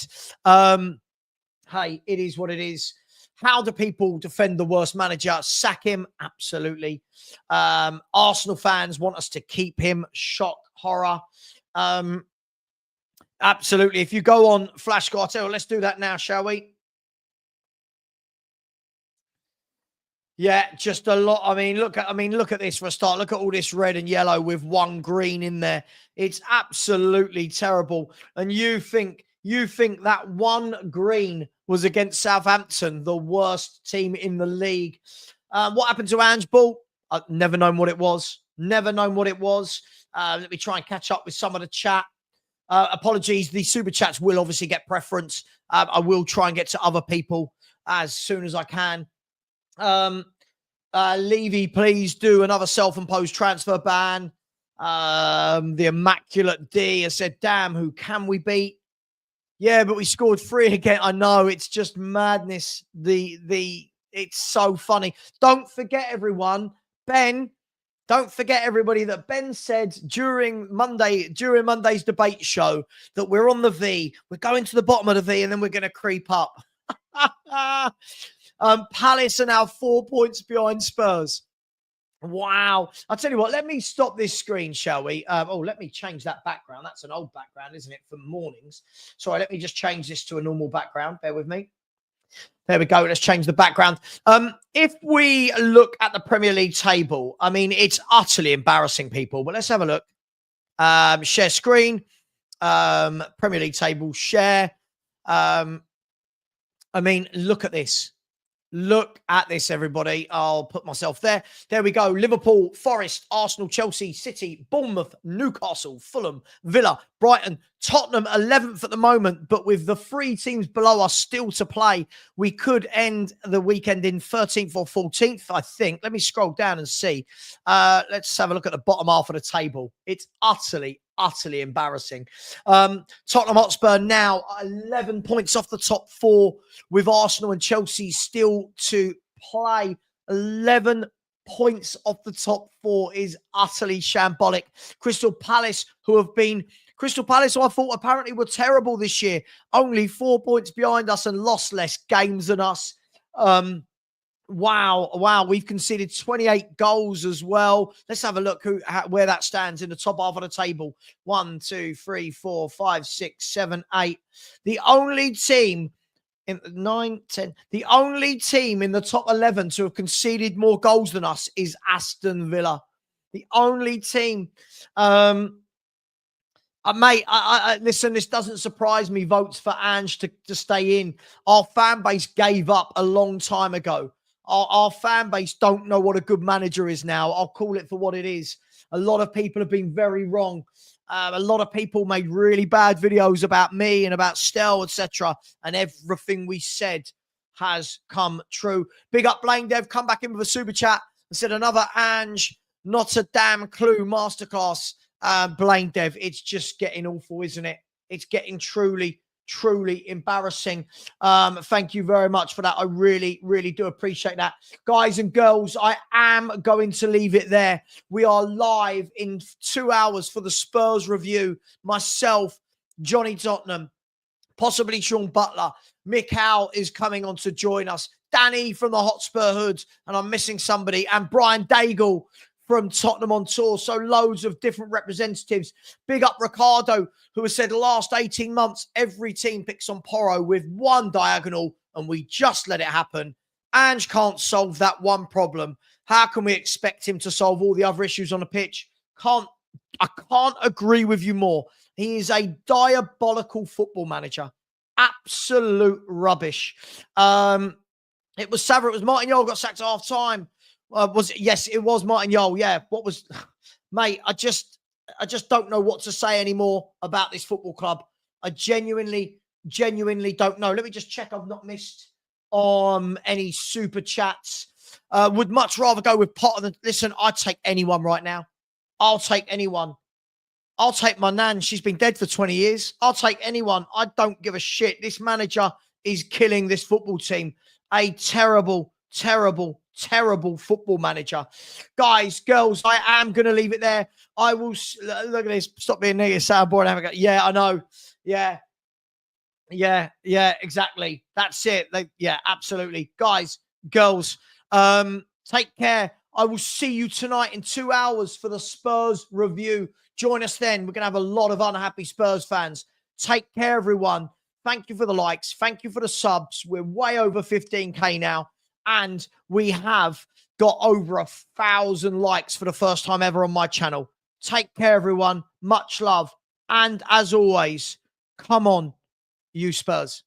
Hey, it is what it is. How do people defend the worst manager? Sack him? Absolutely. Arsenal fans want us to keep him. Shock, horror. Absolutely. If you go on Flash Cartel, let's do that now, shall we? Yeah, just a lot. Look at this for a start. Look at all this red and yellow with one green in there. It's absolutely terrible. And you think that one green was against Southampton, the worst team in the league. What happened to Ange Ball? I've never known what it was. Never known what it was. Let me try and catch up with some of the chat. Apologies. The super chats will obviously get preference. I will try and get to other people as soon as I can. Levy, please do another self-imposed transfer ban. The Immaculate D has said, damn, who can we beat? Yeah, but we scored 3 again. I know, it's just madness. It's so funny. Don't forget, everyone, Ben, don't forget, everybody, that Ben said during Monday's debate show that we're on the V. We're going to the bottom of the V and then we're going to creep up. Palace are now 4 points behind Spurs. Wow. I'll tell you what, let me stop this screen, shall we? Let me change that background. That's an old background, isn't it, for mornings? Sorry, let me just change this to a normal background. Bear with me. There we go. Let's change the background. If we look at the Premier League table, I mean, it's utterly embarrassing, people. But let's have a look. Share screen. Premier League table, share. I mean, look at this. Look at this, everybody. I'll put myself there. There we go. Liverpool, Forest, Arsenal, Chelsea, City, Bournemouth, Newcastle, Fulham, Villa, Brighton, Tottenham, 11th at the moment. But with the 3 teams below us still to play, we could end the weekend in 13th or 14th, I think. Let me scroll down and see. Let's have a look at the bottom half of the table. It's utterly embarrassing. Tottenham Hotspur now 11 points off the top 4 with Arsenal and Chelsea still to play. 11 points off the top 4 is utterly shambolic. Crystal Palace, who I thought apparently were terrible this year, only 4 points behind us and lost less games than us. Wow. We've conceded 28 goals as well. Let's have a look where that stands in the top half of the table. 1, 2, 3, 4, 5, 6, 7, 8. The only team in 9, 10. The only team in the top 11 to have conceded more goals than us is Aston Villa. The only team. Mate, listen, this doesn't surprise me. Votes for Ange to stay in. Our fan base gave up a long time ago. Our fan base don't know what a good manager is now. I'll call it for what it is. A lot of people have been very wrong. A lot of people made really bad videos about me and about Stel, etc. And everything we said has come true. Big up Blaine Dev. Come back in with a super chat and said another Ange, not a damn clue masterclass. Blaine Dev, it's just getting awful, isn't it? It's getting truly embarrassing. Thank you very much for that. I really do appreciate that. Guys and girls, I am going to leave it there. We are live in 2 hours for the Spurs review. Myself, Johnny Tottenham, possibly Sean Butler. Mick Howe is coming on to join us. Danny from the Hotspur Hood, and I'm missing somebody, and Brian Daigle from Tottenham on tour. So loads of different representatives. Big up Ricardo, who has said the last 18 months, every team picks on Porro with one diagonal and we just let it happen. Ange can't solve that one problem. How can we expect him to solve all the other issues on the pitch? I can't agree with you more. He is a diabolical football manager. Absolute rubbish. It was Savva. It was Martin Yole got sacked at half time. Yes, it was Martin Yole. Yeah. Mate, I just don't know what to say anymore about this football club. I genuinely don't know. Let me just check I've not missed any super chats. Would much rather go with Potter than... Listen, I'd take anyone right now. I'll take anyone. I'll take my nan. She's been dead for 20 years. I'll take anyone. I don't give a shit. This manager is killing this football team. A terrible football manager. Guys, girls, I am going to leave it there. I will... Look at this. Stop being negative, soundboard. Yeah, I know. Yeah, exactly. That's it. Yeah, absolutely. Guys, girls, take care. I will see you tonight in 2 hours for the Spurs review. Join us then. We're going to have a lot of unhappy Spurs fans. Take care, everyone. Thank you for the likes. Thank you for the subs. We're way over 15K now. And we have got over 1,000 likes for the first time ever on my channel. Take care, everyone. Much love. And as always, come on, you Spurs.